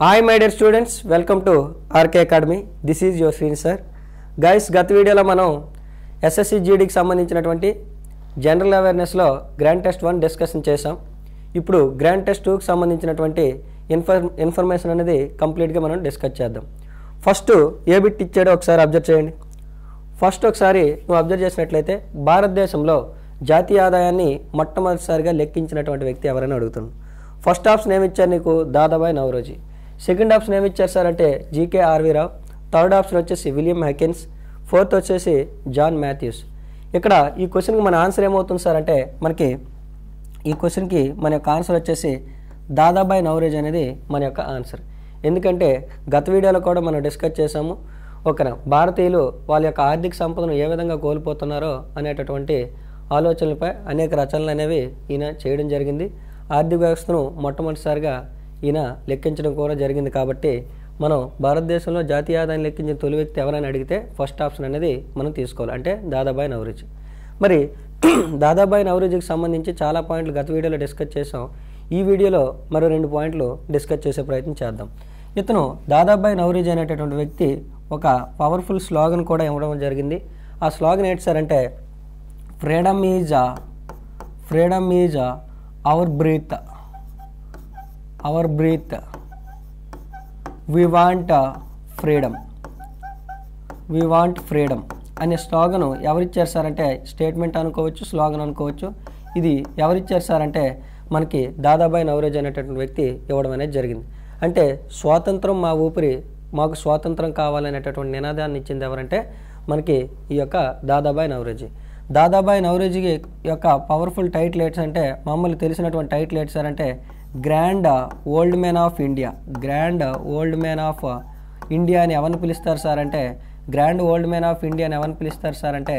Hi my dear students, welcome to RK academy. This is your Srini sir. Guys, గత వీడియోలో మనం SSC జీడీకి సంబంధించినటువంటి జనరల్ అవేర్నెస్లో గ్రాండ్ టెస్ట్ 1 డిస్కషన్ చేసాం. ఇప్పుడు గ్రాండ్ టెస్ట్ 2కి సంబంధించినటువంటి ఇన్ఫర్మేషన్ అనేది కంప్లీట్గా మనం డిస్కస్ చేద్దాం. ఫస్ట్ ఏ బిట్ ఇచ్చాడో ఒకసారి అబ్జర్వ్ చేయండి. ఫస్ట్ ఒకసారి నువ్వు అబ్జర్వ్ చేసినట్లయితే భారతదేశంలో జాతీయ ఆదాయాన్ని మొట్టమొదటిసారిగా లెక్కించినటువంటి వ్యక్తి ఎవరైనా అడుగుతున్నాను. ఫస్ట్ ఆప్షన్ ఏమి ఇచ్చారు నీకు? దాదాబాయి నౌరోజీ. సెకండ్ ఆప్షన్ ఏమి ఇచ్చారు సార్ అంటే జీకే ఆర్వి రావు. థర్డ్ ఆప్షన్ వచ్చేసి విలియం హ్యాకిన్స్. ఫోర్త్ వచ్చేసి జాన్ మాథ్యూస్. ఇక్కడ ఈ క్వశ్చన్కి మన ఆన్సర్ ఏమవుతుంది సార్ అంటే మనకి ఈ క్వశ్చన్కి మన యొక్క ఆన్సర్ వచ్చేసి దాదాబాయి నౌరోజీ అనేది మన యొక్క ఆన్సర్. ఎందుకంటే గత వీడియోలో కూడా మనం డిస్కస్ చేసాము. భారతీయులు వాళ్ళ యొక్క ఆర్థిక సంపదను ఏ విధంగా కోల్పోతున్నారో అనేటటువంటి ఆలోచనలపై అనేక రచనలు అనేవి ఈయన చేయడం జరిగింది. ఆర్థిక వ్యవస్థను మొట్టమొదటిసారిగా ఈయన లెక్కించడం కూడా జరిగింది. కాబట్టి మనం భారతదేశంలో జాతీయ ఆదాయాన్ని లెక్కించిన తొలి వ్యక్తి ఎవరైనా అడిగితే ఫస్ట్ ఆప్షన్ అనేది మనం తీసుకోవాలి, అంటే దాదాబాయి నౌరోజీ. మరి దాదాబాయి నౌరోజీకి సంబంధించి చాలా పాయింట్లు గత వీడియోలో డిస్కస్ చేసాం. ఈ వీడియోలో మరో 2 పాయింట్లు డిస్కస్ చేసే ప్రయత్నం చేద్దాం. ఇతను దాదాబాయి నౌరోజీ అనేటటువంటి వ్యక్తి ఒక పవర్ఫుల్ స్లోగన్ కూడా ఇవ్వడం జరిగింది. ఆ స్లోగన్ ఏంటి సార్ అంటే freedom is our breath we want freedom అనే స్లోగన్ ఎవరిచ్చారు సార్ అంటే స్టేట్మెంట్ అనుకోవచ్చు, స్లోగన్ అనుకోవచ్చు. ఇది ఎవరిచ్చారు సార్ అంటే మనకి దాదాబాయి నౌరోజీ అనేటటువంటి వ్యక్తి ఇవ్వడం అనేది జరిగింది. అంటే స్వాతంత్రం మా ఊపిరి, మాకు స్వాతంత్రం కావాలనేటటువంటి నినాదాన్ని ఇచ్చింది ఎవరంటే మనకి ఈ యొక్క దాదాబాయి నౌరోజీ. దాదాబాయి నౌరోజీ యొక్క పవర్ఫుల్ టైటిల్ ఏంటి అంటే మమ్మల్ని తెలిసినటువంటి టైటిల్ ఏంటి సార్ అంటే grand old man of India. Grand old man of India అని ఎవరిని పిలుస్తారు సార్ అంటే grand old man of India అని ఎవరిని పిలుస్తారు సార్ అంటే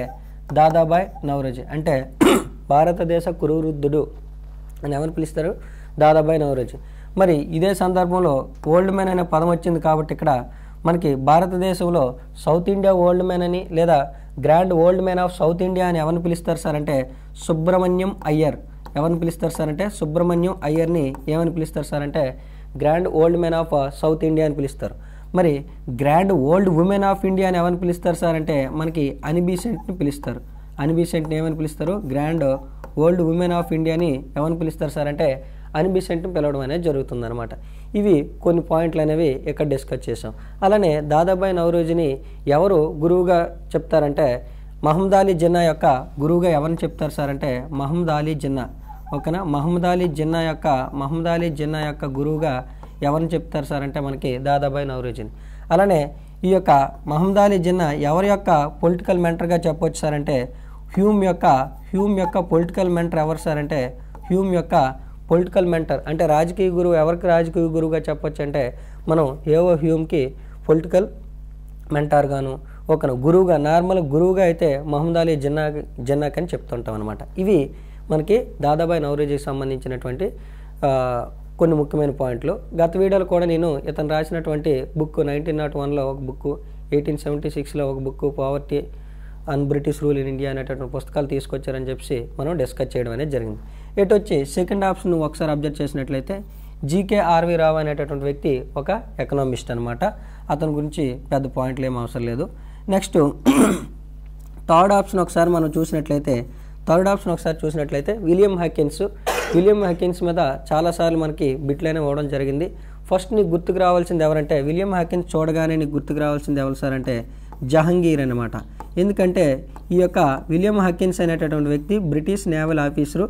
దాదాబాయి నౌరోజీ. అంటే భారతదేశ కురువృద్ధుడు అని ఎవరిని పిలుస్తారు? దాదాబాయి నౌరోజీ. మరి ఇదే సందర్భంలో ఓల్డ్ మ్యాన్ అనే పదం వచ్చింది కాబట్టి ఇక్కడ మనకి భారతదేశంలో సౌత్ ఇండియా ఓల్డ్ మ్యాన్ అని లేదా grand old man of south India అని ఎవరిని పిలుస్తారు సార్ అంటే సుబ్రహ్మణ్యం అయ్యర్. ఎవరిని పిలుస్తారు సార్ అంటే సుబ్రహ్మణ్యం అయ్యర్ని ఏమని పిలుస్తారు సార్ అంటే grand old man of south India అని పిలుస్తారు. మరి grand old women of India అని ఎవరిని పిలుస్తారు సార్ అంటే మనకి అనీ బెసెంట్ని పిలుస్తారు. అనీ బెసెంట్ని ఏమని పిలుస్తారు? గ్రాండ్ ఓల్డ్ ఉమెన్ ఆఫ్ ఇండియాని ఎవరిని పిలుస్తారు సార్ అంటే అనీ బెసెంట్ని పిలవడం అనేది జరుగుతుంది అనమాట. ఇవి కొన్ని పాయింట్లు అనేవి ఇక్కడ డిస్కస్ చేసాం. అలానే దాదాబాయి నౌరోజీని ఎవరు గురువుగా చెప్తారంటే మహమ్మద్ అలీ జిన్నా యొక్క గురువుగా ఎవరిని చెప్తారు సార్ అంటే మహమ్మద్ అలీ జిన్నా. ఓకేనా? మహమ్మద్ అలీ జిన్నా యొక్క గురువుగా ఎవరిని చెప్తారు సార్ అంటే మనకి దాదాబాయి నౌరోజీని. అలానే ఈ యొక్క మహమ్మద్ అలీ జిన్నా ఎవరి యొక్క పొలిటికల్ మెంటర్గా చెప్పవచ్చు సార్ అంటే హ్యూమ్ యొక్క పొలిటికల్ మెంటర్ ఎవరు సార్ అంటే హ్యూమ్ యొక్క పొలిటికల్ మెంటర్. అంటే రాజకీయ గురువు ఎవరికి రాజకీయ గురువుగా చెప్పొచ్చు అంటే మనం ఏవో హ్యూమ్కి పొలిటికల్ మెంటార్గాను గురువుగా, నార్మల్ గురువుగా అయితే మహమ్మద్ అలీ జిన్నాకి అని చెప్తుంటాం అనమాట. ఇవి మనకి దాదాబాయి నౌరోజీకి సంబంధించినటువంటి కొన్ని ముఖ్యమైన పాయింట్లు. గత వీడియోలో కూడా నేను ఇతను రాసినటువంటి బుక్ 1901లో ఒక బుక్, 1876లో ఒక book, poverty and British rule in India అనేటటువంటి పుస్తకాలు తీసుకొచ్చారని చెప్పి మనం డిస్కస్ చేయడం అనేది జరిగింది. ఇటు వచ్చి సెకండ్ ఆప్షన్ నువ్వు ఒకసారి అబ్జర్వ్ చేసినట్లయితే జీకే ఆర్వి రావు అనేటటువంటి వ్యక్తి ఒక ఎకనామిస్ట్ అనమాట. అతని గురించి పెద్ద పాయింట్లు ఏం అవసరం లేదు. నెక్స్ట్ థర్డ్ ఆప్షన్ ఒకసారి మనం చూసినట్లయితే విలియం హ్యాకిన్స్ మీద చాలాసార్లు మనకి బిట్లైనా ఇవ్వడం జరిగింది. ఫస్ట్ నీకు గుర్తుకు రావాల్సింది ఎవరంటే విలియం హ్యాకిన్స్ చూడగానే నీకు గుర్తుకు రావాల్సింది ఎవరు సార్ అంటే జహంగీర్ అనమాట. ఎందుకంటే ఈ యొక్క విలియం హ్యాకిన్స్ అనేటటువంటి వ్యక్తి బ్రిటిష్ నేవల్ ఆఫీసరు.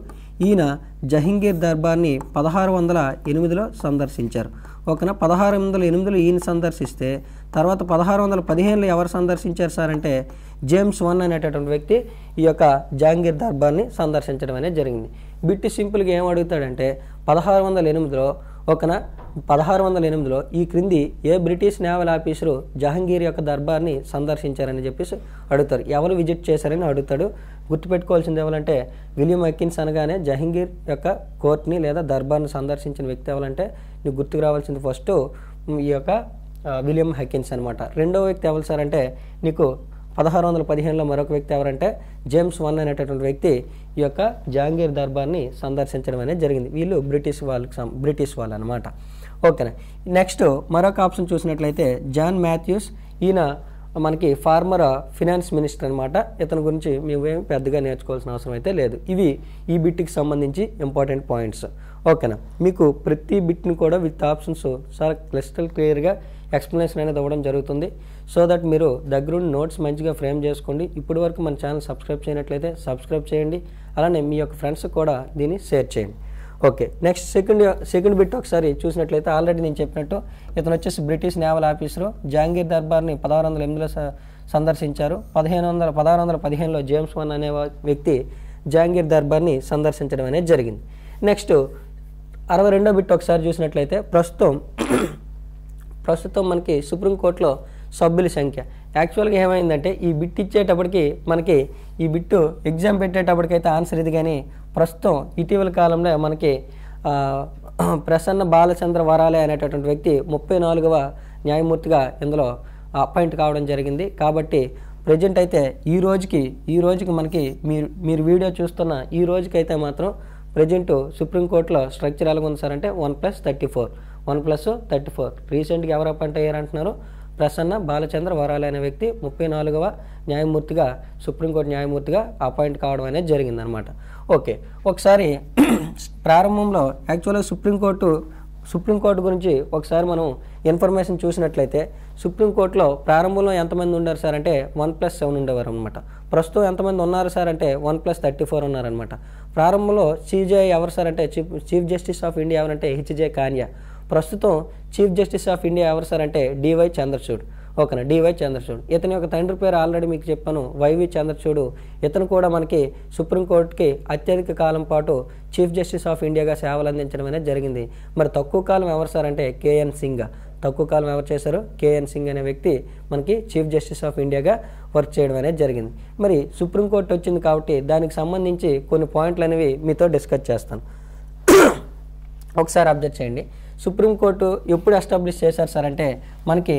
ఈయన జహంగీర్ దర్బార్ని 1608లో సందర్శించారు. ఓకేనా? 1608లో ఈయన సందర్శిస్తే తర్వాత 1615లో ఎవరు సందర్శించారు సార్ అంటే జేమ్స్ వన్ అనేటటువంటి వ్యక్తి ఈ యొక్క జహంగీర్ దర్బార్ని సందర్శించడం అనేది జరిగింది. బిట్ సింపుల్గా ఏం అడుగుతాడంటే 1608లో ఈ క్రింది ఏ బ్రిటిష్ నేవల్ ఆఫీసరు జహంగీర్ యొక్క దర్బార్ని సందర్శించారని చెప్పేసి అడుగుతారు. ఎవరు విజిట్ చేశారని అడుగుతాడు. గుర్తుపెట్టుకోవాల్సింది ఎవరంటే విలియం హ్యాకిన్స్ అనగానే జహంగీర్ యొక్క కోర్ట్ని లేదా దర్బార్ని సందర్శించిన వ్యక్తి ఎవరంటే నీకు గుర్తుకు రావాల్సింది ఫస్ట్ ఈ యొక్క విలియం హ్యాకిన్స్ అనమాట. రెండవ వ్యక్తి ఎవరు సార్ అంటే నీకు 1615లో మరొక వ్యక్తి ఎవరంటే జేమ్స్ వన్ అనేటటువంటి వ్యక్తి ఈ యొక్క జహాంగీర్ దర్బార్ని సందర్శించడం అనేది జరిగింది. వీళ్ళు బ్రిటిష్ వాళ్ళు అనమాట. ఓకేనా. నెక్స్ట్ మరొక ఆప్షన్ చూసినట్లయితే జాన్ మాథ్యూస్. ఈయన మనకి ఫార్మర్ ఫినాన్స్ మినిస్టర్ అనమాట. ఇతని గురించి మేమేం పెద్దగా నేర్చుకోవాల్సిన అవసరం అయితే లేదు. ఇవి ఈ బిట్కి సంబంధించి ఇంపార్టెంట్ పాయింట్స్. ఓకేనా. మీకు ప్రతి బిట్ని కూడా విత్ ఆప్షన్స్ చాలా క్లిస్టల్ క్లియర్గా ఎక్స్ప్లెనేషన్ అనేది ఇవ్వడం జరుగుతుంది. సో దట్ మీరు దగ్గరుండి నోట్స్ మంచిగా ఫ్రేమ్ చేసుకోండి. ఇప్పటి వరకు మన ఛానల్ సబ్స్క్రైబ్ చేయనట్లయితే సబ్స్క్రైబ్ చేయండి. అలానే మీ యొక్క ఫ్రెండ్స్ కూడా దీన్ని షేర్ చేయండి. ఓకే. నెక్స్ట్ సెకండ్ బిట్ ఒకసారి చూసినట్లయితే ఆల్రెడీ నేను చెప్పినట్టు ఇతను వచ్చేసి బ్రిటిష్ నేవల్ ఆఫీసరు. జహాంగీర్ దర్బార్ని 1608లో సందర్శించారు. 1615లో జేమ్స్ వన్ అనే వ్యక్తి జహాంగీర్ దర్బార్ని సందర్శించడం అనేది జరిగింది. నెక్స్ట్ 62వ బిట్ ఒకసారి చూసినట్లయితే ప్రస్తుతం మనకి సుప్రీంకోర్టులో సభ్యుల సంఖ్య. యాక్చువల్గా ఏమైందంటే ఈ బిట్ ఇచ్చేటప్పటికి మనకి ఈ బిట్టు ఎగ్జామ్ పెట్టేటప్పటికైతే ఆన్సర్ ఇది, కానీ ప్రస్తుతం ఇటీవల కాలంలో మనకి ప్రసన్న బాలచంద్ర వరాలే అనేటటువంటి వ్యక్తి 34వ న్యాయమూర్తిగా ఇందులో అపాయింట్ కావడం జరిగింది. కాబట్టి ప్రజెంట్ అయితే ఈ రోజుకి మనకి మీరు వీడియో చూస్తున్న ఈ రోజుకైతే మాత్రం ప్రజెంట్ సుప్రీంకోర్టులో స్ట్రక్చర్ ఎలా ఉంది సార్ అంటే 1+34 రీసెంట్గా ఎవరు అపాయింట్ అయ్యారంటున్నారు? ప్రసన్న బాలచంద్ర వరాలే అనే వ్యక్తి 34వ న్యాయమూర్తిగా సుప్రీంకోర్టు న్యాయమూర్తిగా అపాయింట్ కావడం అనేది జరిగిందనమాట. ఓకే. ఒకసారి ప్రారంభంలో యాక్చువల్గా సుప్రీంకోర్టు గురించి ఒకసారి మనం ఇన్ఫర్మేషన్ చూసినట్లయితే సుప్రీంకోర్టులో ప్రారంభంలో ఎంతమంది ఉన్నారు సార్ అంటే 1+7 ఉండేవారు అనమాట. ప్రస్తుతం ఎంతమంది ఉన్నారు సార్ అంటే 1+34 ఉన్నారనమాట. ప్రారంభంలో సిజే ఎవరు సార్ అంటే చీఫ్ జస్టిస్ ఆఫ్ ఇండియా ఎవరంటే హెచ్జే కాన్యా. ప్రస్తుతం చీఫ్ జస్టిస్ ఆఫ్ ఇండియా ఎవరు సార్ అంటే డివై చంద్రచూడ్. ఓకేనా, డివై చంద్రచూడ్. ఇతని యొక్క తండ్రి పేరు ఆల్రెడీ మీకు చెప్పాను, వైవి చంద్రచూడ్. ఇతను కూడా మనకి సుప్రీంకోర్టుకి అత్యధిక కాలం పాటు చీఫ్ జస్టిస్ ఆఫ్ ఇండియాగా సేవలు అందించడం అనేది జరిగింది. మరి తక్కువ కాలం ఎవరు సార్ అంటే కేఎన్ సింగ్. తక్కువ కాలం ఎవరు చేశారు? కేఎన్ సింగ్ అనే వ్యక్తి మనకి చీఫ్ జస్టిస్ ఆఫ్ ఇండియాగా వర్క్ చేయడం అనేది జరిగింది. మరి సుప్రీంకోర్టు వచ్చింది కాబట్టి దానికి సంబంధించి కొన్ని పాయింట్లు అనేవి మీతో డిస్కస్ చేస్తాను. ఒకసారి అబ్జర్వ్ చేయండి. సుప్రీంకోర్టు ఎప్పుడు ఎస్టాబ్లిష్ చేశారు సార్ అంటే మనకి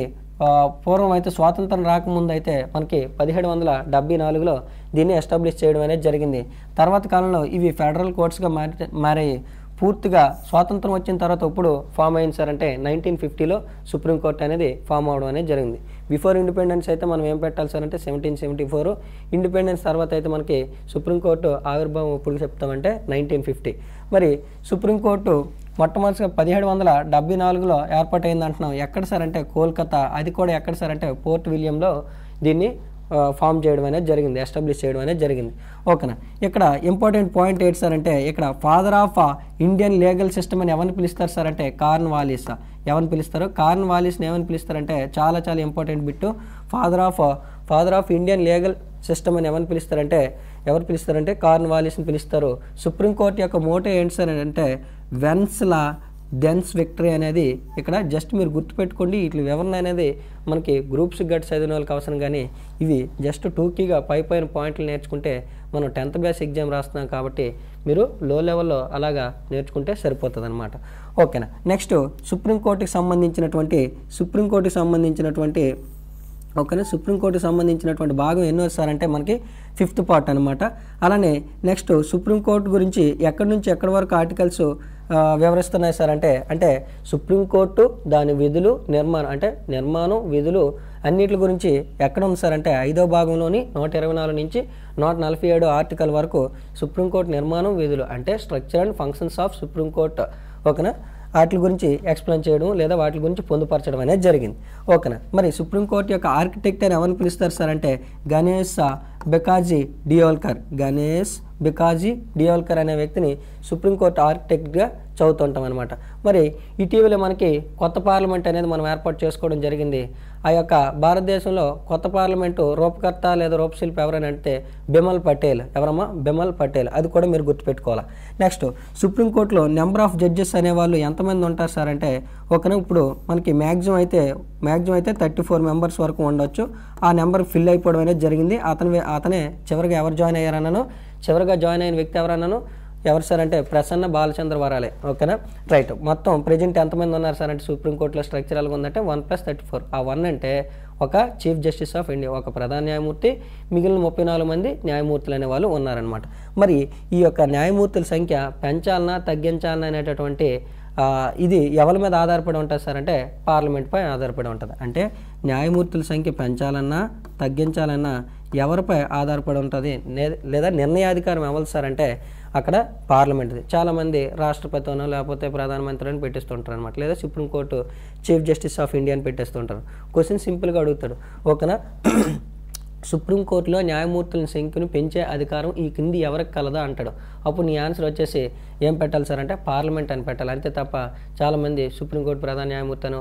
పూర్వం అయితే స్వాతంత్రం రాకముందు అయితే మనకి 1774లో దీన్ని ఎస్టాబ్లిష్ చేయడం అనేది జరిగింది. తర్వాత కాలంలో ఇవి ఫెడరల్ కోర్ట్స్గా మారాయి. పూర్తిగా స్వాతంత్రం వచ్చిన తర్వాత ఇప్పుడు ఫామ్ అయింది సార్ అంటే 1950లో సుప్రీంకోర్టు అనేది ఫామ్ అవడం అనేది జరిగింది. బిఫోర్ ఇండిపెండెన్స్ అయితే మనం ఏం పెట్టాలి సార్ అంటే 1774. ఇండిపెండెన్స్ తర్వాత అయితే మనకి సుప్రీంకోర్టు ఆవిర్భావం ఎప్పుడు చెప్తామంటే 1950. మరి సుప్రీంకోర్టు మొట్టమొదటిగా 1774లో ఏర్పాటైంది అంటున్నాం. ఎక్కడ సార్ అంటే కోల్కతా. అది కూడా ఎక్కడ సార్ అంటే పోర్ట్ విలియంలో దీన్ని ఫామ్ చేయడం అనేది జరిగింది, ఎస్టాబ్లిష్ చేయడం అనేది జరిగింది. ఓకేనా. ఇక్కడ ఇంపార్టెంట్ పాయింట్ ఏంటి సార్ అంటే ఇక్కడ father of Indian legal system అని ఎవరిని పిలుస్తారు సార్ అంటే కార్న్వాలిస్. ఎవరిని పిలుస్తారు? కార్న్వాలిస్ని ఏమని పిలుస్తారంటే చాలా చాలా important bit. Father of Indian legal system అని ఎవరు పిలుస్తారంటే కార్న్వాలిస్ని పిలుస్తారు. సుప్రీంకోర్టు యొక్క మోటో ఏంటి సార్ అంటే వెన్స్ లా దెన్స్ విక్టరీ అనేది ఇక్కడ జస్ట్ మీరు గుర్తుపెట్టుకోండి. ఇట్లా వివరణ అనేది మనకి గ్రూప్స్ గట్స్ చదివిన వాళ్ళకి అవసరం, కానీ ఇవి జస్ట్ టూకీగా పైన పాయింట్లు నేర్చుకుంటే మనం 10th బేస్ ఎగ్జామ్ రాస్తున్నాం కాబట్టి మీరు లో లెవెల్లో అలాగా నేర్చుకుంటే సరిపోతుంది అనమాట. ఓకేనా. నెక్స్ట్ సుప్రీంకోర్టుకి సంబంధించినటువంటి భాగం ఎన్నో సార్ అంటే మనకి 5th పార్ట్ అనమాట. అలానే నెక్స్ట్ సుప్రీంకోర్టు గురించి ఎక్కడి నుంచి ఎక్కడి వరకు ఆర్టికల్స్ వివరిస్తున్నాయి సార్ అంటే సుప్రీంకోర్టు దాని విధులు నిర్మాణం విధులు అన్నిటి గురించి ఎక్కడ ఉంది సార్ అంటే 5వ భాగంలోని 124 నుంచి 147 ఆర్టికల్ వరకు సుప్రీంకోర్టు నిర్మాణం విధులు అంటే structure and functions of supreme court. ఓకేనా. వాటి గురించి ఎక్స్ప్లెయిన్ చేయడం లేదా వాటి గురించి పొందుపరచడం అనేది జరిగింది. ఓకేనా. మరి సుప్రీంకోర్టు యొక్క ఆర్కిటెక్ట్ అని ఎవరిని పిలుస్తారు సార్ అంటే గణేష్ బికాజీ డియోల్కర్ అనే వ్యక్తిని సుప్రీంకోర్టు ఆర్కిటెక్ట్గా చదువుతుంటాం అనమాట. మరి ఇటీవల మనకి కొత్త పార్లమెంట్ అనేది మనం ఏర్పాటు చేసుకోవడం జరిగింది. ఆ యొక్క భారతదేశంలో కొత్త పార్లమెంటు రూపకర్త లేదా రూపశిల్పి ఎవరైనా అంటే బిమల్ పటేల్. అది కూడా మీరు గుర్తుపెట్టుకోవాలి. నెక్స్ట్ సుప్రీంకోర్టులో నెంబర్ ఆఫ్ జడ్జెస్ అనేవాళ్ళు ఎంతమంది ఉంటారు సార్ అంటే ఇప్పుడు మనకి మ్యాక్సిమం అయితే 34 మెంబర్స్ వరకు ఉండొచ్చు. ఆ నెంబర్ ఫిల్ అయిపోవడం అనేది జరిగింది. అతనే చివరిగా జాయిన్ అయిన వ్యక్తి ఎవరు సార్ అంటే ప్రసన్న బాలచంద్ర వరాలే. ఓకేనా. రైట్. మొత్తం ప్రెజెంట్ ఎంతమంది ఉన్నారు సార్ అంటే సుప్రీంకోర్టులో స్ట్రక్చరల్గా ఉందంటే 1+34. ఆ 1 అంటే ఒక చీఫ్ జస్టిస్ ఆఫ్ ఇండియా, ఒక ప్రధాన న్యాయమూర్తి, మిగిలిన 34 మంది న్యాయమూర్తులు అనే వాళ్ళు ఉన్నారనమాట. మరి ఈ యొక్క న్యాయమూర్తుల సంఖ్య పెంచాలనా తగ్గించాలనా అనేటటువంటి ఇది ఎవరి మీద ఆధారపడి ఉంటుంది సార్ అంటే పార్లమెంట్పై ఆధారపడి ఉంటుంది. అంటే న్యాయమూర్తుల సంఖ్య పెంచాలన్నా తగ్గించాలన్నా ఎవరిపై ఆధారపడి ఉంటుంది లేదా నిర్ణయాధికారం ఎవరు సార్ అంటే అక్కడ పార్లమెంట్ది. చాలామంది రాష్ట్రపతినో లేకపోతే ప్రధానమంత్రిని పెట్టిస్తుంటారు అనమాట, లేదా supreme court chief justice of India అని పెట్టేస్తుంటారు. క్వశ్చన్ సింపుల్గా అడుగుతాడు, ఓకేనా, సుప్రీంకోర్టులో న్యాయమూర్తుల సంఖ్యను పెంచే అధికారం ఈ కింది ఎవరికి కలదా అంటాడు. అప్పుడు నీ ఆన్సర్ వచ్చేసి ఏం పెట్టాలి సార్ అంటే పార్లమెంట్ అని పెట్టాలి. అంతే తప్ప చాలామంది సుప్రీంకోర్టు ప్రధాన న్యాయమూర్తి అను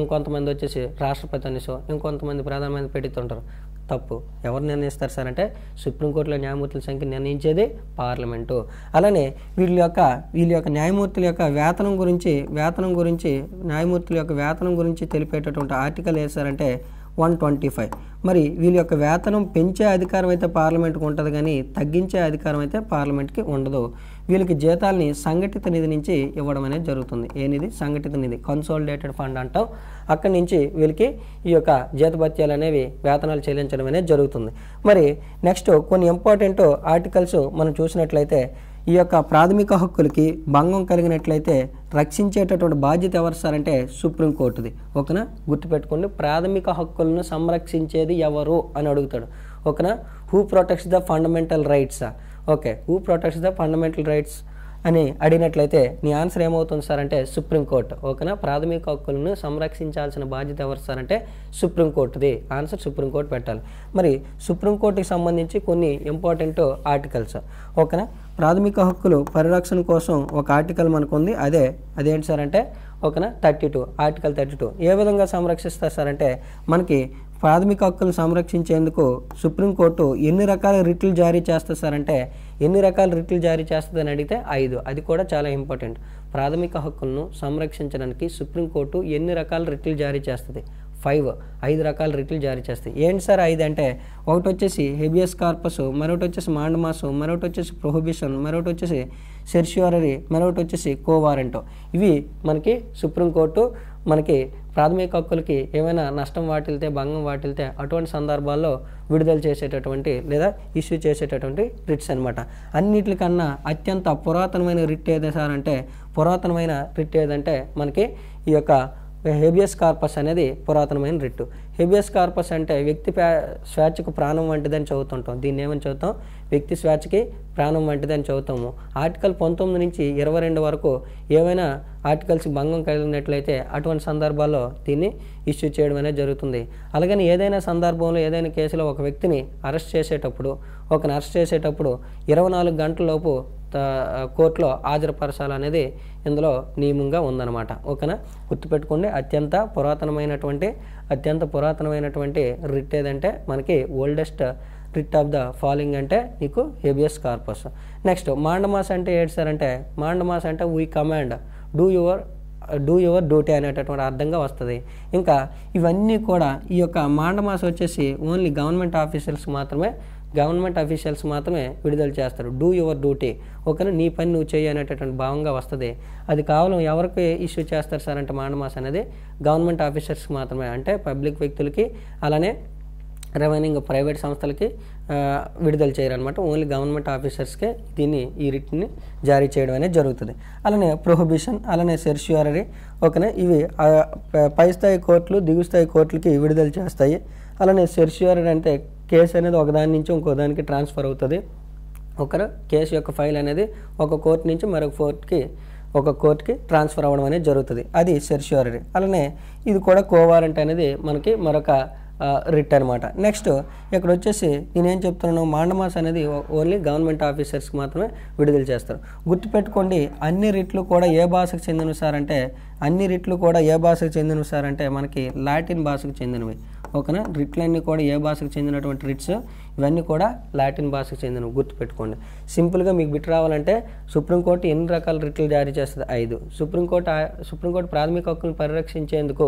ఇంకొంతమంది వచ్చేసి రాష్ట్రపతి అనేసో ఇంకొంతమంది ప్రధానమంత్రి పెడుతుంటారు. తప్పు. ఎవరు నిర్ణయిస్తారు సార్ అంటే సుప్రీంకోర్టులో న్యాయమూర్తుల సంఖ్య నిర్ణయించేది పార్లమెంటు. అలానే వీళ్ళ యొక్క న్యాయమూర్తుల యొక్క వేతనం గురించి న్యాయమూర్తుల యొక్క వేతనం గురించి తెలిపేటటువంటి ఆర్టికల్ ఏది సార్ అంటే 125. మరి వీళ్ళ యొక్క వేతనం పెంచే అధికారం అయితే పార్లమెంట్కి ఉంటుంది, కానీ తగ్గించే అధికారం అయితే పార్లమెంట్కి ఉండదు. వీళ్ళకి జీతాలని సంఘటిత నిధి నుంచి ఇవ్వడం అనేది జరుగుతుంది. ఏ నిధి? సంఘటిత నిధి, కన్సాలిడేటెడ్ ఫండ్ అంటాం. అక్కడి నుంచి వీళ్ళకి ఈ యొక్క జీతభత్యాలు అనేవి వేతనాలు చెల్లించడం అనేది జరుగుతుంది. మరి నెక్స్ట్ కొన్ని ఇంపార్టెంట్ ఆర్టికల్స్ మనం చూసినట్లయితే ఈ యొక్క ప్రాథమిక హక్కులకి భంగం కలిగినట్లయితే రక్షించేటటువంటి బాధ్యత ఎవరు సార్ అంటే సుప్రీంకోర్టుది. ఓకేనా, గుర్తుపెట్టుకోండి. ప్రాథమిక హక్కులను సంరక్షించేది ఎవరు అని అడుగుతాడు. ఓకేనా, who protects the fundamental rights? Okay, who protects the fundamental rights అని అడిగినట్లయితే నీ ఆన్సర్ ఏమవుతుంది సార్ అంటే సుప్రీంకోర్టు. ఓకేనా, ప్రాథమిక హక్కులను సంరక్షించాల్సిన బాధ్యత ఎవరు సార్ అంటే సుప్రీంకోర్టుది. ఆన్సర్ సుప్రీంకోర్టు పెట్టాలి. మరి సుప్రీంకోర్టుకి సంబంధించి కొన్ని ఇంపార్టెంట్ ఆర్టికల్స్. ఓకేనా, ప్రాథమిక హక్కులు పరిరక్షణ కోసం ఒక ఆర్టికల్ మనకు ఉంది. అదేంటి సార్ అంటే ఓకేనా 32, ఆర్టికల్ 32. ఏ విధంగా సంరక్షిస్తారు సార్ అంటే మనకి ప్రాథమిక హక్కులను సంరక్షించేందుకు సుప్రీంకోర్టు ఎన్ని రకాల రిట్లు జారీ చేస్తుంది సార్ అంటే ఎన్ని రకాల రిట్లు జారీ చేస్తుంది అని అడిగితే 5. అది కూడా చాలా ఇంపార్టెంట్. ప్రాథమిక హక్కులను సంరక్షించడానికి సుప్రీంకోర్టు ఎన్ని రకాల రిట్లు జారీ చేస్తుంది? 5 రకాల రిట్లు జారీ చేస్తాయి. ఏంటి సార్ 5 అంటే ఒకటి వచ్చేసి హెబియస్ కార్పస్, మరొకటి వచ్చేసి మాండమాసు, మరొకటి వచ్చేసి ప్రొహిబిషన్, మరొకటి వచ్చేసి సెర్ష్యూరరీ, మరొకటి వచ్చేసి కోవారెంటో. ఇవి మనకి సుప్రీంకోర్టు మనకి ప్రాథమిక హక్కులకి ఏమైనా నష్టం వాటిల్తే భంగం వాటిల్తే అటువంటి సందర్భాల్లో విడుదల చేసేటటువంటి లేదా ఇష్యూ చేసేటటువంటి రిట్స్ అనమాట. అన్నిటికన్నా అత్యంత పురాతనమైన రిట్ ఏదే సార్ అంటే పురాతనమైన రిట్ ఏదంటే మనకి ఈ యొక్క హెబియస్ కార్పస్ అనేది పురాతనమైన రిట్టు. హెబియస్ కార్పస్ అంటే వ్యక్తి స్వేచ్ఛకు ప్రాణం వంటిదని చదువుతుంటాం. దీన్ని ఏమని చదువుతాం? వ్యక్తి స్వేచ్ఛకి ప్రాణం వంటిదని చదువుతాము. ఆర్టికల్ 19 నుంచి 22 వరకు ఏవైనా ఆర్టికల్స్ భంగం కలిగినట్లయితే అటువంటి సందర్భాల్లో దీన్ని ఇష్యూ చేయడం అనేది జరుగుతుంది. అలాగని ఏదైనా సందర్భంలో ఏదైనా కేసులో ఒక వ్యక్తిని అరెస్ట్ చేసేటప్పుడు 24 గంటలలోపు కోర్టులో హాజరుపరచాలనేది ఇందులో నియమంగా ఉందన్నమాట. ఓకేనా, గుర్తుపెట్టుకోండి. అత్యంత పురాతనమైనటువంటి రిట్ ఏదంటే మనకి oldest writ of the following అంటే నీకు హెబియస్ కార్పస్. నెక్స్ట్ మాండమాస్ అంటే ఏంటి సార్ అంటే మాండమాస్ అంటే we command do your duty అనేటటువంటి అర్థంగా వస్తుంది. ఇంకా ఇవన్నీ కూడా ఈ యొక్క మాండమాస్ వచ్చేసి ఓన్లీ గవర్నమెంట్ అఫీషియల్స్ మాత్రమే విడుదల చేస్తారు. డూ యువర్ డ్యూటీ, ఓకేనా, నీ పని నువ్వు చేయి అనేటటువంటి భావంగా వస్తుంది. అది కేవలం ఎవరికి ఇష్యూ చేస్తారు సార్ అంటే మాండమాస్ అనేది గవర్నమెంట్ ఆఫీసర్స్కి మాత్రమే, అంటే పబ్లిక్ వ్యక్తులకి అలానే రెవెన్యూ ప్రైవేట్ సంస్థలకి విడుదల చేయరనమాట. ఓన్లీ గవర్నమెంట్ ఆఫీసర్స్కే ఈ రిట్ని జారీ చేయడం అనేది జరుగుతుంది. అలానే ప్రొహిబిషన్, అలానే సెర్ష్యూరరీ, ఓకేనా, ఇవి పై స్థాయి కోర్టులు దిగు స్థాయి కోర్టులకి విడుదల చేస్తాయి. అలానే సెర్ష్యూరరీ అంటే కేసు అనేది ఒకదాని నుంచి ఇంకో దానికి ట్రాన్స్ఫర్ అవుతుంది. కేసు యొక్క ఫైల్ అనేది ఒక కోర్టు నుంచి మరొక కోర్టుకి ట్రాన్స్ఫర్ అవ్వడం అనేది జరుగుతుంది. అది సెర్ష్యూరరీ. అలానే ఇది కూడా కోవారెంట్ అనేది మనకి మరొక రిట్ అనమాట. నెక్స్ట్ ఇక్కడ వచ్చేసి నేనేం చెప్తున్నాను, మాండమాస్ అనేది ఓన్లీ గవర్నమెంట్ ఆఫీసర్స్కి మాత్రమే విడుదల చేస్తారు. గుర్తుపెట్టుకోండి, అన్ని రిట్లు కూడా ఏ భాషకు చెందినవి సార్ అంటే మనకి లాటిన్ భాషకు చెందినవి. ఓకేనా, రిట్లన్నీ కూడా ఏ భాషకు చెందినటువంటి రిట్స్, ఇవన్నీ కూడా లాటిన్ భాషకు చెందినవి. గుర్తుపెట్టుకోండి. సింపుల్గా మీకు బిట్ రావాలంటే సుప్రీంకోర్టు ఎన్ని రకాల రిట్లు జారీ చేస్తుంది? 5. సుప్రీంకోర్టు ప్రాథమిక హక్కులను పరిరక్షించేందుకు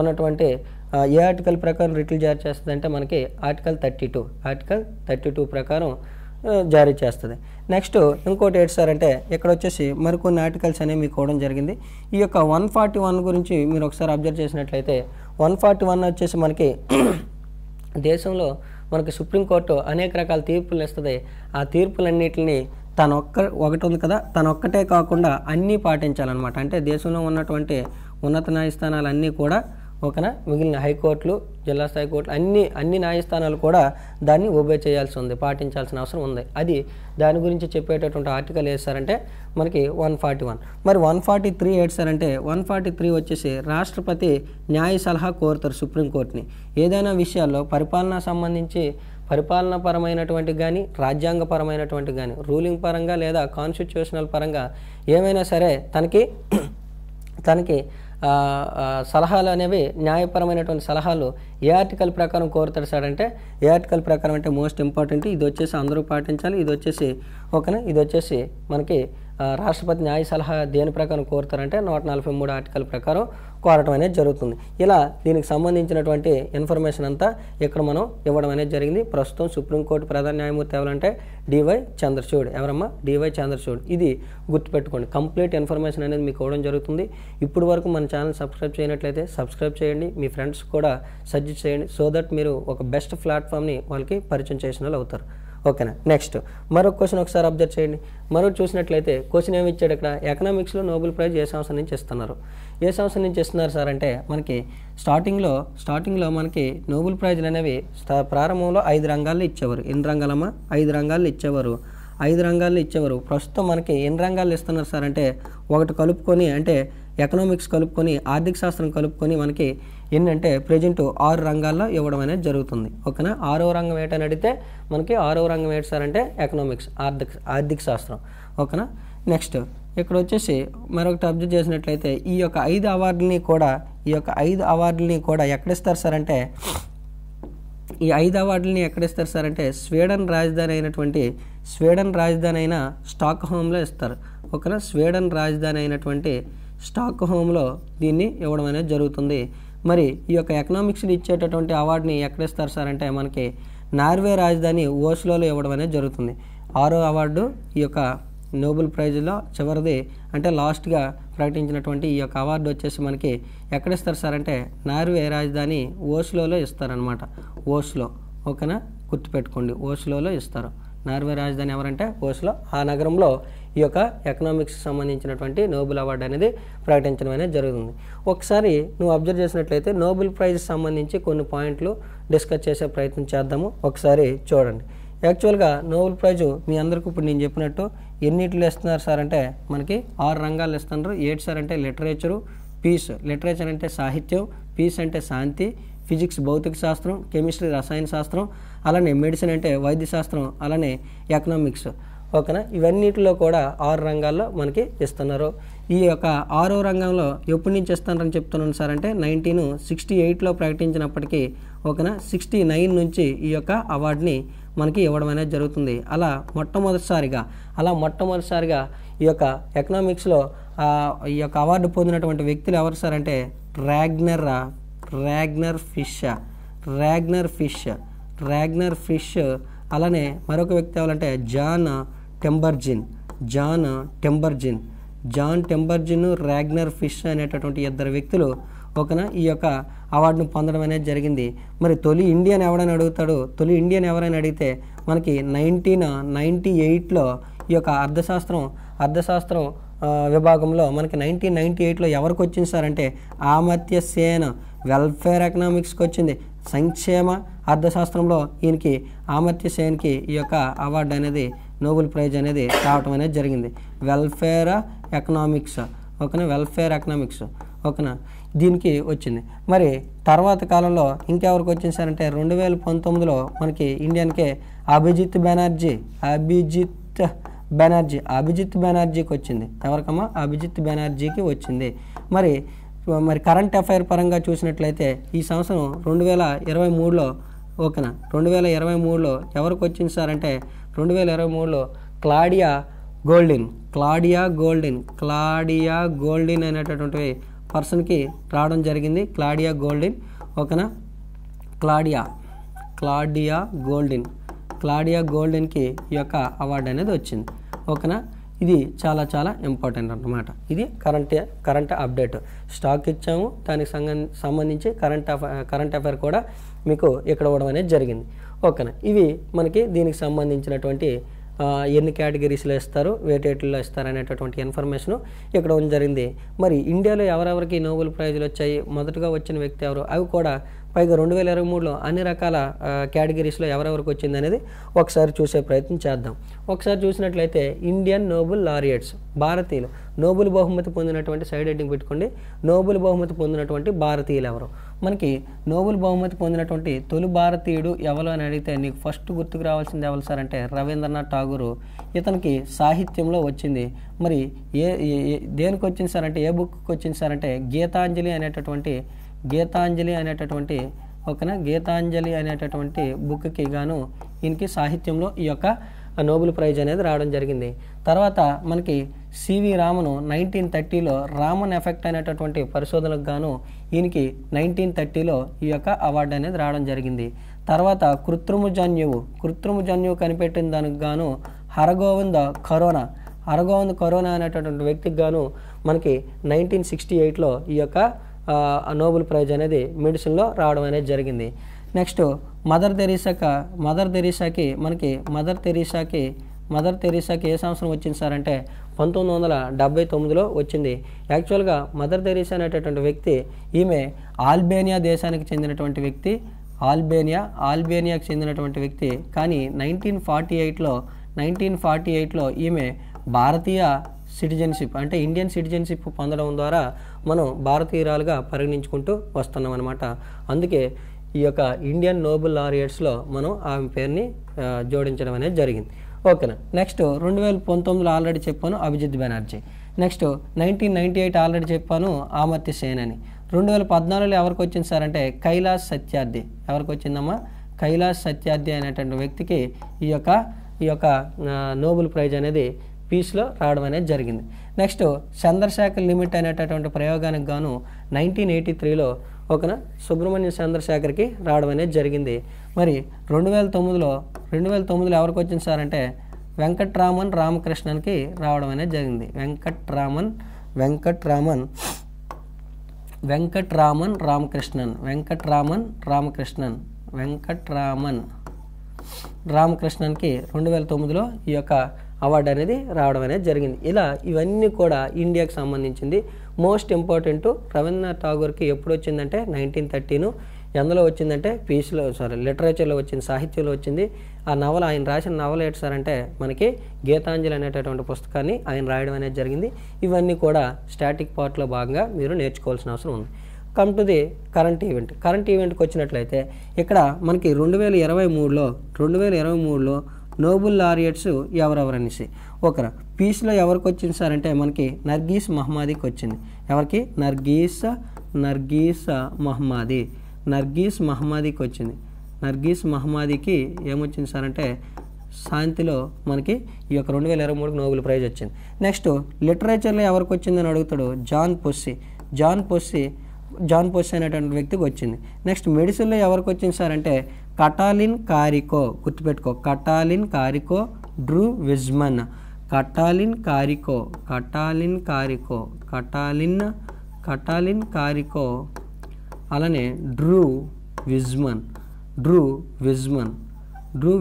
ఉన్నటువంటి ఏ ఆర్టికల్ ప్రకారం రిట్లు జారీ చేస్తుంది అంటే మనకి ఆర్టికల్ 32 ప్రకారం జారీ చేస్తుంది. నెక్స్ట్ ఇంకోటి ఏంటి సార్ అంటే ఇక్కడ వచ్చేసి మరికొన్ని ఆర్టికల్స్ అనేవి మీకు ఇవ్వడం జరిగింది. ఈ యొక్క 141 గురించి మీరు ఒకసారి అబ్జర్వ్ చేసినట్లయితే 141 వచ్చేసి మనకి దేశంలో మనకి సుప్రీంకోర్టు అనేక రకాల తీర్పులు ఇస్తుంది. ఆ తీర్పులన్నింటినీ ఒకటి ఉంది కదా, తనొక్కటే కాకుండా అన్నీ పాటించాలన్నమాట. అంటే దేశంలో ఉన్నటువంటి ఉన్నత న్యాయస్థానాలన్నీ కూడా ఓకేనా, మిగిలిన హైకోర్టులు, జిల్లా స్థాయి కోర్టులు అన్ని న్యాయస్థానాలు కూడా దాన్ని ఒబే చేయాల్సి ఉంది, పాటించాల్సిన అవసరం ఉంది. అది దాని గురించి చెప్పేటటువంటి ఆర్టికల్ వేస్తారంటే మనకి 141. మరి 143 వేస్తారంటే 143 వచ్చేసి రాష్ట్రపతి న్యాయ సలహా కోరుతారు సుప్రీంకోర్టుని. ఏదైనా విషయాల్లో పరిపాలనాపరమైనటువంటి కానీ రాజ్యాంగపరమైనటువంటి కానీ రూలింగ్ పరంగా లేదా కాన్స్టిట్యూషనల్ పరంగా ఏమైనా సరే తనకి సలహాలు అనేవి న్యాయపరమైనటువంటి సలహాలు ఏ ఆర్టికల్ ప్రకారం కోరుతాడు సార్ అంటే, ఏ ఆర్టికల్ ప్రకారం అంటే మోస్ట్ ఇంపార్టెంట్ ఇది వచ్చేసి అందరూ పాటించాలి. ఇది వచ్చేసి ఓకేనా, ఇది వచ్చేసి మనకి రాష్ట్రపతి న్యాయ సలహా దేని ప్రకారం కోరుతారంటే 143 ఆర్టికల్ ప్రకారం కోరటం అనేది జరుగుతుంది. ఇలా దీనికి సంబంధించినటువంటి ఇన్ఫర్మేషన్ అంతా ఇక్కడ మనం ఇవ్వడం అనేది జరిగింది. ప్రస్తుతం సుప్రీంకోర్టు ప్రధాన న్యాయమూర్తి ఎవరంటే డివై చంద్రచూడ్. ఎవరమ్మా? డివై చంద్రచూడ్. ఇది గుర్తుపెట్టుకోండి. కంప్లీట్ ఇన్ఫర్మేషన్ అనేది మీకు ఇవ్వడం జరుగుతుంది. ఇప్పుడు వరకు మన ఛానల్ సబ్స్క్రైబ్ చేయనట్లయితే సబ్స్క్రైబ్ చేయండి, మీ ఫ్రెండ్స్ కూడా సజెస్ట్ చేయండి, సో దట్ మీరు ఒక బెస్ట్ ప్లాట్ఫామ్ని వాళ్ళకి పరిచయం చేసిన వాళ్ళు అవుతారు. ఓకేనా. నెక్స్ట్ మరొక క్వశ్చన్ ఒకసారి అబ్జర్వ్ చేయండి. మరొకటి చూసినట్లయితే క్వశ్చన్ ఏమి ఇచ్చాడు ఇక్కడ, ఎకనామిక్స్లో నోబెల్ ప్రైజ్ ఏ సంవత్సరం నుంచి ఇస్తున్నారు? ఏ సంవత్సరం నుంచి ఇస్తున్నారు సార్ అంటే మనకి స్టార్టింగ్లో మనకి నోబెల్ ప్రైజ్లు అనేవి ప్రారంభంలో 5 రంగాల్లో ఇచ్చేవారు. ఎన్ని రంగాలమ్మా? 5 రంగాల్లో ఇచ్చేవారు. 5 రంగాల్లో ఇచ్చేవారు. ప్రస్తుతం మనకి ఎన్ని రంగాల్లో ఇస్తున్నారు సార్ అంటే ఒకటి కలుపుకొని, అంటే ఎకనామిక్స్ కలుపుకొని, ఆర్థిక శాస్త్రం కలుపుకొని మనకి ఏంటంటే ప్రజెంట్ 6 రంగాల్లో ఇవ్వడం అనేది జరుగుతుంది. ఓకేనా. 6వ రంగం ఏంటని అడిగితే మనకి 6వ రంగం ఏంటి సార్ అంటే ఎకనామిక్స్, ఆర్థిక శాస్త్రం. ఓకేనా. నెక్స్ట్ ఇక్కడ వచ్చేసి మరొకటి అబ్జర్వ్ చేసినట్లయితే ఈ యొక్క 5 అవార్డులని కూడా ఎక్కడిస్తారు సార్ అంటే, ఈ 5 అవార్డులని ఎక్కడిస్తారు సార్ అంటే స్వీడన్ రాజధాని అయిన స్టాక్ హోమ్లో ఇస్తారు. ఓకేనా. స్వీడన్ రాజధాని అయినటువంటి స్టాక్ హోమ్లో దీన్ని ఇవ్వడం అనేది జరుగుతుంది. మరి ఈ యొక్క ఎకనామిక్స్లో ఇచ్చేటటువంటి అవార్డుని ఎక్కడిస్తారు సార్ అంటే మనకి నార్వే రాజధాని ఓస్లోలో ఇవ్వడం అనేది జరుగుతుంది. 6వ అవార్డు ఈ యొక్క నోబెల్ ప్రైజ్లో చివరిది, అంటే లాస్ట్గా ప్రకటించినటువంటి ఈ యొక్క అవార్డు వచ్చేసి మనకి ఎక్కడిస్తారు సార్ అంటే నార్వే రాజధాని ఓస్లోలో ఇస్తారనమాట. ఓస్లో. ఓకేనా, గుర్తుపెట్టుకోండి, ఓస్లోలో ఇస్తారు. నార్వే రాజధాని ఎవరంటే ఓస్లో. ఆ నగరంలో ఈ యొక్క ఎకనామిక్స్కి సంబంధించినటువంటి నోబెల్ అవార్డు అనేది ప్రకటించడం అనేది జరుగుతుంది. ఒకసారి నువ్వు అబ్జర్వ్ చేసినట్లయితే నోబెల్ ప్రైజ్ సంబంధించి కొన్ని పాయింట్లు డిస్కస్ చేసే ప్రయత్నం చేద్దాము. ఒకసారి చూడండి. యాక్చువల్గా నోబెల్ ప్రైజు మీ అందరికీ ఇప్పుడు నేను చెప్పినట్టు ఎన్నిట్లో ఇస్తున్నారు సార్ అంటే మనకి 6 రంగాలు ఇస్తున్నారు. ఏంటి సార్ అంటే లిటరేచరు, పీస్. లిటరేచర్ అంటే సాహిత్యం, పీస్ అంటే శాంతి, ఫిజిక్స్ భౌతిక శాస్త్రం, కెమిస్ట్రీ రసాయన శాస్త్రం, అలానే మెడిసిన్ అంటే వైద్య శాస్త్రం, అలానే ఎకనామిక్స్. ఓకేనా. ఇవన్నిటిలో కూడా 6 రంగాల్లో మనకి ఇస్తున్నారు. ఈ యొక్క 6వ రంగంలో ఎప్పటి నుంచి ఇస్తున్నారని చెప్తున్నాను సార్ అంటే 1968లో ప్రకటించినప్పటికీ ఓకేనా 69 నుంచి ఈ యొక్క అవార్డుని మనకి ఇవ్వడం అనేది జరుగుతుంది. అలా మొట్టమొదటిసారిగా ఈ యొక్క ఎకనామిక్స్లో ఈ యొక్క అవార్డు పొందినటువంటి వ్యక్తులు ఎవరు సార్ అంటే ర్యాగ్నర్ ఫిష్. అలానే మరొక వ్యక్తి ఎవరంటే జాన్ టెంబర్జిన్, ర్యాగ్నర్ ఫిష్ అనేటటువంటి 2 వ్యక్తులు ఓకేనా ఈ యొక్క అవార్డును పొందడం అనేది జరిగింది. మరి తొలి ఇండియన్ ఎవరైనా అడిగితే మనకి 1998లో ఈ యొక్క అర్థశాస్త్రం విభాగంలో మనకి 1998లో ఎవరికి వచ్చింది సార్ అంటే అమర్త్య సేన్ వెల్ఫేర్ ఎకనామిక్స్కి వచ్చింది. సంక్షేమ అర్థశాస్త్రంలో ఈయనకి అమర్త్య సేన్కి ఈ యొక్క అవార్డు అనేది నోబెల్ ప్రైజ్ అనేది రావటం అనేది జరిగింది. వెల్ఫేర్ ఎకనామిక్స్ ఓకేనా దీనికి వచ్చింది. మరి తర్వాత కాలంలో ఇంకెవరికి వచ్చింది సార్ అంటే 2019లో మనకి ఇండియన్కే అభిజిత్ బెనర్జీకి వచ్చింది. ఎవరికమ్మా? అభిజిత్ బెనర్జీకి వచ్చింది. మరి కరెంట్ అఫైర్ పరంగా చూసినట్లయితే ఈ సంవత్సరం 2023లో ఓకేనా 2023లో ఎవరికి వచ్చింది సార్ అంటే 2023లో క్లాడియా గోల్డిన్ అనేటటువంటి పర్సన్కి రావడం జరిగింది. క్లాడియా ఓకేనా క్లాడియా గోల్డిన్కి ఈ యొక్క అవార్డు అనేది వచ్చింది. ఓకేనా. ఇది చాలా చాలా ఇంపార్టెంట్ అన్నమాట. ఇది కరెంట్ అప్డేట్. స్టాక్ ఇచ్చాము, దానికి సంబంధించి కరెంట్ అఫైర్ కూడా మీకు ఇక్కడ ఇవ్వడం అనేది జరిగింది. ఓకేనా. ఇవి మనకి దీనికి సంబంధించినటువంటి ఎన్ని కేటగిరీస్లో ఇస్తారు, వేటేట్లో ఇస్తారు అనేటటువంటి ఇన్ఫర్మేషన్ ఇక్కడ జరిగింది. మరి ఇండియాలో ఎవరెవరికి నోబెల్ ప్రైజులు వచ్చాయి, మొదటగా వచ్చిన వ్యక్తి ఎవరు, అవి కూడా పైగా 2023లో అన్ని రకాల కేటగిరీస్లో ఎవరెవరికి వచ్చింది అనేది ఒకసారి చూసే ప్రయత్నం చేద్దాం. ఒకసారి చూసినట్లయితే ఇండియన్ నోబెల్ లారియట్స్, భారతీయులు నోబెల్ బహుమతి పొందినటువంటి సైడ్ హెడ్డింగ్ పెట్టుకోండి, నోబెల్ బహుమతి పొందినటువంటి భారతీయులు ఎవరు. మనకి నోబెల్ బహుమతి పొందినటువంటి తొలి భారతీయుడు ఎవరు అని అడిగితే నీకు ఫస్ట్ గుర్తుకు రావాల్సింది ఎవరు సార్ అంటే రవీంద్రనాథ్ ఠాగూర్. ఇతనికి సాహిత్యంలో వచ్చింది. మరి దేనికి వచ్చింది సార్ అంటే, ఏ బుక్కి వచ్చింది సార్ అంటే గీతాంజలి అనేటటువంటి బుక్కి గాను ఈయనకి సాహిత్యంలో ఈ యొక్క నోబెల్ ప్రైజ్ అనేది రావడం జరిగింది. తర్వాత మనకి సివి రామన్ 1930లో రామన్ ఎఫెక్ట్ అనేటటువంటి పరిశోధనకు గాను ఈయనకి 1930లో ఈ యొక్క అవార్డు అనేది రావడం జరిగింది. తర్వాత కృత్రిమ జన్యువు కనిపెట్టిన దానికి గాను హరగోవింద్ కరోనా అనేటటువంటి వ్యక్తికి గాను మనకి 1968లో ఈ యొక్క నోబెల్ ప్రైజ్ అనేది మెడిసిన్లో రావడం అనేది జరిగింది. నెక్స్ట్ మదర్ తెరీసాకి ఏ సంవత్సరం వచ్చింది సార్ అంటే 1979లో వచ్చింది. యాక్చువల్గా మదర్ తెరీసా అనేటటువంటి వ్యక్తి ఈమె ఆల్బేనియా దేశానికి చెందినటువంటి వ్యక్తి, ఆల్బేనియాకి చెందినటువంటి వ్యక్తి. కానీ 1948లో ఈమె భారతీయ సిటిజన్షిప్ అంటే ఇండియన్ సిటిజన్షిప్ పొందడం ద్వారా మనం భారతీయురాలుగా పరిగణించుకుంటూ వస్తున్నాం అనమాట. అందుకే ఈ యొక్క ఇండియన్ నోబెల్ లారియట్స్లో మనం ఆమె పేరుని జోడించడం అనేది జరిగింది. ఓకేనా. నెక్స్ట్ 2019లో ఆల్రెడీ చెప్పాను అభిజిత్ బెనర్జీ. నెక్స్ట్ 1998 ఆల్రెడీ చెప్పాను అమర్త్య సేన్ అని. 2014లో ఎవరికి వచ్చింది సార్ అంటే కైలాస్ సత్యార్థి. ఎవరికి వచ్చిందమ్మా? కైలాస్ సత్యార్థి అనేటువంటి వ్యక్తికి ఈ యొక్క నోబెల్ ప్రైజ్ అనేది పీస్లో రావడం అనేది జరిగింది. నెక్స్ట్ చంద్రశేఖర్ లిమిట్ అనేటటువంటి ప్రయోగానికి గాను 1983లో ఓకేనా సుబ్రహ్మణ్యం చంద్రశేఖర్కి రావడం అనేది జరిగింది. మరి 2009లో ఎవరికి వచ్చింది సార్ అంటే వెంకట్రామన్ రామకృష్ణన్కి రావడం అనేది జరిగింది. వెంకట్రామన్ రామకృష్ణన్కి 2009లో ఈ యొక్క అవార్డు అనేది రావడం అనేది జరిగింది. ఇలా ఇవన్నీ కూడా ఇండియాకి సంబంధించింది. మోస్ట్ ఇంపార్టెంట్ రవీంద్రనాథ్ ఠాగూర్కి ఎప్పుడు వచ్చిందంటే 1913. ఎందులో వచ్చిందంటే లిటరేచర్లో వచ్చింది, సాహిత్యంలో వచ్చింది. ఆ నవల ఆయన రాసిన నవల ఏంటి సార్ అంటే మనకి గీతాంజలి అనేటటువంటి పుస్తకాన్ని ఆయన రాయడం అనేది జరిగింది. ఇవన్నీ కూడా స్టాటిక్ పార్ట్లో భాగంగా మీరు నేర్చుకోవాల్సిన అవసరం ఉంది. కమ్ టు ది కరెంట్ ఈవెంట్కి వచ్చినట్లయితే ఇక్కడ మనకి 2023లో నోబెల్ లారియట్స్ ఎవరెవరనేసి ఒకరు పీస్లో ఎవరికి వచ్చింది సార్ అంటే మనకి నర్గీస్ మహమ్మదీకి వచ్చింది. ఎవరికి? నర్గీస్ మహమ్మదీకి వచ్చింది. నర్గీస్ మహమ్మదీకి ఏమొచ్చింది సార్ అంటే శాంతిలో మనకి ఈ యొక్క 2023 నోబెల్ ప్రైజ్ వచ్చింది. నెక్స్ట్ లిటరేచర్లో ఎవరికి వచ్చిందని అడుగుతాడు జాన్ పొస్సీ అనేటువంటి వ్యక్తికి వచ్చింది. నెక్స్ట్ మెడిసిన్లో ఎవరికి వచ్చింది సార్ అంటే కటాలిన్ కారికో. గుర్తుపెట్టుకో, కటాలిన్ డ్రూ విజ్మన్. అలానే డ్రూ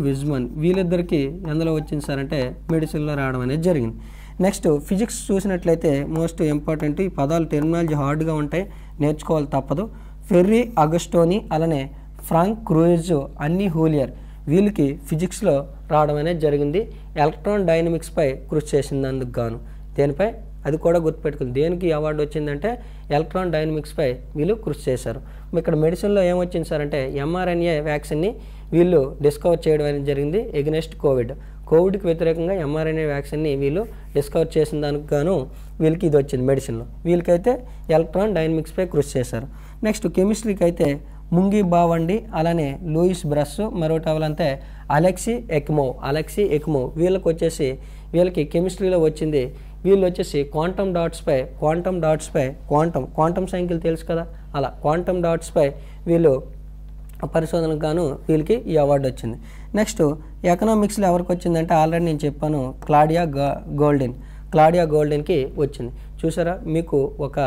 విజ్మన్ వీళ్ళిద్దరికి ఎందులో వచ్చింది సార్ అంటే మెడిసిన్లో రావడం అనేది జరిగింది. నెక్స్ట్ ఫిజిక్స్ చూసినట్లయితే మోస్ట్ ఇంపార్టెంట్, ఈ పదాలు టెర్మినాలజీ హార్డ్గా ఉంటాయి, నేర్చుకోవాలి తప్పదు. ఫెర్రీ అగస్టోని అలానే ఫ్రాంక్ క్రూయిజ్ అన్నీ హూలియర్ వీళ్ళకి ఫిజిక్స్లో రావడం అనేది జరిగింది. ఎలక్ట్రాన్ డైనమిక్స్పై కృషి చేసినందుకు గాను. దేనిపై? అది కూడా గుర్తుపెట్టుకుంది. దేనికి అవార్డు వచ్చిందంటే ఎలక్ట్రాన్ డైనమిక్స్పై వీళ్ళు కృషి చేశారు. ఇక్కడ మెడిసిన్లో ఏమొచ్చింది సార్ అంటే mRNA వ్యాక్సిన్ని వీళ్ళు డిస్కవర్ చేయడం అనేది జరిగింది ఎగ్నెస్ట్ కోవిడ్కి వ్యతిరేకంగా mRNA వ్యాక్సిన్ని వీళ్ళు డిస్కవర్ చేసిన దానికి గాను వీళ్ళకి ఇది వచ్చింది మెడిసిన్లో. వీళ్ళకైతే ఎలక్ట్రాన్ డైనమిక్స్పై కృషి చేశారు. నెక్స్ట్ కెమిస్ట్రీకి అయితే ముంగి బావండి అలానే లూయిస్ బ్రస్, మరొకటి ఎవరంటే అలెక్సీ ఎక్మో వీళ్ళకి కెమిస్ట్రీలో వచ్చింది. వీళ్ళు వచ్చేసి క్వాంటమ్ డాట్స్పై క్వాంటమ్ సంఖ్యలు తెలుసు కదా, అలా క్వాంటమ్ డాట్స్పై వీళ్ళు పరిశోధనకు గాను వీళ్ళకి ఈ అవార్డు వచ్చింది. నెక్స్ట్ ఎకనామిక్స్లో ఎవరికి వచ్చిందంటే ఆల్రెడీ నేను చెప్పాను క్లాడియా గోల్డెన్కి వచ్చింది. చూసారా, మీకు ఒక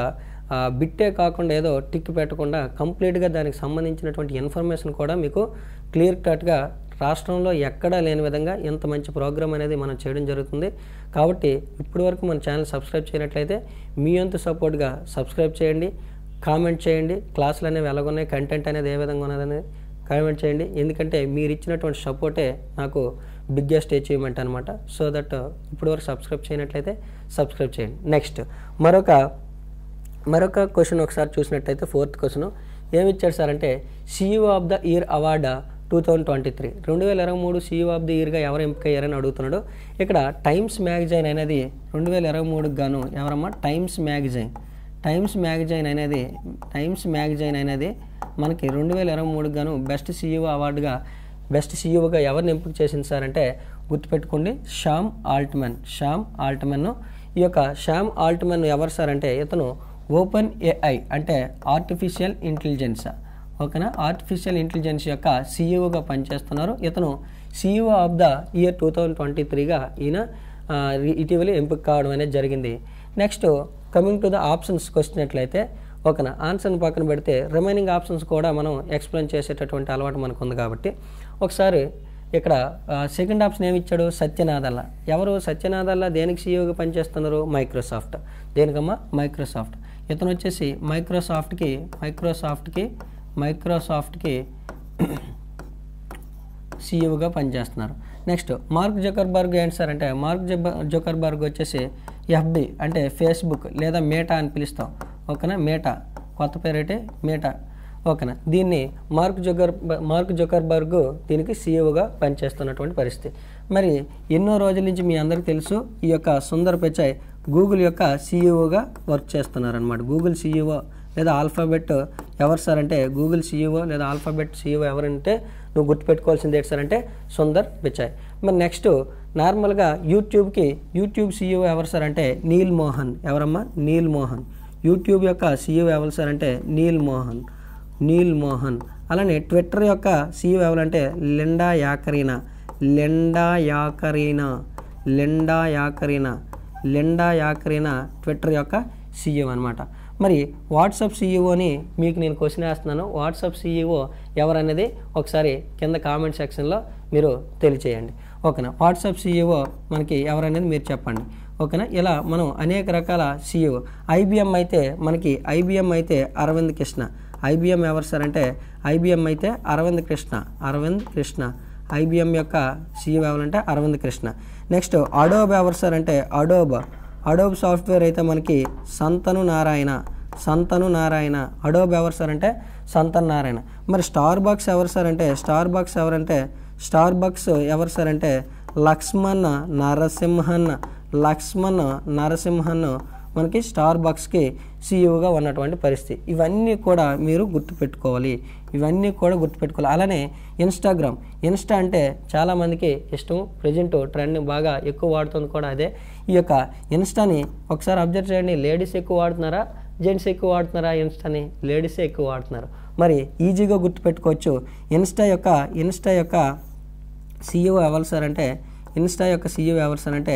బిట్టే కాకుండా ఏదో టిక్ పెట్టకుండా కంప్లీట్గా దానికి సంబంధించినటువంటి ఇన్ఫర్మేషన్ కూడా మీకు క్లియర్ కట్గా రాష్ట్రంలో ఎక్కడా లేని విధంగా ఇంత మంచి ప్రోగ్రామ్ అనేది మనం చేయడం జరుగుతుంది. కాబట్టి ఇప్పటివరకు మన ఛానల్ సబ్స్క్రైబ్ చేయనట్లయితే మీ వంతు సపోర్ట్గా సబ్స్క్రైబ్ చేయండి, కామెంట్ చేయండి. క్లాసులు అనేవి ఎలాగున్నాయి, కంటెంట్ అనేది ఏ విధంగా ఉన్నదని కామెంట్ చేయండి. ఎందుకంటే మీరు ఇచ్చినటువంటి సపోర్టే నాకు బిగ్గెస్ట్ అచీవ్మెంట్ అనమాట. సో దట్ ఇప్పటివరకు సబ్స్క్రైబ్ చేయనట్లయితే సబ్స్క్రైబ్ చేయండి. నెక్స్ట్ మరొక క్వశ్చన్ ఒకసారి చూసినట్లయితే 4th క్వశ్చన్ ఏమి ఇచ్చాడు సార్ అంటే CEO of the year award 2023 2023 CEO of the ఇయర్గా ఎవరు ఎంపికయ్యారని అడుగుతున్నాడు. ఇక్కడ టైమ్స్ మ్యాగజైన్ అనేది 2023కి గాను ఎవరమ్మా టైమ్స్ మ్యాగజైన్ అనేది మనకి 2023కి గాను బెస్ట్ CEOగా ఎవరిని ఎంపిక చేసింది సార్ అంటే గుర్తుపెట్టుకోండి, శ్యామ్ ఆల్ట్మన్. ఈ యొక్క శ్యామ్ ఆల్ట్మన్ ఎవరు సార్ అంటే ఇతను ఓపెన్ AI అంటే ఆర్టిఫిషియల్ ఇంటెలిజెన్స్, ఓకేనా, ఆర్టిఫిషియల్ ఇంటెలిజెన్స్ యొక్క CEOగా పనిచేస్తున్నారు. ఇతను CEO ఆఫ్ ద ఇయర్ 2023గా ఈయన ఇటీవల ఎంపిక కావడం అనేది జరిగింది. నెక్స్ట్ కమింగ్ టు ద ఆప్షన్స్కి వచ్చినట్లయితే ఓకేనా, ఆన్సర్ని పక్కన పెడితే రిమైనింగ్ ఆప్షన్స్ కూడా మనం ఎక్స్ప్లెయిన్ చేసేటటువంటి అలవాటు మనకు ఉంది. కాబట్టి ఒకసారి ఇక్కడ సెకండ్ ఆప్షన్ ఏమి ఇచ్చాడు, సత్యనాదెల్ల. ఎవరు సత్యనాదెల్ల దేనికి CEOగా పనిచేస్తున్నారు, మైక్రోసాఫ్ట్. దేనికమ్మా, మైక్రోసాఫ్ట్. ఇతను వచ్చేసి మైక్రోసాఫ్ట్కి CEOగా పనిచేస్తున్నారు. నెక్స్ట్ మార్క్ జకర్బర్గ్ ఏంటి సార్ అంటే మార్క్ జకర్బర్గ్ వచ్చేసి FB అంటే ఫేస్బుక్ లేదా మేటా అని పిలుస్తాం, ఓకేనా. మేటా కొత్త పేరైతే మేటా, ఓకేనా. దీన్ని మార్క్ జకర్బర్గ్ దీనికి CEOగా పనిచేస్తున్నటువంటి పరిస్థితి. మరి ఎన్నో రోజుల నుంచి మీ అందరికీ తెలుసు ఈ యొక్క సుందర్ పిచాయ్ గూగుల్ యొక్క CEOగా వర్క్ చేస్తున్నారనమాట. గూగుల్ CEO లేదా ఆల్ఫాబెట్ ఎవరు సార్ అంటే గూగుల్ CEO లేదా ఆల్ఫాబెట్ CEO ఎవరంటే నువ్వు గుర్తుపెట్టుకోవాల్సింది ఏంటి సార్ అంటే సుందర్ పిచాయ్. మరి నెక్స్ట్ నార్మల్గా యూట్యూబ్ CEO ఎవరు సార్ అంటే నీల్ మోహన్. ఎవరమ్మా, నీల్ మోహన్. యూట్యూబ్ యొక్క CEO ఎవరు సార్ అంటే నీల్ మోహన్. అలానే ట్విట్టర్ యొక్క CEO ఎవరంటే లిండా యాకరీనా ట్విట్టర్ యొక్క CEO అనమాట. మరి వాట్సాప్ CEOని మీకు నేను క్వశ్చన్ వేస్తున్నాను. వాట్సాప్ CEO ఎవరనేది ఒకసారి కింద కామెంట్ సెక్షన్లో మీరు తెలియచేయండి, ఓకేనా. వాట్సాప్ CEO మనకి ఎవరనేది మీరు చెప్పండి, ఓకేనా. ఇలా మనం అనేక రకాల CEO. IBM అయితే అరవింద్ కృష్ణ. IBM ఎవరు సార్ అంటే IBM అయితే అరవింద్ కృష్ణ. IBM యొక్క CEO ఎవరంటే అరవింద్ కృష్ణ. నెక్స్ట్ అడోబ్ ఎవరు సార్ అంటే అడోబ్ సాఫ్ట్వేర్ అయితే మనకి సంతను నారాయణ. అడోబ్ ఎవరు సార్ అంటే సంతన్ నారాయణ. మరి స్టార్బక్స్ ఎవరు సార్ అంటే లక్ష్మణ్ నరసింహన్ మనకి స్టార్బక్స్కి CEOగా ఉన్నటువంటి పరిస్థితి. ఇవన్నీ కూడా మీరు గుర్తుపెట్టుకోవాలి. అలానే ఇన్స్టా అంటే చాలామందికి ఇష్టం, ప్రజెంట్ ట్రెండ్ బాగా ఎక్కువ వాడుతుంది కూడా అదే. ఈ యొక్క ఇన్స్టాని ఒకసారి అబ్జర్వ్ చేయండి. లేడీస్ ఎక్కువ వాడుతున్నారా, జెంట్స్ ఎక్కువ వాడుతున్నారా? ఇన్స్టాని లేడీసే ఎక్కువ వాడుతున్నారు. మరి ఈజీగా గుర్తుపెట్టుకోవచ్చు. ఇన్స్టా యొక్క CEO ఎవరు సార్ అంటే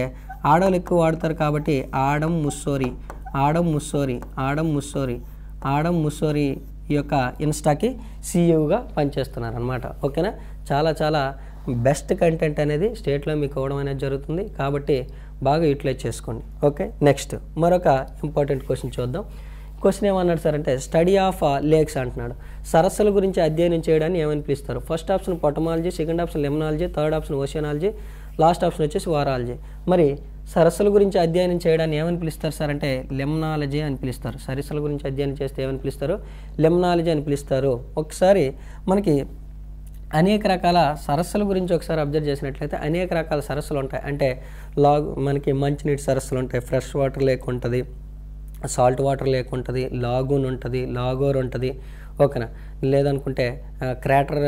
ఆడవాళ్ళు ఎక్కువ వాడతారు కాబట్టి ఆడం ముస్సోరి ఈ యొక్క ఇన్స్టాకి CEOగా పనిచేస్తున్నారు అనమాట, ఓకేనా. చాలా బెస్ట్ కంటెంట్ అనేది స్టేట్లో మీకు ఇవ్వడం అనేది జరుగుతుంది. కాబట్టి బాగా యూటిలైజ్ చేసుకోండి, ఓకే. నెక్స్ట్ మరొక ఇంపార్టెంట్ క్వశ్చన్ చూద్దాం. క్వశ్చన్ ఏమన్నాడు సార్ అంటే స్టడీ ఆఫ్ లేక్స్ అంటున్నాడు. సరస్సుల గురించి అధ్యయనం చేయడాన్ని ఏమని పిలుస్తారు? First option potamology, second option limnology, third option oceanology, last option వచ్చేసి వారాలజీ. మరి సరస్సుల గురించి అధ్యయనం చేయడాన్ని ఏమని పిలుస్తారు సార్ అంటే లెమనాలజీ అని పిలుస్తారు. సరస్సుల గురించి అధ్యయనం చేస్తే ఏమని పిలుస్తారు? లెమనాలజీ అని పిలుస్తారు. ఒకసారి మనకి అనేక రకాల సరస్సుల గురించి ఒకసారి అబ్జర్వ్ చేసినట్లయితే అనేక రకాల సరస్సులు ఉంటాయి. అంటే మనకి మంచినీటి సరస్సులు ఉంటాయి, ఫ్రెష్ వాటర్ లేక్ ఉంటుంది, సాల్ట్ వాటర్ లేక్ ఉంటుంది, లాగూన్ ఉంటుంది, లాగోర్ ఉంటుంది, ఓకేనా. లేదనుకుంటే క్రాటర్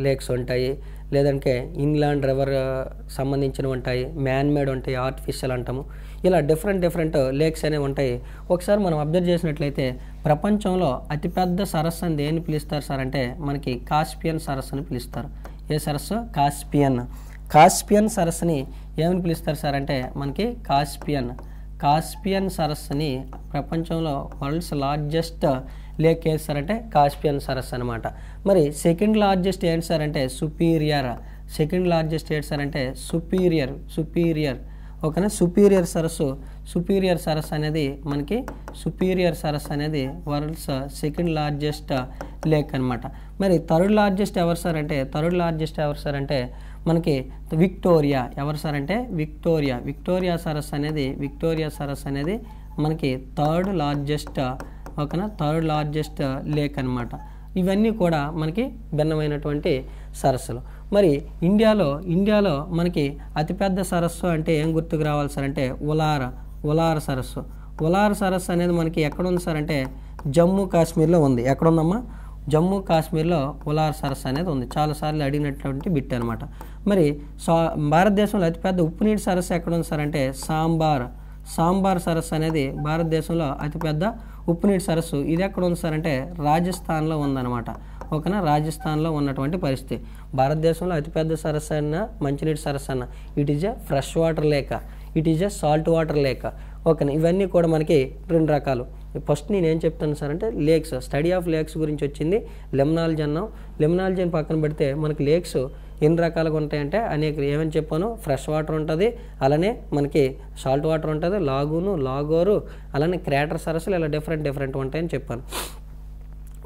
లేక్స్ ఉంటాయి, లేదంటే ఇన్లాండ్ రివర్ సంబంధించినవి ఉంటాయి, మ్యాన్ మేడ్ ఉంటాయి, ఆర్టిఫిషియల్ అంటాము. ఇలా డిఫరెంట్ లేక్స్ అనేవి ఉంటాయి. ఒకసారి మనం అబ్జర్వ్ చేసినట్లయితే ప్రపంచంలో అతిపెద్ద సరస్సు అని దేన్ని పిలుస్తారు సార్ అంటే మనకి కాస్పియన్ సరస్సు అని పిలుస్తారు. ఏ సరస్సు? కాస్పియన్ సరస్సుని ఏమని పిలుస్తారు సార్ అంటే మనకి కాస్పియన్ సరస్సుని ప్రపంచంలో వరల్డ్స్ లార్జెస్ట్ లేక్ ఏది సార్ అంటే కాస్పియన్ సరస్సు అనమాట. మరి సెకండ్ లార్జెస్ట్ ఏంటి సార్ అంటే సుపీరియర్. సెకండ్ లార్జెస్ట్ ఏంటి సార్ అంటే సుపీరియర్ ఓకేనా. సుపీరియర్ సరస్సు అనేది మనకి వరల్డ్స్ సెకండ్ లార్జెస్ట్ లేక్ అనమాట. మరి థర్డ్ లార్జెస్ట్ ఎవరు సార్ అంటే మనకి విక్టోరియా. ఎవరు సార్ అంటే విక్టోరియా సరస్సు అనేది మనకి థర్డ్ లార్జెస్ట్ లేక్ అనమాట. ఇవన్నీ కూడా మనకి భిన్నమైనటువంటి సరస్సులు. మరి ఇండియాలో మనకి అతిపెద్ద సరస్సు అంటే ఏం గుర్తుకు రావాలి సార్ అంటే ఉలార సరస్సు అనేది మనకి ఎక్కడ ఉంది సార్ అంటే జమ్మూ కాశ్మీర్లో ఉంది. ఎక్కడుందమ్మా? జమ్మూ కాశ్మీర్లో ఉలార్ సరస్సు అనేది ఉంది. చాలాసార్లు అడిగినటువంటి బిట్ అనమాట. మరి భారతదేశంలో అతిపెద్ద ఉప్పు నీటి సరస్సు ఎక్కడ ఉంది సార్ అంటే సాంబార్ సరస్సు అనేది భారతదేశంలో అతిపెద్ద ఉప్పు నీటి సరస్సు. ఇది ఎక్కడ ఉంది సార్ అంటే రాజస్థాన్లో ఉందన్నమాట. ఓకేనా, రాజస్థాన్లో ఉన్నటువంటి పరిస్థితి. భారతదేశంలో అతిపెద్ద సరస్సు అన్న మంచినీటి సరస్సు అన్న it is a fresh water lake, it is a salt water lake. ఓకేనా, ఇవన్నీ కూడా మనకి రెండు రకాలు. ఫస్ట్ నేను ఏం చెప్తాను సార్ అంటే లేక్స్, స్టడీ ఆఫ్ లేక్స్ గురించి వచ్చింది. లెమ్నాలజీ అన్నాం. లెమ్నాలజీ అని పక్కన పెడితే మనకి లేక్స్ ఎన్ని రకాలుగా ఉంటాయంటే అనేక ఏమని చెప్పాను, ఫ్రెష్ వాటర్ ఉంటుంది, అలానే మనకి సాల్ట్ వాటర్ ఉంటుంది, లాగూను, లాగోరు, అలానే క్రాటర్ సరస్సులు, ఇలా డిఫరెంట్ ఉంటాయని చెప్పాను.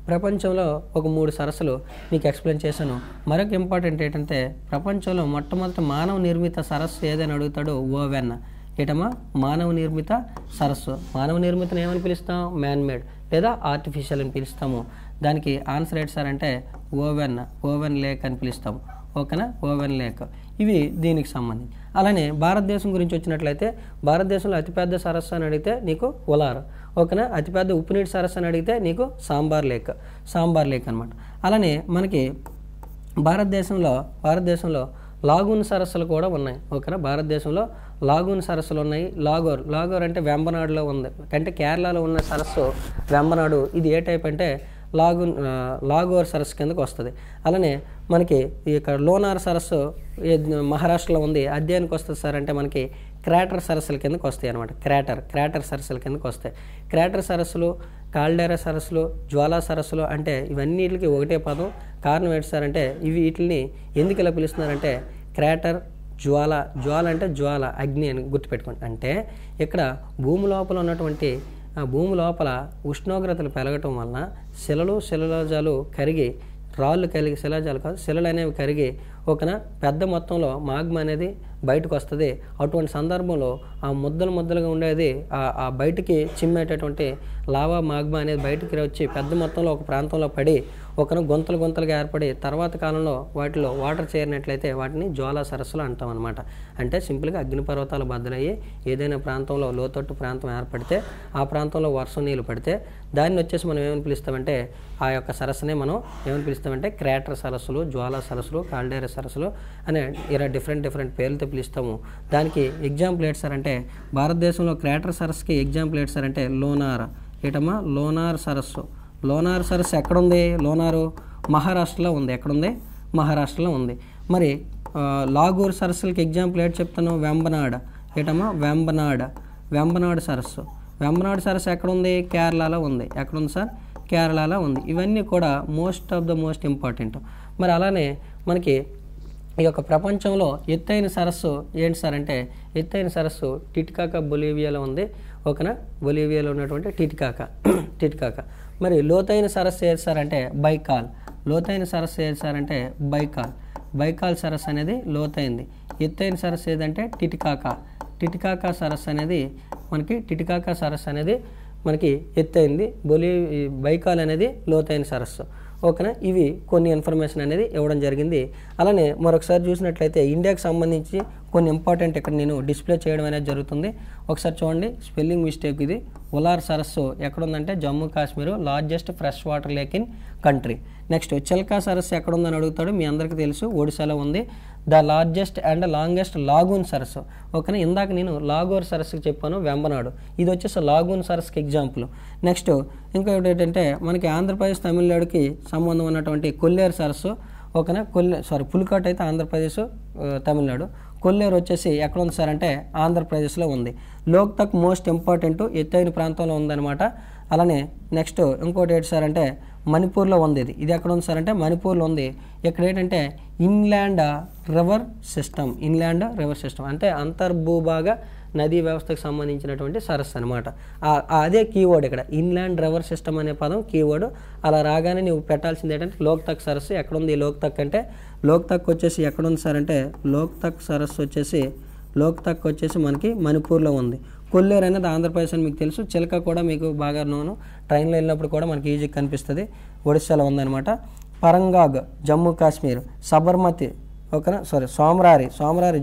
ప్రపంచంలో ఒక 3 సరస్సులు మీకు ఎక్స్ప్లెయిన్ చేశాను. మరొక ఇంపార్టెంట్ ఏంటంటే ప్రపంచంలో మొట్టమొదటి మానవ నిర్మిత సరస్సు ఏదని అడుగుతాడు ఓవెన్. ఏటమ్మా? మానవ నిర్మిత సరస్సు. మానవ నిర్మితను ఏమని పిలుస్తాం? మ్యాన్మేడ్ లేదా ఆర్టిఫిషియల్ అని పిలుస్తాము. దానికి ఆన్సర్ ఏంటి సార్ అంటే ఓవెన్ లేక్ అని పిలుస్తాము. ఓకేనా, ఓవెన్ లేక్. ఇవి దీనికి సంబంధించి. అలానే భారతదేశం గురించి వచ్చినట్లయితే భారతదేశంలో అతిపెద్ద సరస్సు అని అడిగితే నీకు ఉలార్. ఓకేనా, అతిపెద్ద ఉప్పునీటి సరస్సు అని అడిగితే నీకు సాంబార్ లేక్ అనమాట. అలానే మనకి భారతదేశంలో లాగూన్ సరస్సులు కూడా ఉన్నాయి. ఓకేనా, భారతదేశంలో లాగూన్ సరస్సులు ఉన్నాయి. లాగోర్ అంటే వెంబనాడులో ఉంది, అంటే కేరళలో ఉన్న సరస్సు వెంబనాడు. ఇది ఏ టైప్ అంటే లాగోర్ సరస్సు కిందకు వస్తుంది. అలానే మనకి ఇక్కడ లోనార్ సరస్సు మహారాష్ట్రలో ఉంది. అధ్యయనానికి వస్తుంది సార్ అంటే మనకి క్రాటర్ సరస్సుల కిందకు వస్తాయి అనమాట. క్రాటర్ సరస్సుల కిందకు వస్తాయి. క్రాటర్ సరస్సులు, కాల్డేరా సరస్సులు, జ్వాలా సరస్సులు అంటే ఇవన్నిటికి ఒకటే పదం. కారణం ఏంటి సార్ అంటే వీటిని ఎందుకు ఇలా పిలుస్తున్నారంటే క్రాటర్, జ్వాల అంటే జ్వాల, అగ్ని అని గుర్తుపెట్టుకోండి. అంటే ఇక్కడ భూమి లోపల ఉష్ణోగ్రతలు పెరగటం వలన శిలజాలు కరిగి, రాళ్ళు కలిగి, శిలలు అనేవి కరిగి ఓకేనా పెద్ద మొత్తంలో మాగ్మా అనేది బయటకు వస్తుంది. అటువంటి సందర్భంలో ఆ ముద్దలుగా ఉండేది ఆ బయటికి చిమ్మేటటువంటి లావా మాగ్మా అనేది బయటికి వచ్చి పెద్ద మొత్తంలో ఒక ప్రాంతంలో పడి ఒక గుంతలుగా ఏర్పడి తర్వాత కాలంలో వాటిలో వాటర్ చేరినట్లయితే వాటిని జ్వాలా సరస్సులు అంటాం అనమాట. అంటే సింపుల్గా అగ్నిపర్వతాలు బద్దలయ్యి ఏదైనా ప్రాంతంలో లోతట్టు ప్రాంతం ఏర్పడితే ఆ ప్రాంతంలో వర్షం నీళ్ళు పడితే దాన్ని వచ్చేసి మనం ఏమని పిలుస్తామంటే ఆ యొక్క సరస్సునే మనం ఏమని పిలుస్తామంటే క్రాటర్ సరస్సులు, జ్వాలా సరస్సులు, కాల్డేరా సరస్సులు అనే ఇలా డిఫరెంట్ పేర్లతో పిలుస్తాము. దానికి ఎగ్జాంపుల్ ఏంటి సార్ అంటే భారతదేశంలో క్రాటర్ సరస్సుకి ఎగ్జాంపుల్ ఏంటి సార్ అంటే లోనార్. ఏటమ్మా? లోనార్ సరస్సు ఎక్కడుంది? లోనారు మహారాష్ట్రలో ఉంది. ఎక్కడుంది? మహారాష్ట్రలో ఉంది. మరి లాగూర్ సరస్సులకి ఎగ్జాంపుల్ ఏంటి చెప్తాను? వెంబనాడ్. ఏటమ్మా? వెంబనాడ్ సరస్సు ఎక్కడుంది? కేరళలో ఉంది. ఎక్కడుంది సార్? కేరళలో ఉంది. ఇవన్నీ కూడా మోస్ట్ ఇంపార్టెంట్. మరి అలానే మనకి ఈ యొక్క ప్రపంచంలో ఎత్తైన సరస్సు ఏంటి సార్ అంటే ఎత్తైన సరస్సు టిటికాకా బొలీవియాలో ఉంది. ఓకేనా, బొలీవియాలో ఉన్నటువంటి టిటికాకా. మరి లోతైన సరస్సు ఏది సార్ అంటే బైకాల్. బైకాల్ సరస్సు అనేది లోతైంది. ఎత్తైన సరస్సు ఏదంటే టిటికాకా సరస్సు అనేది మనకి ఎత్తైంది. బైకాల్ అనేది లోతైన సరస్సు. ఓకేనా, ఇవి కొన్ని ఇన్ఫర్మేషన్ అనేది ఇవ్వడం జరిగింది. అలానే మరొకసారి చూసినట్లయితే ఇండియాకి సంబంధించి కొన్ని ఇంపార్టెంట్ ఇక్కడ నేను డిస్ప్లే చేయడం అనేది జరుగుతుంది. ఒకసారి చూడండి, స్పెల్లింగ్ మిస్టేక్. ఇది ఉలార్ సరస్సు ఎక్కడుందంటే Jammu Kashmir, largest fresh water lake in country. Next Chilka సరస్సు ఎక్కడుందని అడుగుతాడు. మీ అందరికీ తెలుసు, ఒడిశాలో ఉంది. The largest and longest lagoon సరస్సు. ఓకేనా, ఇందాక నేను లాగోర్ సరస్సుకి చెప్పాను, వెంబనాడు. ఇది వచ్చేసి లాగూన్ సరస్సుకి ఎగ్జాంపుల్. నెక్స్ట్ ఇంకొకటి ఏంటంటే మనకి ఆంధ్రప్రదేశ్ తమిళనాడుకి సంబంధం ఉన్నటువంటి కొల్లేరు సరస్సు. ఓకేనా, పులికాట్ అయితే ఆంధ్రప్రదేశ్, తమిళనాడు. కొల్లేరు వచ్చేసి ఎక్కడ ఉంది సార్ అంటే ఆంధ్రప్రదేశ్లో ఉంది. లోక్తక్ మోస్ట్ ఇంపార్టెంట్, ఎత్తైన ప్రాంతంలో ఉందన్నమాట. అలానే నెక్స్ట్ ఇంకోటి ఏంటి సార్ అంటే మణిపూర్లో ఉంది. ఇది ఎక్కడ ఉంది సార్ అంటే మణిపూర్లో ఉంది. ఇక్కడ ఏంటంటే ఇన్లాండ్ రివర్ సిస్టమ్ అంటే అంతర్భూభాగ నదీ వ్యవస్థకు సంబంధించినటువంటి సరస్సు అనమాట. అదే కీవర్డ్ ఇక్కడ ఇన్లాండ్ రివర్ సిస్టమ్ అనే పదం కీవర్డ్. అలా రాగానే నువ్వు పెట్టాల్సింది ఏంటంటే లోక్తక్ సరస్సు ఎక్కడుంది. లోక్తక్ అంటే లోక్తక్ వచ్చేసి ఎక్కడుంది సార్ అంటే లోక్తక్ సరస్సు వచ్చేసి మనకి మణిపూర్లో ఉంది. కొల్లేరు అనేది ఆంధ్రప్రదేశ్ అని మీకు తెలుసు. చిలక కూడా మీకు బాగా ట్రైన్లో వెళ్ళినప్పుడు కూడా మనకి ఈజీగా కనిపిస్తుంది, ఒడిశాలో ఉందన్నమాట. పరంగాగ్ జమ్మూ కాశ్మీర్, సబర్మతి ఓకేనా సోమరారి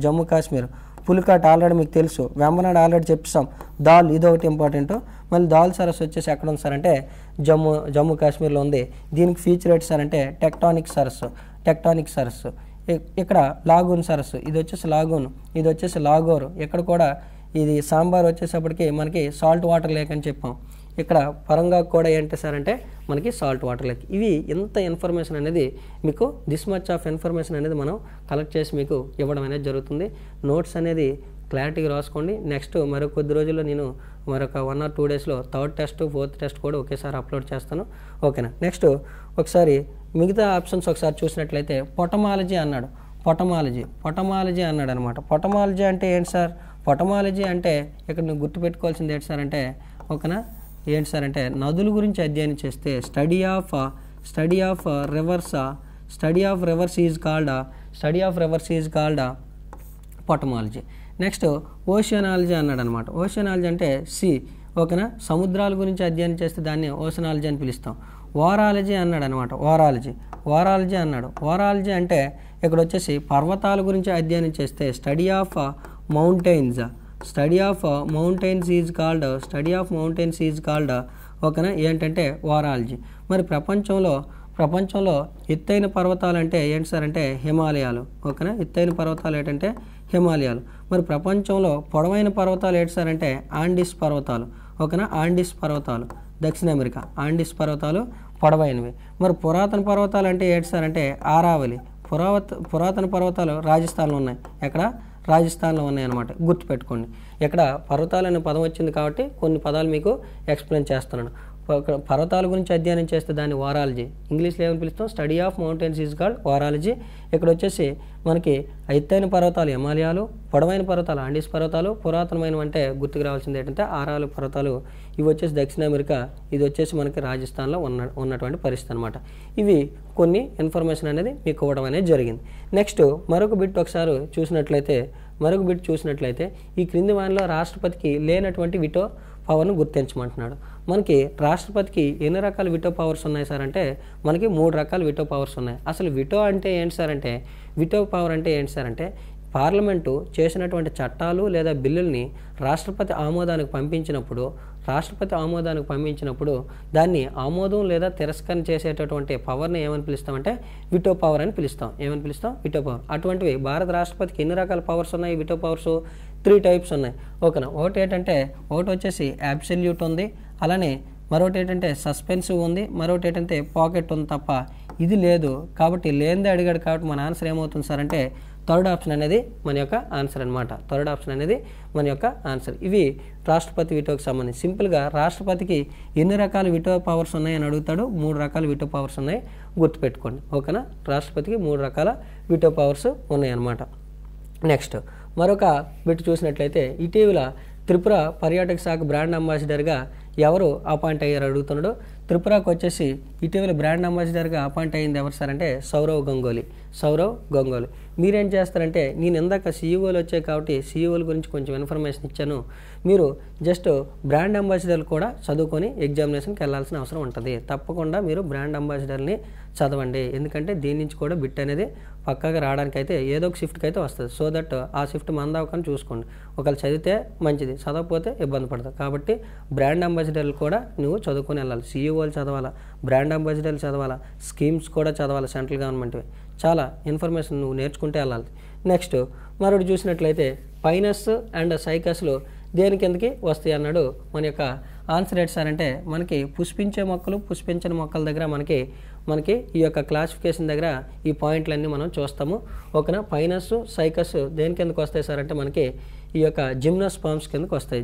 జమ్మూ కాశ్మీర్, పులికాట్ ఆల్రెడీ మీకు తెలుసు, వెంబనాడ్ ఆల్రెడీ చెప్పాం, దాల్ ఇదొకటి ఇంపార్టెంట్. మళ్ళీ దాల్ సరస్సు వచ్చేసి ఎక్కడ ఉంది సార్ అంటే జమ్మూ కాశ్మీర్లో ఉంది. దీనికి ఫీచర్ ఏంటి సార్ అంటే టెక్టానిక్ సరస్సు. ఇక్కడ లాగూన్ సరస్సు, ఇది వచ్చేసి లాగోర్. ఇక్కడ కూడా ఇది సాంబార్ వచ్చేసప్పటికి మనకి సాల్ట్ వాటర్ లేక్ అని చెప్పాం. ఇక్కడ పరంగా కూడా ఏంటి సార్ అంటే మనకి సాల్ట్ వాటర్ లేక్. ఇవి ఎంత ఇన్ఫర్మేషన్ అనేది మీకు దిస్ మచ్ ఆఫ్ ఇన్ఫర్మేషన్ అనేది మనం కలెక్ట్ చేసి మీకు ఇవ్వడం అనేది జరుగుతుంది. నోట్స్ అనేది క్లారిటీగా రాసుకోండి. నెక్స్ట్ మరో కొద్ది రోజుల్లో నేను మరొక 1 or 2 డేస్లో 3rd టెస్ట్ 4th టెస్ట్ కూడా ఒకేసారి అప్లోడ్ చేస్తాను. ఓకేనా. నెక్స్ట్ ఒకసారి మిగతా ఆప్షన్స్ ఒకసారి చూసినట్లయితే పొటమాలజీ అన్నాడు అనమాట. పొటమాలజీ అంటే ఏంటి సార్? పొటమాలజీ అంటే ఇక్కడ నువ్వు గుర్తుపెట్టుకోవాల్సింది ఏంటి సార్ అంటే ఓకేనా ఏంటి సార్ అంటే నదుల గురించి అధ్యయనం చేస్తే study of rivers is called potamology. Next oceanology అన్నాడు అనమాట. ఓషియానాలజీ అంటే ఓకేనా సముద్రాల గురించి అధ్యయనం చేస్తే దాన్ని ఓషియానాలజీ అని పిలుస్తాం. వారాలజీ అన్నాడు అనమాట. వారాలజీ అంటే ఇక్కడ వచ్చేసి పర్వతాల గురించి అధ్యయనం చేస్తే study of mountains is called ఓకేనా ఏంటంటే వారాలజీ. మరి ప్రపంచంలో ఎత్తైన పర్వతాలు అంటే ఏంటి సార్ అంటే హిమాలయాలు. ఓకేనా ఎత్తైన పర్వతాలు ఏంటంటే హిమాలయాలు. మరి ప్రపంచంలో పొడవైన పర్వతాలు ఏంటి సార్ అంటే ఆండీస్ పర్వతాలు. ఓకేనా ఆండీస్ పర్వతాలు దక్షిణ అమెరికా. ఆండీస్ పర్వతాలు పొడవైనవి. మరి పురాతన పర్వతాలు అంటే ఏంటి సార్ అంటే ఆరావళి. పురాతన పర్వతాలు రాజస్థాన్లో ఉన్నాయి. ఎక్కడ? రాజస్థాన్లో ఉన్నాయన్నమాట. గుర్తుపెట్టుకోండి. ఇక్కడ పర్వతాలు అనే పదం వచ్చింది కాబట్టి కొన్ని పదాలు మీకు ఎక్స్ప్లెయిన్ చేస్తున్నాను. పర్వతాల గురించి అధ్యయనం చేస్తే దాన్ని వారాలజీ, ఇంగ్లీష్లో ఏమని పిలుస్తాం? Study of mountains is called orology. ఇక్కడ వచ్చేసి మనకి ఎత్తైన పర్వతాలు హిమాలయాలు, పొడవైన పర్వతాలు ఆండీస్ పర్వతాలు, పురాతనమైనవి అంటే గుర్తుకు రావాల్సింది ఏంటంటే ఆరావళి పర్వతాలు. ఇవి వచ్చేసి దక్షిణ అమెరికా, ఇది వచ్చేసి మనకి రాజస్థాన్లో ఉన్నటువంటి పరిస్థితి అనమాట. ఇవి కొన్ని ఇన్ఫర్మేషన్ అనేది మీకు ఇవ్వడం అనేది జరిగింది. నెక్స్ట్ మరొక బిట్ ఒకసారి చూసినట్లయితే ఈ క్రింది వానిలో రాష్ట్రపతికి లేనటువంటి విటో పవర్ను గుర్తించమంటున్నాడు. మనకి రాష్ట్రపతికి ఎన్ని రకాల విటో పవర్స్ ఉన్నాయి సార్ అంటే మనకి 3 రకాల విటో పవర్స్ ఉన్నాయి. అసలు విటో అంటే ఏంటి సార్ అంటే విటో పవర్ అంటే ఏంటి సార్ అంటే పార్లమెంటు చేసినటువంటి చట్టాలు లేదా బిల్లుల్ని రాష్ట్రపతి ఆమోదానికి పంపించినప్పుడు దాన్ని ఆమోదం లేదా తిరస్కరణ చేసేటటువంటి పవర్ని ఏమని పిలుస్తామంటే విటో పవర్ అని పిలుస్తాం. Veto power. అటువంటివి భారత రాష్ట్రపతికి ఎన్ని రకాల పవర్స్ ఉన్నాయి? విటో పవర్స్ 3 టైప్స్ ఉన్నాయి. ఓకేనా. ఒకటి వచ్చేసి అబ్సల్యూట్ ఉంది, అలానే మరొకటి ఏంటంటే సస్పెన్సివ్ ఉంది, మరొకటి ఏంటంటే పాకెట్ ఉంది తప్ప ఇది లేదు. కాబట్టి లేనిదే అడిగాడు కాబట్టి మన ఆన్సర్ ఏమవుతుంది సార్ అంటే థర్డ్ ఆప్షన్ అనేది మన యొక్క ఆన్సర్ అనమాట. ఇవి రాష్ట్రపతి విటోకి సంబంధించి. సింపుల్గా రాష్ట్రపతికి ఎన్ని రకాల విటో పవర్స్ ఉన్నాయని అడుగుతాడు. 3 రకాల విటో పవర్స్ ఉన్నాయి, గుర్తుపెట్టుకోండి. ఓకేనా. రాష్ట్రపతికి 3 రకాల విటో పవర్స్ ఉన్నాయన్నమాట. నెక్స్ట్ మరొక బిట్ చూసినట్లయితే ఇటీవల త్రిపుర పర్యాటక శాఖ బ్రాండ్ అంబాసిడర్గా ఎవరు అపాయింట్ అయ్యారు అడుగుతున్నాడు. త్రిపురకు వచ్చేసి ఇటీవల బ్రాండ్ అంబాసిడర్గా అపాయింట్ అయ్యింది ఎవరు సార్ అంటే సౌరవ్ గంగోలీ. మీరేం చేస్తారంటే నేను ఇందాక సీఈఓలు వచ్చాయి కాబట్టి సీఈఓల గురించి కొంచెం ఇన్ఫర్మేషన్ ఇచ్చాను. మీరు జస్ట్ బ్రాండ్ అంబాసిడర్లు కూడా చదువుకొని ఎగ్జామినేషన్కి వెళ్ళాల్సిన అవసరం ఉంటుంది. తప్పకుండా మీరు బ్రాండ్ అంబాసిడర్ని చదవండి. ఎందుకంటే దీని నుంచి కూడా బిట్ అనేది పక్కాగా రావడానికి అయితే ఏదో ఒక షిఫ్ట్కి అయితే వస్తుంది. సో దట్ ఆ షిఫ్ట్ మందవకని చూసుకోండి. ఒకవేళ చదివితే మంచిది, చదవకపోతే ఇబ్బంది పడతావు. కాబట్టి బ్రాండ్ అంబాసిడర్లు కూడా నువ్వు చదువుకొని వెళ్ళాలి. సీఈఓలు చదవాలా, బ్రాండ్ అంబాసిడర్లు చదవాలా, స్కీమ్స్ కూడా చదవాలి సెంట్రల్ గవర్నమెంట్వి. చాలా ఇన్ఫర్మేషన్ నువ్వు నేర్చుకుంటే వెళ్ళాలి. నెక్స్ట్ మరొకటి చూసినట్లయితే పైనస్ అండ్ సైకస్లు దేని కిందకి వస్తాయి అన్నాడు. మన యొక్క ఆన్సర్ ఏంటి సార్ అంటే మనకి పుష్పించే మొక్కలు, పుష్పించని మొక్కల దగ్గర మనకి ఈ యొక్క క్లాసిఫికేషన్ దగ్గర ఈ పాయింట్లన్నీ మనం చూస్తాము. ఓకేనా. పైనస్ సైకస్ దేని కిందకి వస్తాయి సార్ అంటే మనకి ఈ యొక్క జిమ్నోస్పర్మ్స్ కిందకి వస్తాయి.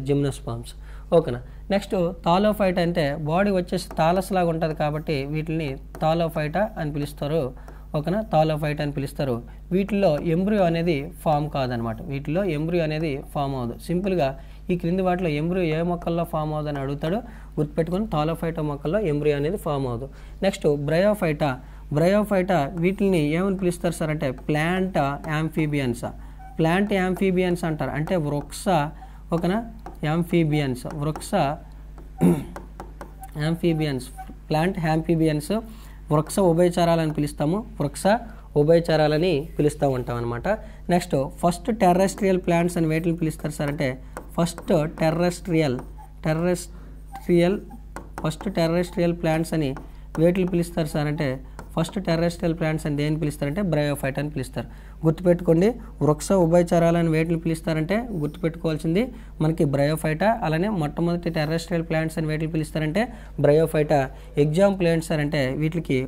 ఓకేనా. నెక్స్ట్ థాలోఫైటా అంటే బాడీ వచ్చేసి థాలస్ లాగా ఉంటుంది కాబట్టి వీటిని థాలోఫైటా అని పిలుస్తారు. ఓకేనా, థాలోఫైటా అని పిలుస్తారు. వీటిల్లో ఎంబ్రియో అనేది ఫామ్ కాదనమాట. వీటిలో ఎంబ్రియో అనేది ఫామ్ అవ్వదు. సింపుల్గా ఈ క్రింది వాటిలో ఎంబ్రియో ఏ మొక్కల్లో ఫామ్ అవ్వదని అడుగుతాడు, గుర్తుపెట్టుకొని థాలోఫైటా మొక్కల్లో ఎంబ్రియో అనేది ఫామ్ అవ్వదు. Next Bryophyta. బ్రయోఫైటా వీటిని ఏమని పిలుస్తారు సార్ అంటే ప్లాంట్ యాంఫీబియన్స్. ప్లాంట్ యాంఫీబియన్స్ అంటారు, అంటే వృక్ష, ఓకేనా, యాంఫీబియన్స్, వృక్ష యాంఫీబియన్స్, ప్లాంట్ యాంఫీబియన్స్, వృక్ష ఉభయచరాలని పిలుస్తాము, వృక్ష ఉభయచరాలని పిలుస్తూ ఉంటాం అనమాట. నెక్స్ట్ ఫస్ట్ టెర్రెస్ట్రియల్ ప్లాంట్స్ అని వేటిని పిలుస్తారు సార్ అంటే ఫస్ట్ టెర్రెస్ట్రియల్ ప్లాంట్స్ అని వేటిని పిలుస్తారు సార్ అంటే ఫస్ట్ టెర్రెస్ట్రియల్ ప్లాంట్స్ అని దేని పిలుస్తారంటే బ్రయోఫైటా అని పిలుస్తారు. గుర్తుపెట్టుకోండి, వృక్ష ఉభయచరాలని వేటిని పిలుస్తారంటే గుర్తుపెట్టుకోవాల్సింది మనకి బ్రయోఫైటా. అలానే మొట్టమొదటి టెర్రెస్ట్రియల్ ప్లాంట్స్ అని వేటిని పిలుస్తారంటే బ్రయోఫైటా. ఎగ్జాంపుల్ ఏంటి సార్ అంటే వీటికి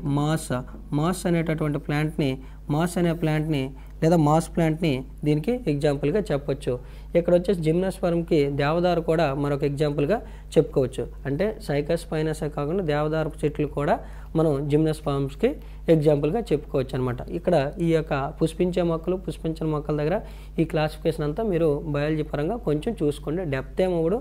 మాస్ అనేటటువంటి ప్లాంట్ని, మాస్ అనే ప్లాంట్ని లేదా మాస్ ప్లాంట్ని దీనికి ఎగ్జాంపుల్గా చెప్పొచ్చు. ఇక్కడ వచ్చేసి జిమ్నోస్పర్మ్కి దేవదారు కూడా మరొక ఎగ్జాంపుల్గా చెప్పుకోవచ్చు. అంటే సైకస్ పైనసే కాకుండా దేవదారు చెట్లు కూడా మనం జిమ్నోస్పర్మ్స్కి ఎగ్జాంపుల్గా చెప్పుకోవచ్చు అనమాట. ఇక్కడ ఈ యొక్క పుష్పించే మొక్కలు, పుష్పించని మొక్కల దగ్గర ఈ క్లాసిఫికేషన్ అంతా మీరు బయాలజీ పరంగా కొంచెం చూసుకోండి. డెప్త్ ఏమవుడు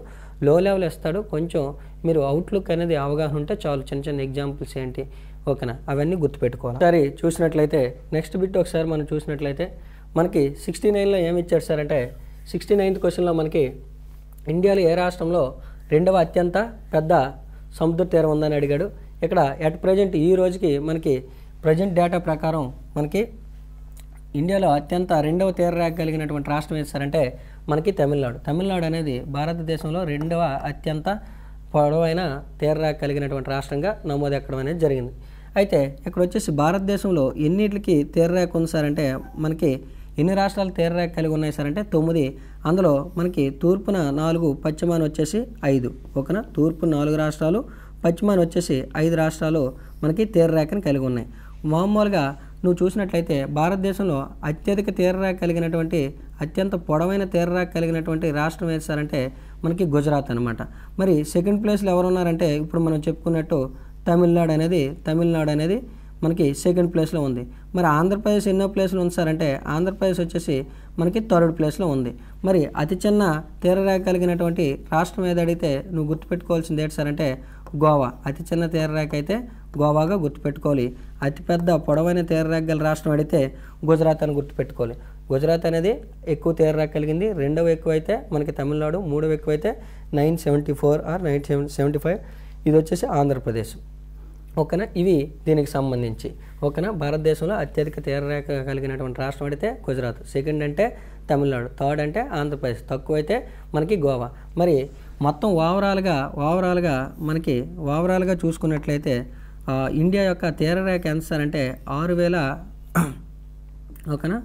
లో లెవెల్ ఇస్తాడు, కొంచెం మీరు అవుట్లుక్ అనేది అవగాహన ఉంటే చాలు. చిన్న చిన్న ఎగ్జాంపుల్స్ ఏంటి, ఓకేనా, అవన్నీ గుర్తుపెట్టుకోవాలి. ఒకసారి చూసినట్లయితే నెక్స్ట్ బిట్ ఒకసారి మనం చూసినట్లయితే మనకి 69లో ఏమి ఇచ్చాడు సార్ అంటే 69th క్వశ్చన్లో మనకి ఇండియాలో ఏ రాష్ట్రంలో రెండవ అత్యంత పెద్ద సముద్ర తీరం ఉందని అడిగాడు. ఇక్కడ ఎట్ ప్రజెంట్ ఈ రోజుకి మనకి ప్రజెంట్ డేటా ప్రకారం మనకి ఇండియాలో అత్యంత రెండవ తీరరేఖ కలిగినటువంటి రాష్ట్రం ఏది సార్ అంటే మనకి తమిళనాడు. తమిళనాడు అనేది భారతదేశంలో రెండవ అత్యంత పొడవైన తీరరేఖ కలిగినటువంటి రాష్ట్రంగా నమోదు ఎక్కడం అనేది జరిగింది. అయితే ఇక్కడ వచ్చేసి భారతదేశంలో ఎన్నిటికి తీరరేఖ ఉంది సార్ అంటే మనకి ఎన్ని రాష్ట్రాలు తీరరేఖ కలిగి ఉన్నాయి సార్ అంటే 9. అందులో మనకి తూర్పున 4, పశ్చిమాన వచ్చేసి 5. ఓకేనా, తూర్పు 4 రాష్ట్రాలు, పశ్చిమాన వచ్చేసి 5 రాష్ట్రాలు మనకి తీరరేఖను కలిగి ఉన్నాయి. మామూలుగా నువ్వు చూసినట్లయితే భారతదేశంలో అత్యధిక తీరరేఖ కలిగినటువంటి అత్యంత పొడవైన తీరరేఖ కలిగినటువంటి రాష్ట్రం ఏది సార్ అంటే మనకి గుజరాత్ అనమాట. మరి సెకండ్ ప్లేస్లో ఎవరున్నారంటే ఇప్పుడు మనం చెప్పుకున్నట్టు తమిళనాడు అనేది మనకి సెకండ్ ప్లేస్లో ఉంది. మరి ఆంధ్రప్రదేశ్ ఎన్నో ప్లేస్లో ఉంది సార్ అంటే ఆంధ్రప్రదేశ్ వచ్చేసి మనకి థర్డ్ ప్లేస్లో ఉంది. మరి అతి చిన్న తీరరేఖ కలిగినటువంటి రాష్ట్రం ఏది అడిగితే నువ్వు గుర్తుపెట్టుకోవాల్సింది ఏంటి సార్ అంటే గోవా. అతి చిన్న తీరరేఖ అయితే గోవాగా గుర్తుపెట్టుకోవాలి. అతిపెద్ద పొడవైన తీరరేఖ గల రాష్ట్రం అడిగితే గుజరాత్ అని గుర్తుపెట్టుకోవాలి. గుజరాత్ అనేది ఎక్కువ తీరరేఖ కలిగింది. రెండవ ఎక్కువ అయితే మనకి తమిళనాడు, మూడవ ఎక్కువ అయితే 974 ఆర్ 975. ఇది వచ్చేసి ఆంధ్రప్రదేశ్. ఓకేనా, ఇవి దీనికి సంబంధించి. ఓకేనా, భారతదేశంలో అత్యధిక తీరరేఖ కలిగినటువంటి రాష్ట్రం అడిగితే గుజరాత్, సెకండ్ అంటే తమిళనాడు, థర్డ్ అంటే ఆంధ్రప్రదేశ్, తక్కువ అయితే మనకి గోవా. మరి మొత్తం ఓవరాల్గా చూసుకున్నట్లయితే ఇండియా యొక్క తీరరేఖ ఎంత సార్ అంటే 6000 ఓకేనా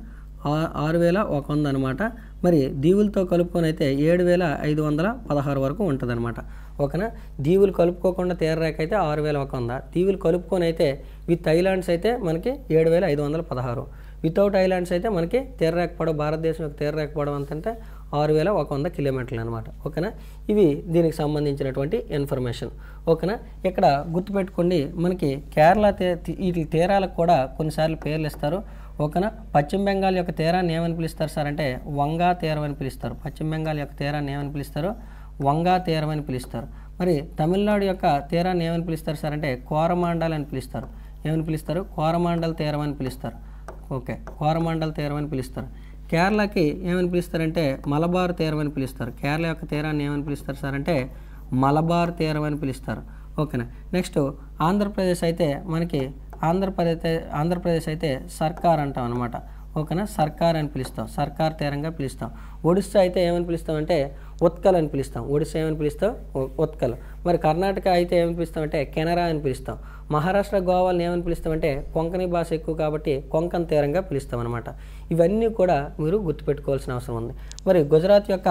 6100 అనమాట. మరి దీవులతో కలుపుకొని అయితే 7516 వరకు ఉంటుంది అనమాట. ఓకేనా, దీవులు కలుపుకోకుండా తీరరేఖ అయితే 6100, దీవులు కలుపుకొని అయితే విత్ ఐలాండ్స్ అయితే మనకి 7516, వితౌట్ ఐలాండ్స్ అయితే మనకి తీరరేఖ పొడవు, భారతదేశం యొక్క తీరరేఖ పొడవు అంతంటే 6100 కిలోమీటర్లు అనమాట. ఓకేనా, ఇవి దీనికి సంబంధించినటువంటి ఇన్ఫర్మేషన్. ఓకేనా, ఇక్కడ గుర్తుపెట్టుకోండి మనకి కేరళ ఈ తీరాలకు కూడా కొన్నిసార్లు పేర్లు ఇస్తారు. ఓకేనా, పశ్చిమ బెంగాల్ యొక్క తీరాన్ని ఏమని పిలుస్తారు సార్ అంటే వంగా తీరం అని పిలుస్తారు. పశ్చిమ బెంగాల్ యొక్క తీరాన్ని ఏమని పిలుస్తారు, వంగా తీరం అని పిలుస్తారు. మరి తమిళనాడు యొక్క తీరాన్ని ఏమని పిలుస్తారు సార్ అంటే కోరమాండల్ అని పిలుస్తారు. ఏమని పిలుస్తారు, కోరమాండల్ తీరం అని పిలుస్తారు. ఓకే, కోరమాండల్ తీరం అని పిలుస్తారు. కేరళకి ఏమని పిలుస్తారంటే మలబార్ తీరం అని పిలుస్తారు. కేరళ యొక్క తీరాన్ని ఏమని పిలుస్తారు సార్ అంటే మలబార్ తీరం అని పిలుస్తారు. ఓకేనా, నెక్స్ట్ ఆంధ్రప్రదేశ్ అయితే మనకి ఆంధ్రప్రదేశ్ అయితే సర్కార్ అంటాం అనమాట. ఓకేనా, సర్కార్ అని పిలుస్తాం, సర్కార్ తీరంగా పిలుస్తాం. ఒడిస్సా అయితే ఏమని పిలుస్తాం అంటే ఉత్కల్ అని పిలుస్తాం. ఒడిస్సా ఏమని పిలుస్తాం, ఉత్కల్. మరి కర్ణాటక అయితే ఏమని పిలుస్తాం అంటే కెనరా అని పిలుస్తాం. మహారాష్ట్ర, గోవాలను ఏమని పిలుస్తామంటే కొంకణి భాష ఎక్కువ కాబట్టి కొంకణ్ తీరంగా పిలుస్తాం అనమాట. ఇవన్నీ కూడా మీరు గుర్తుపెట్టుకోవాల్సిన అవసరం ఉంది. మరి గుజరాత్ యొక్క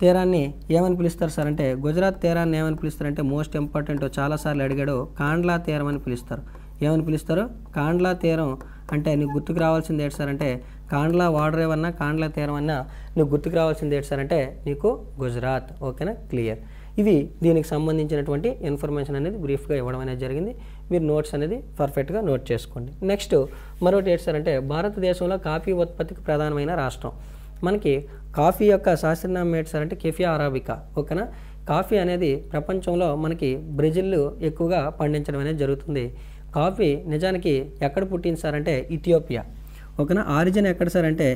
తీరాన్ని ఏమని పిలుస్తారు సార్ అంటే గుజరాత్ తీరాన్ని ఏమని పిలుస్తారంటే మోస్ట్ ఇంపార్టెంట్, చాలాసార్లు అడిగాడు, కాండ్లా తీరం అని పిలుస్తారు. ఏమని పిలుస్తారు, కాండ్లా తీరం. అంటే నీకు గుర్తుకు రావాల్సింది ఏంటి సార్ అంటే కాండ్లా వాటర్ ఏమన్నా కాండ్లా తీరం అన్నా నీకు గుర్తుకు రావాల్సింది ఏంటి సార్ అంటే నీకు గుజరాత్. ఓకేనా, క్లియర్. ఇవి దీనికి సంబంధించినటువంటి ఇన్ఫర్మేషన్ అనేది బ్రీఫ్గా ఇవ్వడం అనేది జరిగింది. మీరు నోట్స్ అనేది పర్ఫెక్ట్గా నోట్ చేసుకోండి. నెక్స్ట్ మరొకటి ఏంటి సార్ అంటే భారతదేశంలో కాఫీ ఉత్పత్తికి ప్రధానమైన రాష్ట్రం. మనకి కాఫీ యొక్క శాస్త్రనామం ఏంటి సార్ అంటే కెఫియా అరాబికా. ఓకేనా. కాఫీ అనేది ప్రపంచంలో మనకి బ్రెజిల్ ఎక్కువగా పండించడం అనేది జరుగుతుంది. కాఫీ నిజానికి ఎక్కడ పుట్టింది సార్ అంటే ఇథియోపియా. ఓకేనా. ఆరిజిన్ ఎక్కడ సార్ అంటే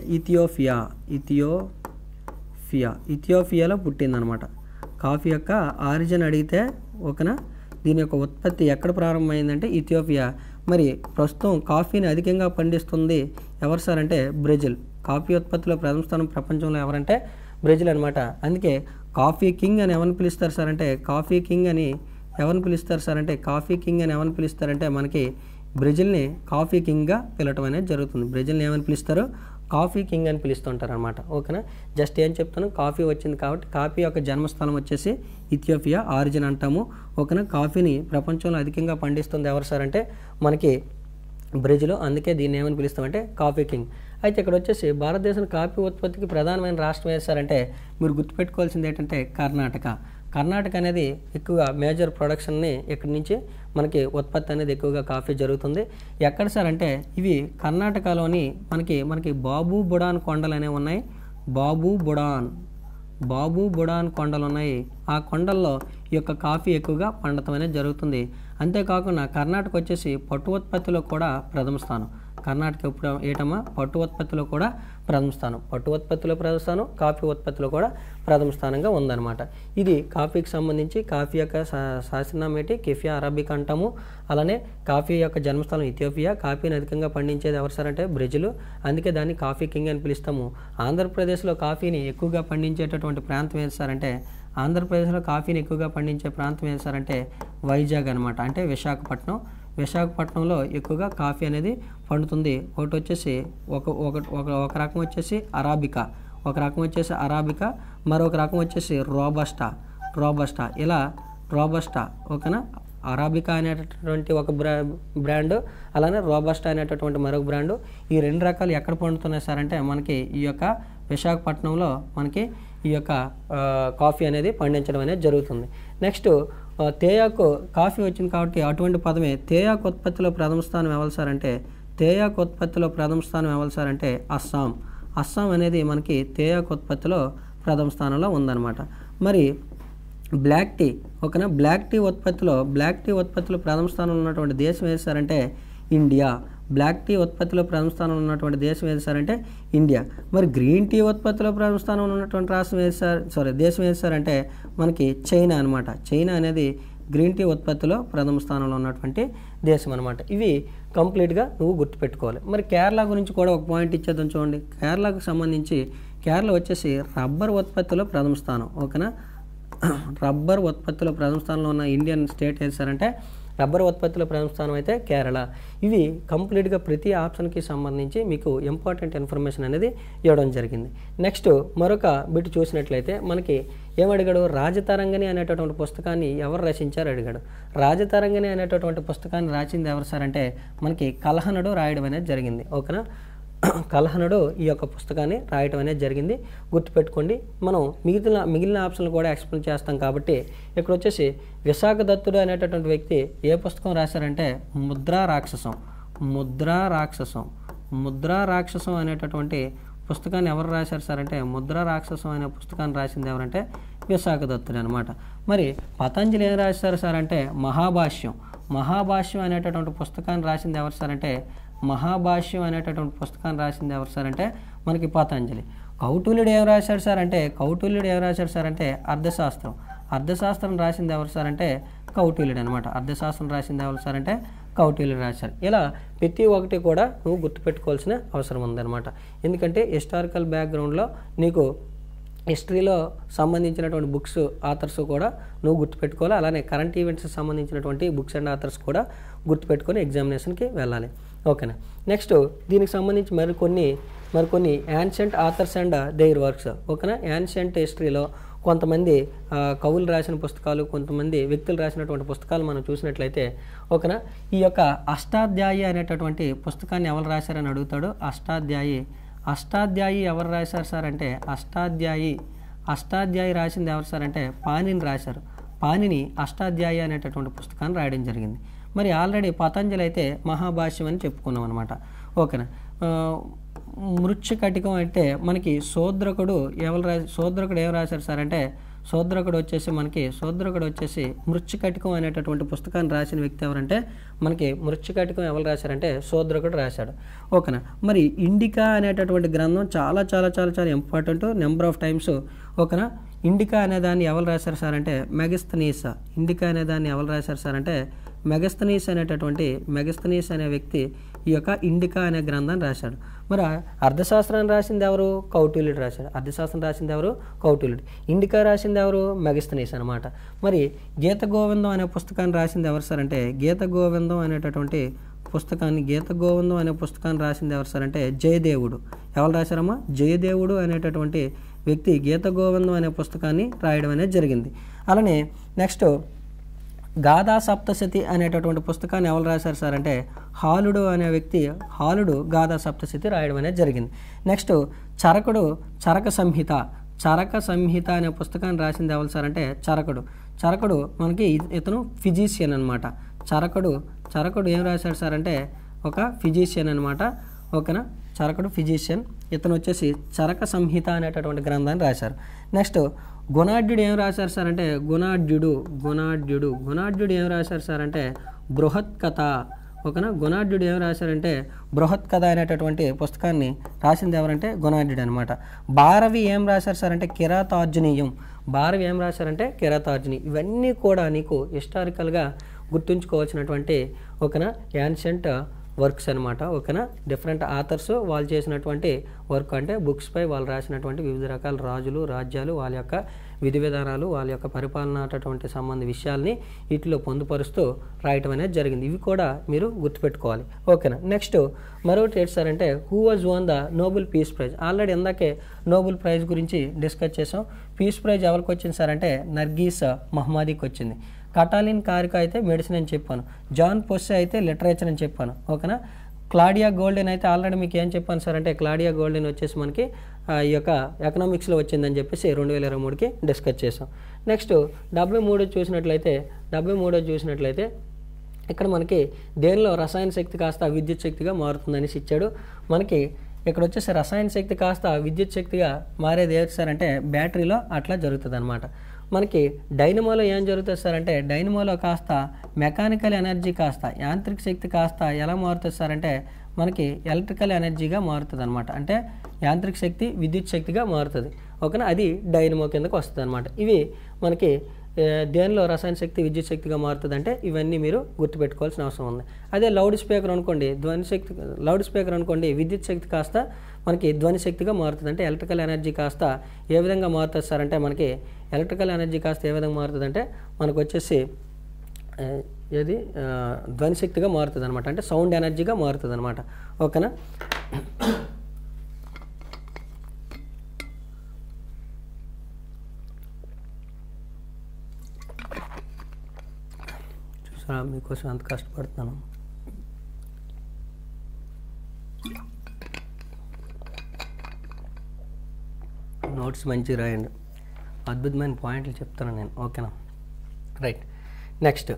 ఇథియోపియాలో పుట్టిందనమాట. కాఫీ యొక్క ఆరిజిన్ అడిగితే ఓకేనా, దీని యొక్క ఉత్పత్తి ఎక్కడ ప్రారంభమైందంటే ఇథియోపియా. మరి ప్రస్తుతం కాఫీని అధికంగా పండిస్తుంది ఎవరు సార్ అంటే బ్రెజిల్. కాఫీ ఉత్పత్తిలో ప్రథమ స్థానం ప్రపంచంలో ఎవరంటే బ్రెజిల్ అనమాట. అందుకే కాఫీ కింగ్ అని ఎవరిని పిలుస్తారు సార్ అంటే కాఫీ కింగ్ అని ఎవరిని పిలుస్తారంటే మనకి బ్రెజిల్ని కాఫీ కింగ్గా పిలవటం అనేది జరుగుతుంది. బ్రెజిల్ని ఏమని పిలుస్తారు? కాఫీ కింగ్ అని పిలుస్తుంటారు అనమాట. ఓకేనా. జస్ట్ ఏం చెప్తాను, కాఫీ వచ్చింది కాబట్టి కాఫీ యొక్క జన్మస్థలం వచ్చేసి ఇథియోపియా ఆరిజిన్ అంటాము. ఓకేనా. కాఫీని ప్రపంచంలో అధికంగా పండిస్తుంది ఎవరు సార్ అంటే మనకి బ్రెజిల్. అందుకే దీన్ని ఏమని పిలుస్తామంటే కాఫీ కింగ్. అయితే ఇక్కడ వచ్చేసి భారతదేశం కాఫీ ఉత్పత్తికి ప్రధానమైన రాష్ట్రం వేస్తారంటే మీరు గుర్తుపెట్టుకోవాల్సింది ఏంటంటే కర్ణాటక అనేది ఎక్కువగా మేజర్ ప్రొడక్షన్ని ఇక్కడి నుంచి మనకి ఉత్పత్తి అనేది ఎక్కువగా కాఫీ జరుగుతుంది. ఎక్కడ సార్ అంటే ఇవి కర్ణాటకలోని మనకి బాబు బుడాన్ కొండలు అనేవి ఉన్నాయి. బాబు బుడాన్ కొండలు ఉన్నాయి. ఆ కొండల్లో ఈ యొక్క కాఫీ ఎక్కువగా పండటం అనేది జరుగుతుంది. అంతేకాకుండా కర్ణాటక వచ్చేసి పట్టు ఉత్పత్తిలో కూడా ప్రథమ స్థానం. కర్ణాటక ఇప్పుడు ఏటమ్మా పట్టు ఉత్పత్తిలో కూడా ప్రథమ స్థానం. కాఫీ ఉత్పత్తిలో కూడా ప్రథమ స్థానంగా ఉందన్నమాట. ఇది కాఫీకి సంబంధించి కాఫీ యొక్క శాస్త్రనామం ఏంటి? కెఫియా అరాబికా అంటాము. అలానే కాఫీ యొక్క జన్మస్థానం ఇథియోపియా. కాఫీని అధికంగా పండించేది ఎవరు సార్ అంటే బ్రెజిల్. అందుకే దాన్ని కాఫీ కింగ్ అని పిలుస్తాము. ఆంధ్రప్రదేశ్లో కాఫీని ఎక్కువగా పండించేటటువంటి ప్రాంతం ఏంటి సార్ అంటే వైజాగ్ అనమాట. అంటే విశాఖపట్నంలో ఎక్కువగా కాఫీ అనేది పండుతుంది. ఒకటి వచ్చేసి ఒక రకం వచ్చేసి అరాబికా, మరొక రకం వచ్చేసి రోబస్టా. ఇలా రోబస్టా ఓకేనా. అరాబికా అనేటటువంటి ఒక బ్రాండు, అలానే రోబస్టా అనేటటువంటి మరొక బ్రాండు. ఈ రెండు రకాలు ఎక్కడ పండుతున్నాయి సార్ అంటే మనకి ఈ యొక్క విశాఖపట్నంలో మనకి ఈ యొక్క కాఫీ అనేది పండించడం అనేది జరుగుతుంది. నెక్స్ట్ తేయాకు కాఫీ వచ్చింది కాబట్టి అటువంటి పదమే తేయాకు ఉత్పత్తిలో ప్రథమ స్థానం ఎవరు సార్ అంటే అస్సాం అనేది మనకి తేయాకు ఉత్పత్తిలో ప్రథమ స్థానంలో ఉందన్నమాట. మరి బ్లాక్ టీ ఓకేనా. బ్లాక్ టీ ఉత్పత్తిలో ప్రథమ స్థానంలో ఉన్నటువంటి దేశం ఏది సార్ అంటే ఇండియా. బ్లాక్ టీ ఉత్పత్తిలో ప్రథమ స్థానంలో ఉన్నటువంటి దేశం ఏది సార్ అంటే ఇండియా. మరి గ్రీన్ టీ ఉత్పత్తిలో ప్రథమ స్థానంలో ఉన్నటువంటి దేశం ఏది సార్ అంటే మనకి చైనా అనమాట. చైనా అనేది గ్రీన్ టీ ఉత్పత్తిలో ప్రథమ స్థానంలో ఉన్నటువంటి దేశం అనమాట. ఇవి కంప్లీట్గా నువ్వు గుర్తుపెట్టుకోవాలి. మరి కేరళ గురించి కూడా ఒక పాయింట్ ఇచ్చేద్దాం చూడండి. కేరళకు సంబంధించి కేరళ వచ్చేసి రబ్బర్ ఉత్పత్తిలో ప్రథమ స్థానం. ఓకేనా. రబ్బర్ ఉత్పత్తిలో ప్రథమ స్థానంలో ఉన్న ఇండియన్ స్టేట్ ఏది సార్ అంటే రబ్బర్ ఉత్పత్తిలో ప్రథమ స్థానం అయితే కేరళ. ఇవి కంప్లీట్గా ప్రతి ఆప్షన్కి సంబంధించి మీకు ఇంపార్టెంట్ ఇన్ఫర్మేషన్ అనేది ఇవ్వడం జరిగింది. నెక్స్ట్ మరొక బిట్ చూసినట్లయితే మనకి ఏమడిగాడు? రాజతరంగిణి అనేటటువంటి పుస్తకాన్ని ఎవరు రచించారు అడిగాడు. రాజతరంగిణి అనేటటువంటి పుస్తకాన్ని రాసింది ఎవరు సార్ అంటే మనకి కల్హణుడు రాయడం అనేది జరిగింది. ఓకేనా. కల్హణుడు ఈ యొక్క పుస్తకాన్ని రాయటం అనేది జరిగింది. గుర్తుపెట్టుకోండి. మనం మిగిలిన ఆప్షన్లు కూడా ఎక్స్ప్లెయిన్ చేస్తాం కాబట్టి ఇక్కడ వచ్చేసి విశాఖ దత్తుడు అనేటటువంటి వ్యక్తి ఏ పుస్తకం రాశారంటే ముద్రా రాక్షసం అనేటటువంటి పుస్తకాన్ని ఎవరు రాశారు సార్ అంటే ముద్రా రాక్షసం అనే పుస్తకాన్ని రాసింది ఎవరంటే విశాఖ దత్తుడు అనమాట. మరి పతంజలి ఏం రాశారు సార్ అంటే మహాభాష్యం అనేటటువంటి పుస్తకాన్ని రాసింది ఎవరు సార్ అంటే మనకి పతంజలి. కౌటిల్యుడు ఏం రాశాడు సార్ అంటే అర్థశాస్త్రం రాసింది ఎవరు సార్ అంటే కౌటిల్యుడు అనమాట. కౌటిల్యుడు రాశారు. ఇలా ప్రతి ఒక్కటి కూడా నువ్వు గుర్తుపెట్టుకోవాల్సిన అవసరం ఉందన్నమాట. ఎందుకంటే హిస్టారికల్ బ్యాక్గ్రౌండ్లో నీకు హిస్టరీలో సంబంధించినటువంటి బుక్స్ ఆథర్స్ కూడా నువ్వు గుర్తుపెట్టుకోవాలి. అలానే కరెంట్ ఈవెంట్స్కి సంబంధించినటువంటి బుక్స్ అండ్ ఆథర్స్ కూడా గుర్తుపెట్టుకొని ఎగ్జామినేషన్కి వెళ్ళాలి. ఓకేనా. నెక్స్ట్ దీనికి సంబంధించి మరికొన్ని ancient authors and there works. ఓకేనా. యాన్షియంట్ హిస్టరీలో కొంతమంది కవులు రాసిన పుస్తకాలు, కొంతమంది వ్యక్తులు రాసినటువంటి పుస్తకాలు మనం చూసినట్లయితే ఓకేనా. ఈ యొక్క అష్టాధ్యాయి అనేటటువంటి పుస్తకాన్ని ఎవరు రాశారని అడుగుతాడు. అష్టాధ్యాయి ఎవరు రాశారు సార్ అంటే అష్టాధ్యాయి రాసింది ఎవరు సార్ అంటే పాణిని రాశారు. పాణిని అష్టాధ్యాయి అనేటటువంటి పుస్తకాన్ని రాయడం జరిగింది. మరి ఆల్రెడీ పతంజలి అయితే మహాభాష్యం అని చెప్పుకున్నాం అనమాట. ఓకేనా. మృచ్ఛకటికం అంటే మనకి శూద్రకుడు శూద్రకుడు ఏం రాశారు సార్ అంటే శూద్రకుడు వచ్చేసి మృచ్ఛకటికం అనేటటువంటి పుస్తకాన్ని రాసిన వ్యక్తి ఎవరంటే మనకి మృచ్ఛకటికం ఎవరు రాశారంటే శూద్రకుడు రాశాడు. ఓకేనా. మరి ఇండికా అనేటటువంటి గ్రంథం చాలా చాలా చాలా చాలా ఇంపార్టెంట్ నెంబర్ ఆఫ్ టైమ్స్. ఓకేనా. ఇండికా అనే దాన్ని ఎవరు రాశారు సార్ అంటే మెగస్తనీస్. ఇండికా అనే దాన్ని ఎవరు రాశారు సార్ అంటే మెగస్తనీస్ అనే వ్యక్తి ఈ యొక్క ఇండికా అనే గ్రంథాన్ని రాశాడు. మరి అర్థశాస్త్రాన్ని రాసింది ఎవరు? కౌటిల్యుడు రాశాడు. అర్థశాస్త్రం రాసింది ఎవరు? కౌటిల్యుడు. ఇండికా రాసింది ఎవరు? మెగస్తనీస్ అనమాట. మరి గీత గోవిందం అనే పుస్తకాన్ని రాసింది ఎవరు సార్ అంటే గీత గోవిందం అనే పుస్తకాన్ని రాసింది ఎవరు సార్ అంటే జయదేవుడు. ఎవరు రాశారమ్మా? జయదేవుడు అనేటటువంటి వ్యక్తి గీత గోవిందం అనే పుస్తకాన్ని రాయడం అనేది జరిగింది. అలానే నెక్స్ట్ గాథా సప్తశతి అనేటటువంటి పుస్తకాన్ని ఎవరు రాశారు సార్ అంటే హాలుడు అనే వ్యక్తి గాథా సప్తశతి రాయడం అనేది జరిగింది. నెక్స్ట్ చరక సంహిత అనే పుస్తకాన్ని రాసింది ఎవరు సార్ అంటే చరకుడు మనకి ఇతను ఫిజిషియన్ అనమాట. చరకుడు ఏం రాశాడు సార్ అంటే ఒక ఫిజిషియన్ అనమాట. ఓకేనా. చరకుడు ఫిజిషియన్. ఇతను వచ్చేసి చరక సంహిత అనేటటువంటి గ్రంథాన్ని రాశారు. నెక్స్ట్ గుణాఢ్యుడు ఏం రాశారు సార్ అంటే గుణాఢ్యుడు ఏం రాశారు సార్ అంటే బృహత్ కథ. ఓకేనా. గుణాఢ్యుడు ఏం రాశారంటే బృహత్ కథ అనేటటువంటి పుస్తకాన్ని రాసింది ఎవరంటే గుణాఢ్యుడు అనమాట. భారవి ఏం రాశారు సార్ అంటే కిరాతార్జునీయం. ఇవన్నీ కూడా నీకు హిస్టారికల్గా గుర్తుంచుకోవాల్సినటువంటి ఓకేనా యాన్షియంట్ వర్క్స్ అనమాట. ఓకేనా. డిఫరెంట్ ఆథర్స్ వాళ్ళు చేసినటువంటి వర్క్ అంటే బుక్స్పై వాళ్ళు రాసినటువంటి వివిధ రకాల రాజులు రాజ్యాలు వాళ్ళ యొక్క విధి విధానాలు వాళ్ళ యొక్క పరిపాలనటువంటి సంబంధ విషయాల్ని వీటిలో పొందుపరుస్తూ రాయటం అనేది జరిగింది. ఇవి కూడా మీరు గుర్తుపెట్టుకోవాలి. ఓకేనా. నెక్స్ట్ మరొకటి ఏంటి సార్ అంటే who was one the Nobel peace prize. Already ఇందాకే నోబెల్ ప్రైజ్ గురించి డిస్కస్ చేసాం. పీస్ ప్రైజ్ ఎవరికి వచ్చింది సార్ అంటే నర్గీస్ మహమ్మదీకి వచ్చింది. కటాలిన్ కారికా అయితే మెడిసిన్ అని చెప్పాను. జాన్ పొస్సే అయితే లిటరేచర్ అని చెప్పాను. ఓకేనా. క్లాడియా గోల్డెన్ అయితే ఆల్రెడీ మీకు ఏం చెప్పాను సార్ అంటే క్లాడియా గోల్డెన్ వచ్చేసి మనకి ఈ యొక్క ఎకనామిక్స్లో వచ్చిందని చెప్పేసి 2023కి డిస్కస్ చేసాం. నెక్స్ట్ 73 చూసినట్లయితే ఇక్కడ మనకి దేనిలో రసాయన శక్తి కాస్త విద్యుత్ శక్తిగా మారుతుందనేసి ఇచ్చాడు. మనకి ఇక్కడ వచ్చేసి రసాయన శక్తి కాస్త విద్యుత్ శక్తిగా మారేది ఏది సార్ అంటే బ్యాటరీలో అట్లా జరుగుతుంది అనమాట. మనకి డైనమోలో ఏం జరుగుతుంది సార్ అంటే డైనమోలో కాస్త మెకానికల్ ఎనర్జీ కాస్త యాంత్రిక శక్తి కాస్త ఎలా మారుతుంది సార్ అంటే మనకి ఎలక్ట్రికల్ ఎనర్జీగా మారుతుంది అనమాట. అంటే యాంత్రిక శక్తి విద్యుత్ శక్తిగా మారుతుంది. ఓకేనా. అది డైనమో కిందకు వస్తుంది అనమాట. ఇవి మనకి దేనిలో రసాయన శక్తి విద్యుత్ శక్తిగా మారుతుంది అంటే ఇవన్నీ మీరు గుర్తుపెట్టుకోవాల్సిన అవసరం ఉంది. అదే లౌడ్ స్పీకర్ అనుకోండి విద్యుత్ శక్తి కాస్త మనకి ధ్వని శక్తిగా మారుతుంది. అంటే ఎలక్ట్రికల్ ఎనర్జీ కాస్త ఏ విధంగా మారుతుంది సార్ అంటే మనకి ఎలక్ట్రికల్ ఎనర్జీ కాస్త ఏ విధంగా మారుతుంది అంటే మనకు వచ్చేసి ధ్వని శక్తిగా మారుతుంది అనమాట. అంటే సౌండ్ ఎనర్జీగా మారుతుంది అనమాట. ఓకేనా. చూసారా మీకోసం అంత కష్టపడుతున్నాను. నోట్స్ మంచిగా రాయండి. అద్భుతమైన పాయింట్లు చెప్తాను నేను. ఓకేనా. రైట్. నెక్స్ట్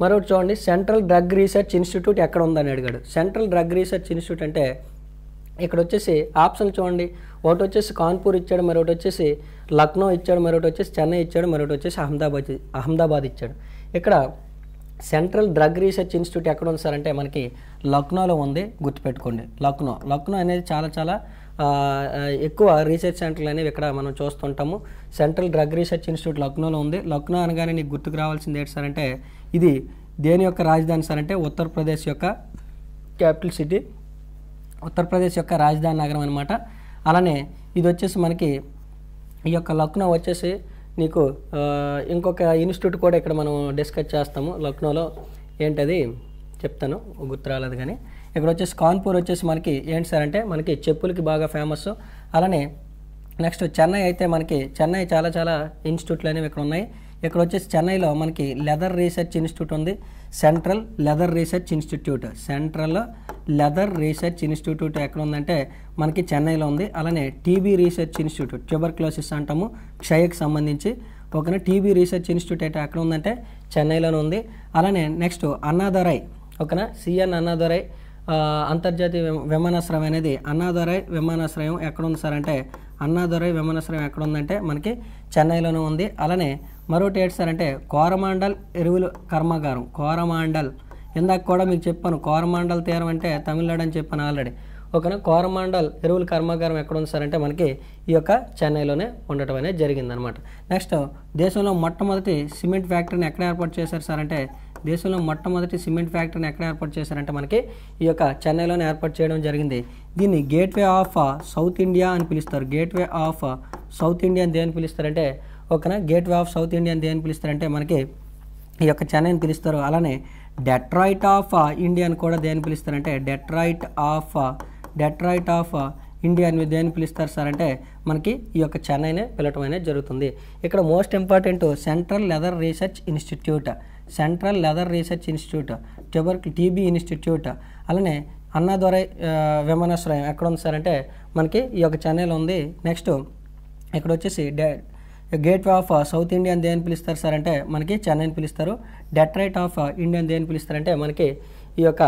మరొకటి చూడండి. సెంట్రల్ డ్రగ్ రీసెర్చ్ ఇన్స్టిట్యూట్ ఎక్కడ ఉందని అడిగాడు. సెంట్రల్ డ్రగ్ రీసెర్చ్ ఇన్స్టిట్యూట్ అంటే ఇక్కడ వచ్చేసి ఆప్షన్ చూడండి. ఒకటి వచ్చేసి కాన్పూర్ ఇచ్చాడు, మరొకటి వచ్చేసి లక్నో ఇచ్చాడు, మరొకటి వచ్చేసి చెన్నై ఇచ్చాడు, మరొకటి వచ్చేసి అహ్మదాబాద్ ఇచ్చాడు. ఇక్కడ సెంట్రల్ డ్రగ్ రీసెర్చ్ ఇన్స్టిట్యూట్ ఎక్కడ ఉంది సార్ అంటే మనకి లక్నోలో ఉంది. గుర్తుపెట్టుకోండి. లక్నో అనేది చాలా చాలా ఎక్కువ రీసెర్చ్ సెంటర్లు అనేవి ఇక్కడ మనం చూస్తుంటాము. సెంట్రల్ డ్రగ్ రీసెర్చ్ ఇన్స్టిట్యూట్ లక్నోలో ఉంది. లక్నో అనగానే నీకు గుర్తుకు రావాల్సింది ఏంటి సార్ అంటే ఇది దేని యొక్క రాజధాని సార్ అంటే ఉత్తరప్రదేశ్ యొక్క క్యాపిటల్ సిటీ, ఉత్తరప్రదేశ్ యొక్క రాజధాని నగరం అనమాట. అలానే ఇది వచ్చేసి మనకి ఈ యొక్క లక్నో వచ్చేసి నీకు ఇంకొక ఇన్స్టిట్యూట్ కూడా ఇక్కడ మనం డిస్కస్ చేస్తాము లక్నోలో. ఏంటది చెప్తాను, గుర్తు రాలేదు కానీ. ఇక్కడ వచ్చేసి కాన్పూర్ వచ్చేసి మనకి ఏంటి సార్ అంటే మనకి చెప్పులకి బాగా ఫేమస్. అలానే నెక్స్ట్ చెన్నై అయితే మనకి చెన్నై చాలా చాలా ఇన్స్టిట్యూట్లు అనేవి ఇక్కడ ఉన్నాయి. ఇక్కడ వచ్చేసి చెన్నైలో మనకి లెదర్ రీసెర్చ్ ఇన్స్టిట్యూట్ ఉంది, central leather research institute. Central leather research institute ఎక్కడ ఉందంటే మనకి చెన్నైలో ఉంది. అలానే టీబీ రీసెర్చ్ ఇన్స్టిట్యూట్, ట్యూబర్క్లోసిస్ అంటాము, క్షయకు సంబంధించి. ఓకేనా, టీబీ రీసెర్చ్ ఇన్స్టిట్యూట్ అయితే ఎక్కడ ఉందంటే చెన్నైలోనే ఉంది. అలానే నెక్స్ట్ అన్నాదురై, ఓకేనా, సిఎన్ అన్నాదురై అంతర్జాతీయ విమానాశ్రయం అనేది అన్నాదురై విమానాశ్రయం ఎక్కడ ఉంది సార్ అంటే అన్నాదురై విమానాశ్రయం ఎక్కడ ఉందంటే మనకి చెన్నైలోనే ఉంది. అలానే మరొకటి ఏంటి సార్ అంటే కోరమాండల్ ఎరువుల కర్మాగారం. కోరమాండల్ ఇందాక కూడా మీకు చెప్పాను, కోరమాండల్ తీరం అంటే తమిళనాడు అని చెప్పాను ఆల్రెడీ. ఓకేనా, కోరమాండల్ ఎరువుల కర్మాగారం ఎక్కడ ఉంది సార్ అంటే మనకి ఈ యొక్క చెన్నైలోనే ఉండటం అనేది జరిగిందనమాట. నెక్స్ట్ దేశంలో మొట్టమొదటి సిమెంట్ ఫ్యాక్టరీని ఎక్కడ ఏర్పాటు చేశారు సార్ అంటే దేశంలో మొట్టమొదటి సిమెంట్ ఫ్యాక్టరీని ఎక్కడ ఏర్పాటు చేశారంటే మనకి ఈ యొక్క చెన్నైలోనే ఏర్పాటు చేయడం జరిగింది. దీన్ని గేట్వే ఆఫ్ సౌత్ ఇండియా అని పిలుస్తారు. గేట్వే ఆఫ్ సౌత్ ఇండియా అని దేని పిలుస్తారంటే ఓకేనా, గేట్వే ఆఫ్ సౌత్ ఇండియా అని దేని పిలుస్తారంటే మనకి ఈ యొక్క చెన్నైని పిలుస్తారు. అలానే డెట్రాయిట్ ఆఫ్ ఇండియా అని కూడా దేని పిలుస్తారంటే డెట్రాయిట్ ఆఫ్ ఇండియా అని దేని పిలుస్తారు సార్ అంటే మనకి ఈ యొక్క చెన్నైనే పిలవటం అనేది జరుగుతుంది. ఇక్కడ most important central leather research institute, central leather research institute, TB institute. అలానే అన్నాదురై విమానాశ్రయం ఎక్కడ ఉంది సార్ అంటే మనకి ఈ యొక్క చెన్నైలో ఉంది. నెక్స్ట్ ఇక్కడ వచ్చేసి గేట్వే ఆఫ్ సౌత్ ఇండియా అని దేని పిలుస్తారు సార్ అంటే మనకి చెన్నైని పిలుస్తారు. డెట్రాయిట్ ఆఫ్ ఇండియా అని దేని పిలుస్తారంటే మనకి ఈ యొక్క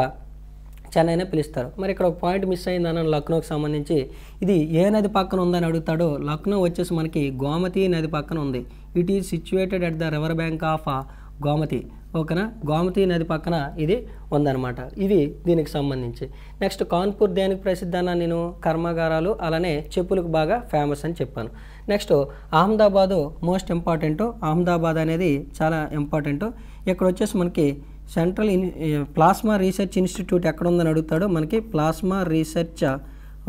చెన్నైనే పిలుస్తారు. మరి ఇక్కడ ఒక పాయింట్ మిస్ అయిందన్న లక్నోకి సంబంధించి, ఇది ఏ నది పక్కన ఉందని అడుగుతాడు. లక్నో వచ్చేసి మనకి గోమతి నది పక్కన ఉంది. It is situated at the river bank of Gomati. ఓకేనా, గోమతి నది పక్కన ఇది ఉందన్నమాట. ఇవి దీనికి సంబంధించి. నెక్స్ట్ కాన్పూర్ దేనికి ప్రసిద్ధి అన్న నేను కర్మాగారాలు అలానే చెప్పులకు బాగా ఫేమస్ అని చెప్పాను. Next Ahmedabad most important. Ahmedabad అనేది చాలా ఇంపార్టెంట్. ఇక్కడ వచ్చేసి మనకి సెంట్రల్ ప్లాస్మా రీసెర్చ్ ఇన్స్టిట్యూట్ ఎక్కడ ఉందని అడుగుతాడు. మనకి ప్లాస్మా రీసెర్చ్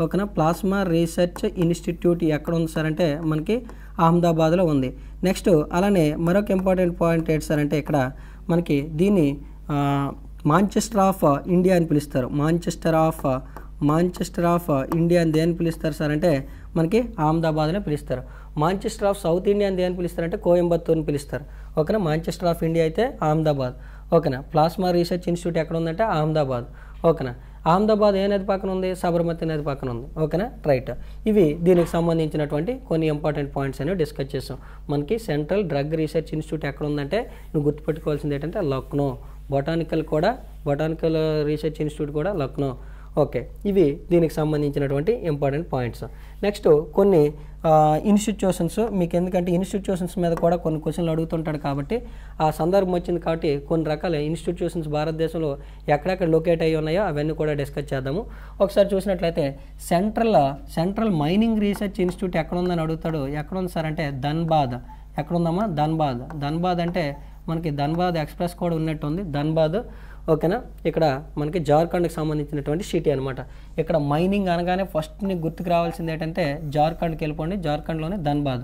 ఓకేనా, ప్లాస్మా రీసెర్చ్ ఇన్స్టిట్యూట్ ఎక్కడ ఉంది సార్ అంటే మనకి అహ్మదాబాద్లో ఉంది. నెక్స్ట్ అలానే మరొక ఇంపార్టెంట్ పాయింట్ ఏంటి సార్ అంటే ఇక్కడ మనకి దీన్ని మాంచెస్టర్ ఆఫ్ ఇండియా అని పిలుస్తారు. మాంచెస్టర్ ఆఫ్ ఇండియా అని దేని పిలుస్తారు సార్ అంటే మనకి అహ్మదాబాద్నే పిలుస్తారు. మాంచెస్టర్ ఆఫ్ సౌత్ ఇండియా అని దేని పిలుస్తారంటే కోయంబత్తూర్ని పిలుస్తారు. ఓకేనా, మాంచెస్టర్ ఆఫ్ ఇండియా అయితే అహ్మదాబాద్. ఓకేనా, ప్లాస్మా రీసెర్చ్ ఇన్స్టిట్యూట్ ఎక్కడ ఉందంటే అహ్మదాబాద్. ఓకేనా, అహ్మదాబాద్ ఏ నది పక్కన ఉంది, సబర్మతి నది పక్కన ఉంది. ఓకేనా, రైట్. ఇవి దీనికి సంబంధించినటువంటి కొన్ని ఇంపార్టెంట్ పాయింట్స్ అనేవి డిస్కస్ చేసాం. మనకి సెంట్రల్ డ్రగ్ రీసెర్చ్ ఇన్స్టిట్యూట్ ఎక్కడ ఉందంటే నువ్వు గుర్తుపెట్టుకోవాల్సింది ఏంటంటే లక్నో. బొటానికల్ రీసెర్చ్ ఇన్స్టిట్యూట్ కూడా లక్నో. ఓకే, ఇవి దీనికి సంబంధించినటువంటి ఇంపార్టెంట్ పాయింట్స్. నెక్స్ట్ కొన్ని ఇన్స్టిట్యూషన్స్ మీకు, ఎందుకంటే ఇన్స్టిట్యూషన్స్ మీద కూడా కొన్ని క్వశ్చన్లు అడుగుతుంటాడు కాబట్టి ఆ సందర్భం వచ్చింది కాబట్టి కొన్ని రకాల ఇన్స్టిట్యూషన్స్ భారతదేశంలో ఎక్కడెక్కడ లొకేట్ అయ్యి ఉన్నాయో అవన్నీ కూడా డిస్కస్ చేద్దాము. ఒకసారి చూసినట్లయితే సెంట్రల్ మైనింగ్ రీసెర్చ్ ఇన్స్టిట్యూట్ ఎక్కడ ఉందని అడుగుతాడు. ఎక్కడ ఉంది సార్ అంటే ధన్బాద్. ఎక్కడుందమ్మా, ధన్బాద్ అంటే మనకి ధన్బాద్ ఎక్స్ప్రెస్ కూడా ఉన్నట్టుంది, ధన్బాద్. ఓకేనా, ఇక్కడ మనకి జార్ఖండ్కి సంబంధించినటువంటి సిటీ అనమాట. ఇక్కడ మైనింగ్ అనగానే ఫస్ట్ నీకు గుర్తుకు రావాల్సింది ఏంటంటే జార్ఖండ్కి వెళ్ళిపోండి, జార్ఖండ్లోనే ధన్బాద్.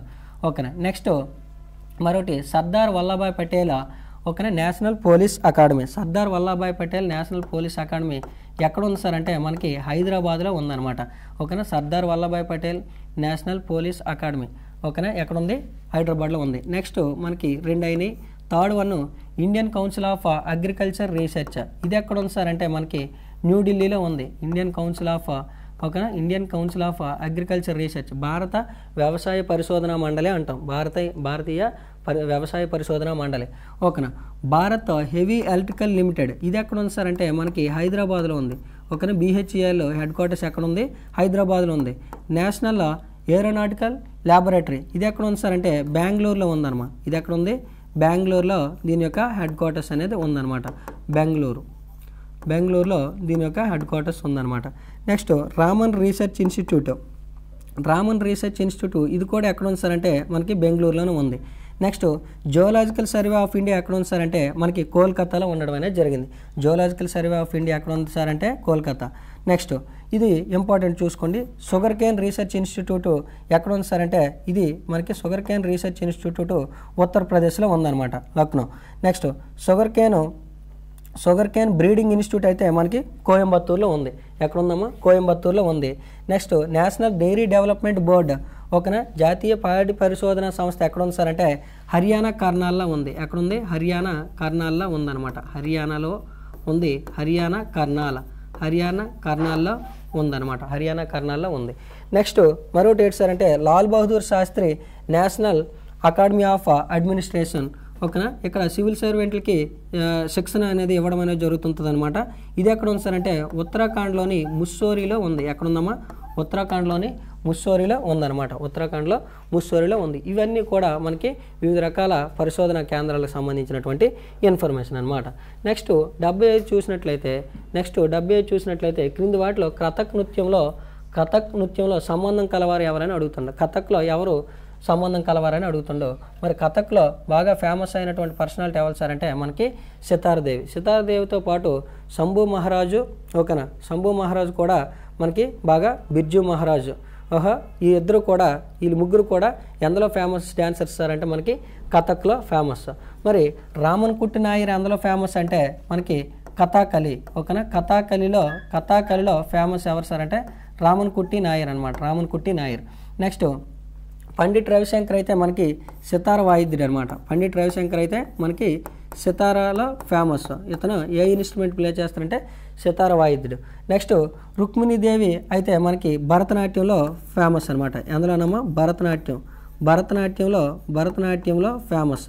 ఓకేనా, నెక్స్ట్ మరొకటి సర్దార్ వల్లభాయ్ పటేల్ ఓకేనా national police academy. Sardar Vallabhbhai Patel national police academy ఎక్కడ ఉంది సార్ అంటే మనకి హైదరాబాద్లో ఉందన్నమాట. ఓకేనా, Sardar Vallabhbhai Patel national police academy ఓకేనా ఎక్కడుంది, హైదరాబాద్లో ఉంది. నెక్స్ట్ మనకి రెండు అయినాయి. Third one Indian council of agriculture research. ఇది ఎక్కడ ఉంది సార్ అంటే మనకి న్యూఢిల్లీలో ఉంది. Indian council of agriculture research, భారత వ్యవసాయ పరిశోధనా మండలి అంటాం. భారతీయ వ్యవసాయ పరిశోధనా మండలి. ఓకేనా, భారత్ హెవీ ఎలక్ట్రికల్ లిమిటెడ్ ఇది ఎక్కడ ఉంది సార్ అంటే మనకి హైదరాబాద్లో ఉంది. ఓకేనా, BHEL హెడ్ క్వార్టర్స్ ఎక్కడ ఉంది, హైదరాబాద్లో ఉంది. నేషనల్ ఏరోనాటికల్ ల్యాబొరేటరీ ఇది ఎక్కడ ఉంది సార్ అంటే బెంగళూరులో ఉందన్నమాట. ఇది ఎక్కడ ఉంది, బెంగళూరులో దీని యొక్క హెడ్ క్వార్టర్స్ అనేది ఉందన్నమాట. బెంగళూరులో దీని యొక్క హెడ్ క్వార్టర్స్ ఉందన్నమాట. నెక్స్ట్ రామన్ రీసెర్చ్ ఇన్స్టిట్యూట్ ఇది కూడా ఎక్కడ ఉంది సార్ అంటే మనకి బెంగళూరులోనే ఉంది. Next geological survey of India ఎక్కడ ఉంది సార్ అంటే మనకి కోల్కతాలో ఉండడం అనేది జరిగింది. జియోలాజికల్ సర్వే ఆఫ్ ఇండియా ఎక్కడ ఉంది సార్ అంటే కోల్కతా. నెక్స్ట్ ఇది ఇంపార్టెంట్ చూసుకోండి. షుగర్ కేన్ రీసెర్చ్ ఇన్స్టిట్యూట్ ఎక్కడ ఉంది సార్ అంటే ఇది మనకి షుగర్ కేన్ రీసెర్చ్ ఇన్స్టిట్యూట్ ఉత్తరప్రదేశ్లో ఉందన్నమాట, Lucknow. Next sugar cane breeding institute అయితే మనకి కోయంబత్తూరులో ఉంది. ఎక్కడ ఉందమ్మా, కోయంబత్తూరులో ఉంది. Next national dairy development board ఓకేనా. జాతీయ పాడి పరిశోధన సంస్థ ఎక్కడ ఉంది సార్ అంటే హర్యానా కర్నాల్లో ఉంది. ఎక్కడుంది? హర్యానా కర్నాల్లో ఉందన్నమాట. హర్యానాలో ఉంది. హర్యానా కర్నాల్లో ఉందన్నమాట. హర్యానా కర్నాల్లో ఉంది. నెక్స్ట్ మరొకటి ఏంటి సార్ అంటే Lal Bahadur Shastri national academy of administration. ఓకేనా. ఇక్కడ సివిల్ సర్వెంట్లకి శిక్షణ అనేది ఇవ్వడం అనేది జరుగుతుంటుంది అనమాట. ఇది ఎక్కడ ఉంది సార్ అంటే ఉత్తరాఖండ్లోని ముస్సోరీలో ఉంది. ఎక్కడుందమ్మా? ఉత్తరాఖండ్లోని ముస్సోరీలో ఉందన్నమాట. ఉత్తరాఖండ్లో ముస్సోరీలో ఉంది. ఇవన్నీ కూడా మనకి వివిధ రకాల పరిశోధన కేంద్రాలకు సంబంధించినటువంటి ఇన్ఫర్మేషన్ అనమాట. నెక్స్ట్ 75 చూసినట్లయితే క్రింది వాటిలో కథక్ నృత్యంలో సంబంధం కలవారు ఎవరైనా అడుగుతుండ. కథక్లో ఎవరు సంబంధం కలవారని అడుగుతుండో. మరి కథక్లో బాగా ఫేమస్ అయినటువంటి పర్సనాలిటీ ఎవరు సార్ అంటే మనకి సితారదేవితో పాటు శంభు మహారాజు. ఓకేనా. శంభు మహారాజు కూడా మనకి బాగా బిర్జు మహారాజు. వీళ్ళు ముగ్గురు కూడా ఎందులో ఫేమస్ డ్యాన్సర్స్ సార్ అంటే మనకి కథక్లో ఫేమస్. మరి రామన్ కుట్టి నాయర్ ఎందులో ఫేమస్ అంటే మనకి కథాకళి. ఓకేనా. కథాకళిలో ఫేమస్ ఎవరు సార్ అంటే రామన్ కుట్టి నాయర్ అనమాట. రామన్ కుట్టి నాయర్. నెక్స్ట్ పండిట్ రవిశంకర్ అయితే మనకి సితార వాయిద్యుడు అనమాట. పండిట్ రవిశంకర్ అయితే మనకి సితారాలో ఫేమస్. ఇతను ఏ ఇన్స్ట్రుమెంట్ ప్లే చేస్తారంటే సితార వాయిద్యుడు. నెక్స్ట్ రుక్మిణీదేవి అయితే మనకి భరతనాట్యంలో ఫేమస్ అనమాట. ఎందులోనమ్మా? భరతనాట్యంలో ఫేమస్.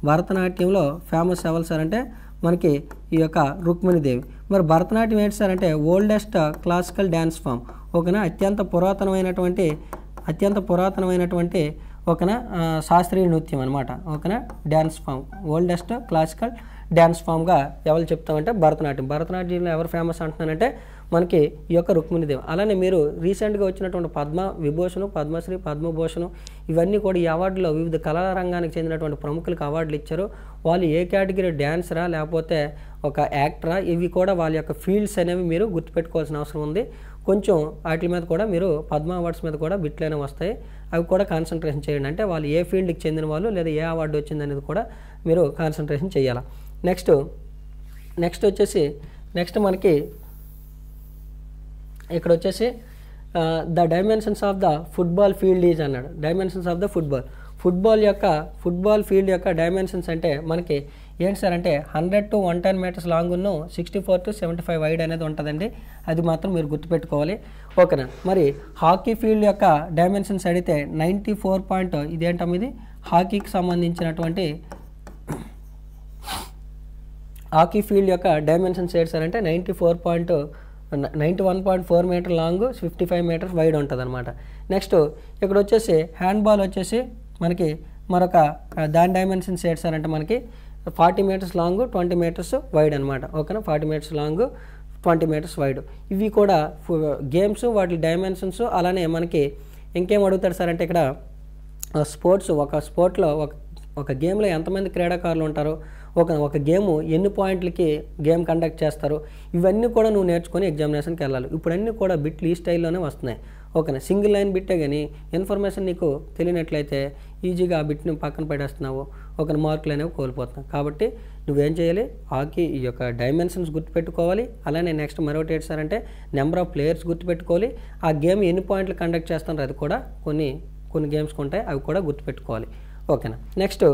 భరతనాట్యంలో ఫేమస్ ఎవరు సార్ అంటే మనకి ఈ యొక్క రుక్మిణీదేవి. మరి భరతనాట్యం ఏంటి సార్ అంటే ఓల్డెస్ట్ క్లాసికల్ డ్యాన్స్ ఫామ్. ఓకేనా. అత్యంత పురాతనమైనటువంటి ఓకేనా శాస్త్రీయ నృత్యం అనమాట. ఓకేనా. Dance form oldest classical dance ఫామ్గా ఎవరు చెప్తామంటే భరతనాట్యంలో ఎవరు ఫేమస్ అంటున్నానంటే మనకి ఈ యొక్క రుక్మిణీదేవి. అలానే మీరు రీసెంట్గా వచ్చినటువంటి పద్మ విభూషణ్, పద్మశ్రీ, పద్మభూషణ్ ఇవన్నీ కూడా ఈ అవార్డులో వివిధ కళా రంగానికి చెందినటువంటి ప్రముఖులకు అవార్డులు ఇచ్చారు. వాళ్ళు ఏ కేటగిరీ డ్యాన్సరా లేకపోతే ఒక యాక్టరా, ఇవి కూడా వాళ్ళ యొక్క ఫీల్డ్స్ అనేవి మీరు గుర్తుపెట్టుకోవాల్సిన అవసరం ఉంది. కొంచెం వాటి మీద కూడా మీరు పద్మ అవార్డ్స్ మీద కూడా బిట్లైనా వస్తాయి. అవి కూడా కాన్సన్ట్రేషన్ చేయండి. అంటే వాళ్ళు ఏ ఫీల్డ్కి చెందిన వాళ్ళు లేదా ఏ అవార్డు వచ్చింది అనేది కూడా మీరు కాన్సన్ట్రేషన్ చేయాలి. నెక్స్ట్ మనకి ఇక్కడ వచ్చేసి the dimensions of the football field is అన్నాడు. Dimensions of the football field యొక్క డైమెన్షన్స్ అంటే మనకి ఏంటి సార్ అంటే 100 to 110 metres long 64 to 75 wide అనేది ఉంటుందండి. అది మాత్రం మీరు గుర్తుపెట్టుకోవాలి. ఓకేనా. మరి హాకీ ఫీల్డ్ యొక్క డైమెన్షన్స్ అడిగితే 94 ఇదేంటమ్మ ఇది హాకీకి సంబంధించినటువంటి హాకీ ఫీల్డ్ యొక్క డైమెన్షన్స్ ఏంటి సార్ అంటే 91.4 మీటర్ లాంగ్ 55 మీటర్స్ వైడ్ ఉంటుంది అనమాట. నెక్స్ట్ ఇక్కడ వచ్చేసి హ్యాండ్బాల్ వచ్చేసి మనకి మరొక దాని డైమెన్షన్స్ ఏంటి సార్ అంటే మనకి 40 మీటర్స్ లాంగ్ 20 మీటర్స్ వైడ్ అనమాట. ఓకేనా. 40 మీటర్స్ లాంగ్ 20 మీటర్స్ వైడ్. ఇవి కూడా గేమ్స్ వాటి డైమెన్షన్స్. అలానే మనకి ఇంకేం అడుగుతాడు సార్ అంటే ఇక్కడ స్పోర్ట్లో ఒక గేమ్లో ఎంతమంది క్రీడాకారులు ఉంటారో, ఒక గేమ్ ఎన్ని పాయింట్లకి గేమ్ కండక్ట్ చేస్తారు, ఇవన్నీ కూడా నువ్వు నేర్చుకొని ఎగ్జామినేషన్కి వెళ్ళాలి. ఇప్పుడు అన్నీ కూడా బిట్లు ఈ స్టైల్లోనే వస్తున్నాయి. ఓకేనా. సింగిల్ లైన్ బిట్టే కానీ ఇన్ఫర్మేషన్ నీకు తెలియనట్లయితే ఈజీగా ఆ బిట్ని పక్కన పెట్టేస్తున్నావు. ఒక మార్కులు అనేవి కోల్పోతున్నావు. కాబట్టి నువ్వేం చేయాలి? హాకీ ఈ యొక్క డైమెన్షన్స్ గుర్తుపెట్టుకోవాలి. అలానే నెక్స్ట్ మరొకటి ఏంటి సార్ అంటే నెంబర్ ఆఫ్ ప్లేయర్స్ గుర్తుపెట్టుకోవాలి. ఆ గేమ్ ఎన్ని పాయింట్లు కండక్ట్ చేస్తున్నారు అది కూడా కొన్ని గేమ్స్ ఉంటాయి, అవి కూడా గుర్తుపెట్టుకోవాలి. ఓకేనా. నెక్స్ట్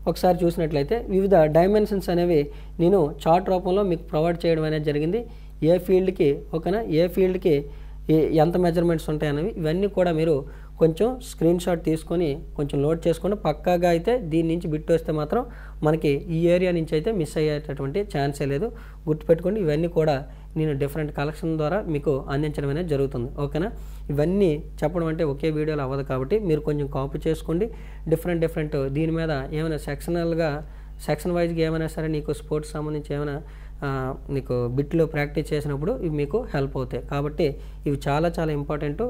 ఒకసారి చూసినట్లయితే వివిధ డైమెన్షన్స్ అనేవి నేను చార్ట్ రూపంలో మీకు ప్రొవైడ్ చేయడం అనేది జరిగింది. ఏ ఫీల్డ్కి ఓకేనా, ఏ ఫీల్డ్కి ఎంత మెజర్మెంట్స్ ఉంటాయనేవి ఇవన్నీ కూడా మీరు కొంచెం స్క్రీన్ షాట్ తీసుకొని కొంచెం లోడ్ చేసుకొని పక్కాగా అయితే దీని నుంచి బిట్ వస్తే మాత్రం మనకి ఈ ఏరియా నుంచి అయితే మిస్ అయ్యేటటువంటి ఛాన్సే లేదు. గుర్తుపెట్టుకోండి. ఇవన్నీ కూడా నేను డిఫరెంట్ కలెక్షన్ ద్వారా మీకు అందించడం అనేది జరుగుతుంది. ఓకేనా. ఇవన్నీ చెప్పడం అంటే ఒకే వీడియోలో అవ్వదు కాబట్టి మీరు కొంచెం కాపీ చేసుకోండి. డిఫరెంట్ దీని మీద ఏమైనా సెక్షన్ వైజ్గా ఏమైనా సరే నీకు స్పోర్ట్స్ సంబంధించి ఏమైనా నీకు బిట్లు ప్రాక్టీస్ చేసినప్పుడు ఇవి మీకు హెల్ప్ అవుతాయి. కాబట్టి ఇవి చాలా ఇంపార్టెంట్.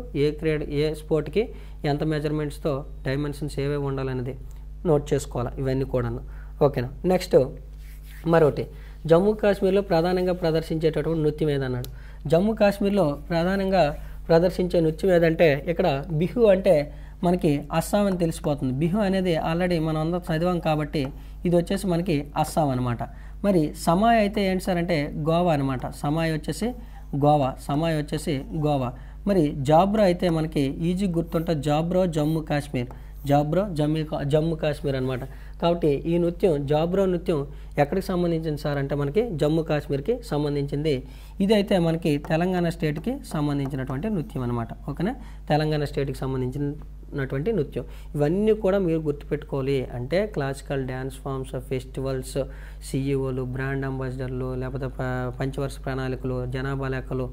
ఏ స్పోర్ట్కి ఎంత మెజర్మెంట్స్తో డైమెన్షన్స్ ఏవేవి ఉండాలనేది నోట్ చేసుకోవాలి ఇవన్నీ కూడా. ఓకేనా. నెక్స్ట్ మరొకటి జమ్మూ కాశ్మీర్లో ప్రధానంగా ప్రదర్శించేటటువంటి నృత్యం ఏదన్నాడు. జమ్మూ కాశ్మీర్లో ప్రధానంగా ప్రదర్శించే నృత్యం ఏదంటే ఇక్కడ బిహు అంటే మనకి అస్సాం అని తెలిసిపోతుంది. బిహు అనేది ఆల్రెడీ మనం అందరం చదివాం కాబట్టి ఇది వచ్చేసి మనకి అస్సాం అనమాట. మరి సమాయ్ అయితే ఏంటి సార్ అంటే గోవా అనమాట. సమాయ్ వచ్చేసి గోవా. మరి జాబ్రో అయితే మనకి ఈజీ గుర్తుంటే జాబ్రో జమ్మూ కాశ్మీర్, జాబ్రో జమ్మూ కాశ్మీర్ అనమాట. కాబట్టి ఈ నృత్యం జాబ్రో నృత్యం ఎక్కడికి సంబంధించింది సార్ అంటే మనకి జమ్మూ కాశ్మీర్కి సంబంధించింది. ఇదైతే మనకి తెలంగాణ స్టేట్కి సంబంధించినటువంటి నృత్యం అనమాట. ఓకేనా, తెలంగాణ స్టేట్కి సంబంధించినటువంటి నృత్యం. ఇవన్నీ కూడా మీరు గుర్తుపెట్టుకోవాలి. అంటే క్లాసికల్ డ్యాన్స్ ఫామ్స్, ఫెస్టివల్స్, సిఇఓలు, బ్రాండ్ అంబాసిడర్లు, లేకపోతే పంచవర్ష ప్రణాళికలు, జనాభా లెక్కలు,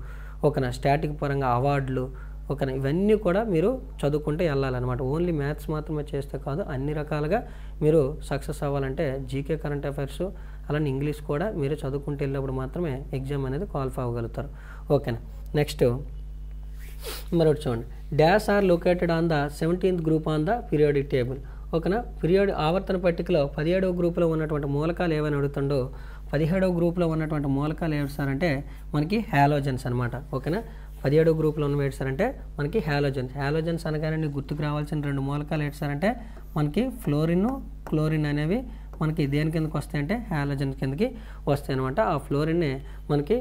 ఓకేనా, స్టాటిక్ పరంగా అవార్డులు, ఓకేనా, ఇవన్నీ కూడా మీరు చదువుకుంటే వెళ్ళాలన్నమాట. ఓన్లీ మ్యాథ్స్ మాత్రమే చేస్తే కాదు, అన్ని రకాలుగా మీరు సక్సెస్ అవ్వాలంటే జీకే, కరెంట్ అఫైర్స్, అలానే ఇంగ్లీష్ కూడా మీరు చదువుకుంటూ వెళ్ళినప్పుడు మాత్రమే ఎగ్జామ్ అనేది క్వాలిఫై అవ్వగలుగుతారు. ఓకేనా. నెక్స్ట్ మరొకటి చూడండి. Dash are located on the 17th group on the periodic table. ఓకేనా, ఆవర్తన పట్టికలో 17వ గ్రూపులో ఉన్నటువంటి మూలకాలు ఏవని అడుగుతుండో 17వ గ్రూప్లో ఉన్నటువంటి మూలకాలు ఏమి సార్ అంటే మనకి హాలోజన్స్ అనమాట. ఓకేనా, 17వ గ్రూప్లో ఉన్న ఏంటి సార్ అంటే మనకి హాలోజన్స్ అనగానే నీకు గుర్తుకు రావాల్సిన 2 మూలకాలు ఏంటి సార్ అంటే మనకి ఫ్లోరిన్, క్లోరిన్ అనేవి మనకి దేని కిందకి వస్తాయంటే హాలోజన్ కిందకి వస్తాయి అనమాట. ఆ ఫ్లోరిన్నే మనకి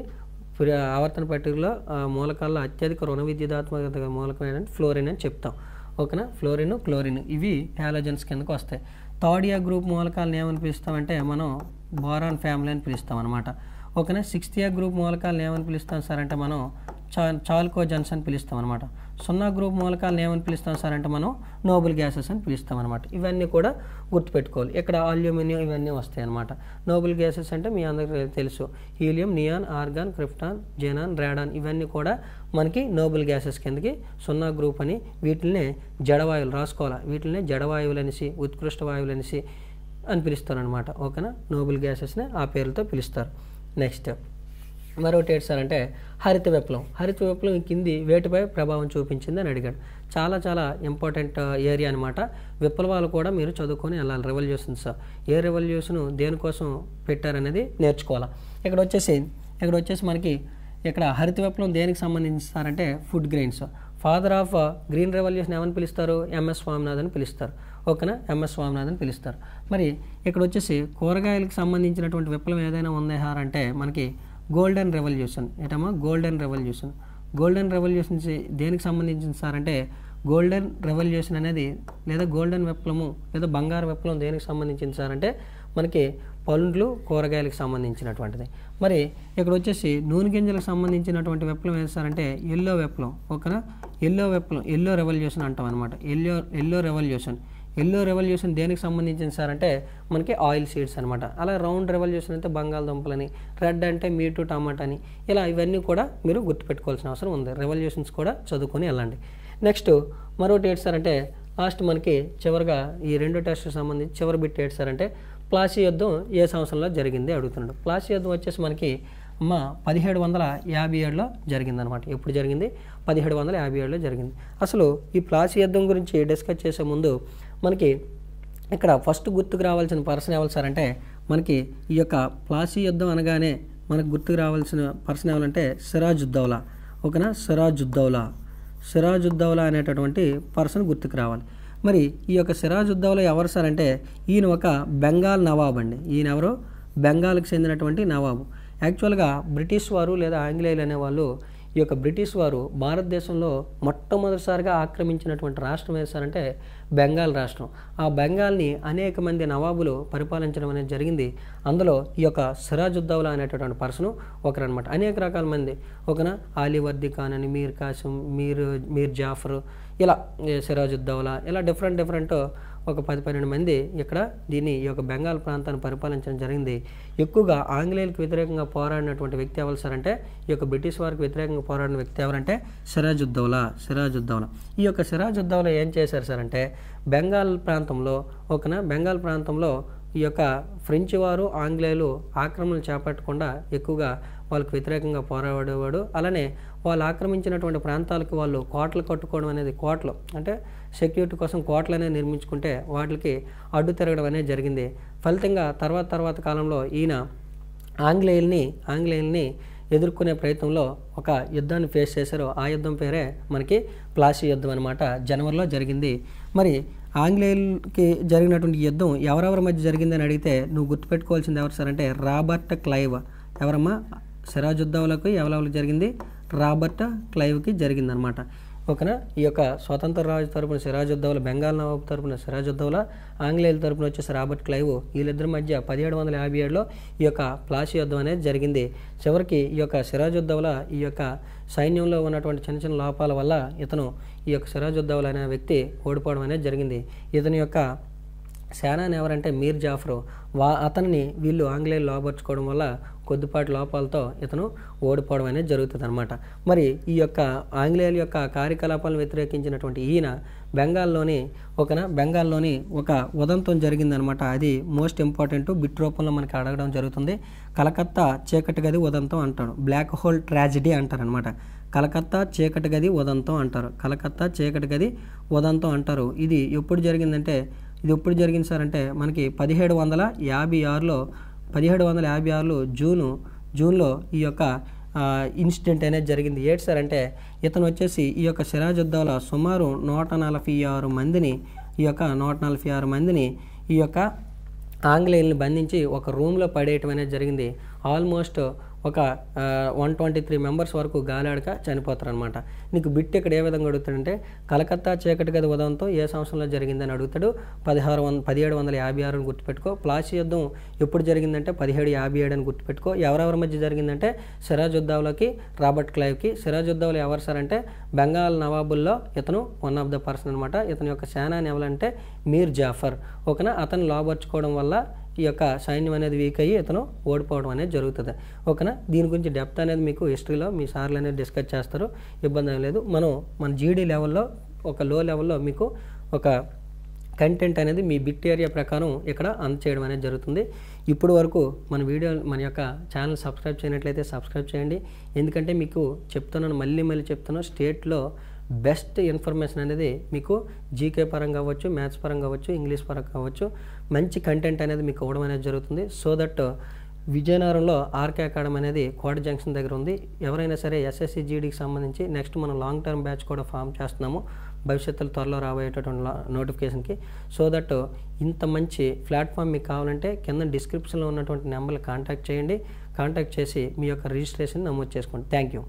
ఆవర్తన పట్టికలో మూలకాల్లో అత్యధిక రుణ విద్యుదాత్మక మూలకం ఏంటంటే ఫ్లోరిన్ అని చెప్తాం. ఓకేనా, ఫ్లోరిన్, క్లోరిన్ ఇవి హాలోజన్స్ కిందకి వస్తాయి. థర్డ్ ఇయర్ గ్రూప్ మూలకాలను ఏమని పిలుస్తామంటే మనం బోరాన్ ఫ్యామిలీ అని పిలుస్తాం అనమాట. ఓకేనా, 6th ఇయర్ గ్రూప్ మూలకాలను ఏమని పిలుస్తాం సార్ అంటే మనం చాల్కోజన్స్ అని పిలుస్తాం అనమాట. 0 గ్రూప్ మూలకాలను ఏమని పిలుస్తాం సార్ అంటే మనం నోబుల్ గ్యాసెస్ అని పిలుస్తాం అనమాట. ఇవన్నీ కూడా గుర్తుపెట్టుకోవాలి. ఇక్కడ అల్యూమినియం ఇవన్నీ వస్తాయి అనమాట. నోబుల్ గ్యాసెస్ అంటే మీ అందరికీ తెలుసు, helium, neon, organ, krypton, xenon, Radeon ఇవన్నీ కూడా మనకి నోబుల్ గ్యాసెస్ కిందకి 0 గ్రూప్ అని. వీటినే జడవాయువులు రాసుకోవాలి. వీటినే జడవాయువులు అనేసి, ఉత్కృష్ట వాయువులు అనేసి అని పిలుస్తారు అనమాట. ఓకేనా, నోబుల్ గ్యాసెస్ని ఆ పేరుతో పిలుస్తారు. నెక్స్ట్ మరొకటి ఏంటి సార్ అంటే హరిత విప్లవం. హరిత విప్లవం కింది వేటిపై ప్రభావం చూపించింది అని అడిగాడు. చాలా ఇంపార్టెంట్ ఏరియా అనమాట. విప్లవాలు కూడా మీరు చదువుకొని వెళ్ళాలి. రెవల్యూషన్స్, ఏ రెవల్యూషన్ దేనికోసం పెట్టారనేది నేర్చుకోవాలి. ఇక్కడ వచ్చేసి మనకి ఇక్కడ హరిత విప్లవం దేనికి సంబంధించారంటే food grains. Father of green revolution ఏమని పిలుస్తారు? ఎంఎస్ స్వామినాథన్ అని పిలుస్తారు. ఓకేనా, ఎంఎస్ స్వామినాథన్ అని పిలుస్తారు. మరి ఇక్కడ వచ్చేసి కూరగాయలకు సంబంధించినటువంటి విప్లవం ఏదైనా ఉంది అంటే మనకి గోల్డెన్ రెవల్యూషన్. ఏంటమ్మా? గోల్డెన్ రెవల్యూషన్ దేనికి సంబంధించింది సార్ అంటే గోల్డెన్ రెవల్యూషన్ అనేది లేదా గోల్డెన్ విప్లవం లేదా బంగారు విప్లవం దేనికి సంబంధించింది సార్ అంటే మనకి పండ్లు, కూరగాయలకు సంబంధించినటువంటిది. మరి ఇక్కడ వచ్చేసి నూనె గింజలకు సంబంధించినటువంటి విప్లవం ఏది సార్ అంటే ఎల్లో విప్లవం. ఓకేనా, ఎల్లో రెవల్యూషన్ అంటాం అనమాట. ఎల్లో రెవల్యూషన్ దేనికి సంబంధించింది సార్ అంటే మనకి ఆయిల్ సీడ్స్ అనమాట. అలా రౌండ్ రెవల్యూషన్ అయితే బంగాళదుంపలని, రెడ్ అంటే మీటు, టమాటా అని, ఇలా ఇవన్నీ కూడా మీరు గుర్తుపెట్టుకోవాల్సిన అవసరం ఉంది. రెవల్యూషన్స్ కూడా చదువుకొని వెళ్ళండి. నెక్స్ట్ మరొకటి ఏంటి సార్ అంటే లాస్ట్ మనకి చివరిగా ఈ 2 టెస్ట్కి సంబంధించి చివరి బిట్ ఏంటి సార్ అంటే ప్లాసీ యుద్ధం ఏ సంవత్సరంలో జరిగింది అడుగుతున్నాడు. ప్లాసీ యుద్ధం వచ్చేసి మనకి 1757లో జరిగిందనమాట. ఎప్పుడు జరిగింది? 1757లో జరిగింది. అసలు ఈ ప్లాసీ యుద్ధం గురించి డిస్కస్ చేసే ముందు మనకి ఇక్కడ ఫస్ట్ గుర్తుకు రావాల్సిన పర్సన్ ఎవరు సార్ అంటే మనకి ఈ యొక్క ప్లాసీ యుద్ధం అనగానే మనకు గుర్తుకు రావాల్సిన పర్సన్ ఎవరంటే సిరాజుద్దౌలా. ఓకేనా, సిరాజుద్దౌలా అనేటటువంటి పర్సన్ గుర్తుకు రావాలి. మరి ఈ యొక్క సిరాజుద్దౌలా ఎవరు సార్ అంటే ఈయన ఒక బెంగాల్ నవాబ్ అండి. ఈయన ఎవరు? బెంగాల్కి చెందినటువంటి నవాబు. యాక్చువల్గా బ్రిటిష్ వారు లేదా ఆంగ్లేయులు అనేవాళ్ళు ఈ యొక్క బ్రిటిష్ వారు భారతదేశంలో మొట్టమొదటిసారిగా ఆక్రమించినటువంటి రాష్ట్రం ఏది సార్ అంటే బెంగాల్ రాష్ట్రం. ఆ బెంగాల్ని అనేక మంది నవాబులు పరిపాలించడం అనేది జరిగింది. అందులో ఈ యొక్క సిరాజుద్దౌలా అనేటటువంటి పర్సన్ ఒకరనమాట. అనేక రకాల మంది, ఓకేనా, ఆలివర్ది ఖాన్ అని, మీర్ కాసిం, మీర్ జాఫర్, ఇలా సిరాజుద్దౌలా, ఇలా డిఫరెంట్ ఒక 10-12 మంది ఇక్కడ ఈ యొక్క బెంగాల్ ప్రాంతాన్ని పరిపాలించడం జరిగింది. ఎక్కువగా ఆంగ్లేయులకు వ్యతిరేకంగా పోరాడినటువంటి వ్యక్తి ఎవరు సార్ అంటే ఈ యొక్క బ్రిటిష్ వారికి వ్యతిరేకంగా పోరాడిన వ్యక్తి ఎవరంటే సిరాజుద్దౌలా. ఈ యొక్క సిరాజుద్దౌలా ఏం చేశారు సార్ అంటే బెంగాల్ ప్రాంతంలో, ఓకేనా, బెంగాల్ ప్రాంతంలో ఈ యొక్క ఫ్రెంచ్ వారు, ఆంగ్లేయులు ఆక్రమణలు చేపట్టకుండా ఎక్కువగా వాళ్ళకి వ్యతిరేకంగా పోరాడేవాడు. అలానే వాళ్ళు ఆక్రమించినటువంటి ప్రాంతాలకు వాళ్ళు కోటలు కట్టుకోవడం అనేది, కోటలు అంటే సెక్యూరిటీ కోసం కోటలు అనేది నిర్మించుకుంటే వాటికి అడ్డు తిరగడం అనేది జరిగింది. ఫలితంగా తర్వాత కాలంలో ఈయన ఆంగ్లేయుల్ని ఎదుర్కొనే ప్రయత్నంలో ఒక యుద్ధాన్ని ఫేస్ చేశారు. ఆ యుద్ధం పేరే మనకి ప్లాసీ యుద్ధం అనమాట. జనవరిలో జరిగింది. మరి ఆంగ్లేయులకి జరిగినటువంటి యుద్ధం ఎవరెవరి మధ్య జరిగిందని అడిగితే నువ్వు గుర్తుపెట్టుకోవాల్సింది ఎవరు సార్ అంటే రాబర్ట్ క్లైవ్. ఎవరమ్మా? సిరాజుద్దౌలాకు ఎవరెవరికి జరిగింది? రాబర్ట్ క్లైవ్కి జరిగిందనమాట. ఓకేనా. ఈ యొక్క స్వతంత్ర రాజు తరపున సిరాజుద్దౌలా, బెంగాల్ నవాబు తరపున సిరాజుద్దౌలా, ఆంగ్లేయుల తరపున వచ్చేసి రాబర్ట్ క్లైవ్, వీళ్ళిద్దరి మధ్య 1757లో ఈ యొక్క ప్లాసీ యుద్ధం అనేది జరిగింది. చివరికి ఈ యొక్క సిరాజుద్దౌలా ఈ యొక్క సైన్యంలో ఉన్నటువంటి చిన్న చిన్న లోపాల వల్ల ఇతను ఈ యొక్క సిరాజుద్దౌలా అనే వ్యక్తి ఓడిపోవడం అనేది జరిగింది. ఇతని యొక్క సేనాని ఎవరంటే మీర్ జాఫర్, అతన్ని వీళ్ళు ఆంగ్లేయులు లోపరుచుకోవడం వల్ల కొద్దిపాటి లోపాలతో ఇతను ఓడిపోవడం అనేది జరుగుతుంది అనమాట. మరి ఈ యొక్క ఆంగ్లేయుల యొక్క కార్యకలాపాలను వ్యతిరేకించినటువంటి ఈయన బెంగాల్లోని ఒక ఉదంతం జరిగిందనమాట. అది మోస్ట్ ఇంపార్టెంట్, బిట్ రూపంలో మనకి అడగడం జరుగుతుంది. కలకత్తా చీకటి గది ఉదంతం అంటాడు, బ్లాక్ హోల్ ట్రాజడీ అంటారనమాట. కలకత్తా చీకటి గది ఉదంతం అంటారు, కలకత్తా చీకటి గది ఉదంతం అంటారు. ఇది ఎప్పుడు జరిగిందంటే, ఇది ఎప్పుడు జరిగింది సార్ అంటే మనకి 1756లో జూన్లో ఈ యొక్క ఇన్సిడెంట్ అనేది జరిగింది. ఏంటి సార్ అంటే ఇతను వచ్చేసి ఈ యొక్క సిరాజుద్దౌలా సుమారు 146 మందిని ఈ యొక్క ఆంగ్లేయుల్ని బంధించి ఒక రూమ్లో పడేయటం అనేది జరిగింది. ఆల్మోస్ట్ ఒక 123 మెంబర్స్ వరకు గాలాడక చనిపోతారనమాట. నీకు బిట్ ఇక్కడ ఏ విధంగా అడుగుతాడంటే కలకత్తా చీకటి గది ఉదంతం ఏ సంవత్సరంలో జరిగిందని అడుగుతాడు. 1756 అని గుర్తుపెట్టుకో. ప్లాసీ యుద్ధం ఎప్పుడు జరిగిందంటే 1757 అని గుర్తుపెట్టుకో. ఎవరెవరి మధ్య జరిగిందంటే సిరాజుద్దౌలాకి, రాబర్ట్ క్లైవ్కి. సిరాజుద్దౌలా ఎవరు సార్ అంటే బెంగాల్ నవాబుల్లో ఇతను వన్ ఆఫ్ ద పర్సన్ అనమాట. ఇతని యొక్క సేనాని ఎవరంటే మీర్ జాఫర్. ఓకేనా. అతను లోబర్చుకోవడం వల్ల ఈ యొక్క సైన్యం అనేది వీక్ అయ్యి ఇతను ఓడిపోవడం అనేది జరుగుతుంది. ఓకేనా. దీని గురించి డెప్త్ అనేది మీకు హిస్టరీలో మీ సార్లు అనేది డిస్కస్ చేస్తారు, ఇబ్బంది లేదు. మన జీడీ లెవెల్లో ఒక లో లెవెల్లో మీకు ఒక కంటెంట్ అనేది మీ బిట్ ఏరియా ప్రకారం ఇక్కడ అందచేయడం అనేది జరుగుతుంది. ఇప్పుడు వరకు మన యొక్క ఛానల్ సబ్స్క్రైబ్ చేయనట్లయితే సబ్స్క్రైబ్ చేయండి. ఎందుకంటే మీకు మళ్ళీ చెప్తున్నాను, స్టేట్లో బెస్ట్ ఇన్ఫర్మేషన్ అనేది మీకు జీకే పరంగా అవ్వచ్చు, మ్యాథ్స్ పరంగా అవ్వచ్చు, ఇంగ్లీష్ పరంగా అవ్వచ్చు, మంచి కంటెంట్ అనేది మీకు ఇవ్వడం అనేది జరుగుతుంది. సో దట్ విజయనగరంలో ఆర్కే అకాడమీ అనేది కోట జంక్షన్ దగ్గర ఉంది. ఎవరైనా సరే ఎస్ఎస్సి జీడీకి సంబంధించి నెక్స్ట్ మనం లాంగ్ టర్మ్ బ్యాచ్ కూడా ఫామ్ చేస్తున్నాము భవిష్యత్తులో త్వరలో రాబోయేటటువంటి నోటిఫికేషన్కి. సో దట్ ఇంత మంచి ప్లాట్ఫామ్ మీకు కావాలంటే కింద డిస్క్రిప్షన్లో ఉన్నటువంటి నెంబర్లు కాంటాక్ట్ చేయండి. కాంటాక్ట్ చేసి మీ యొక్క రిజిస్ట్రేషన్ నమోదు చేసుకోండి. Thank you.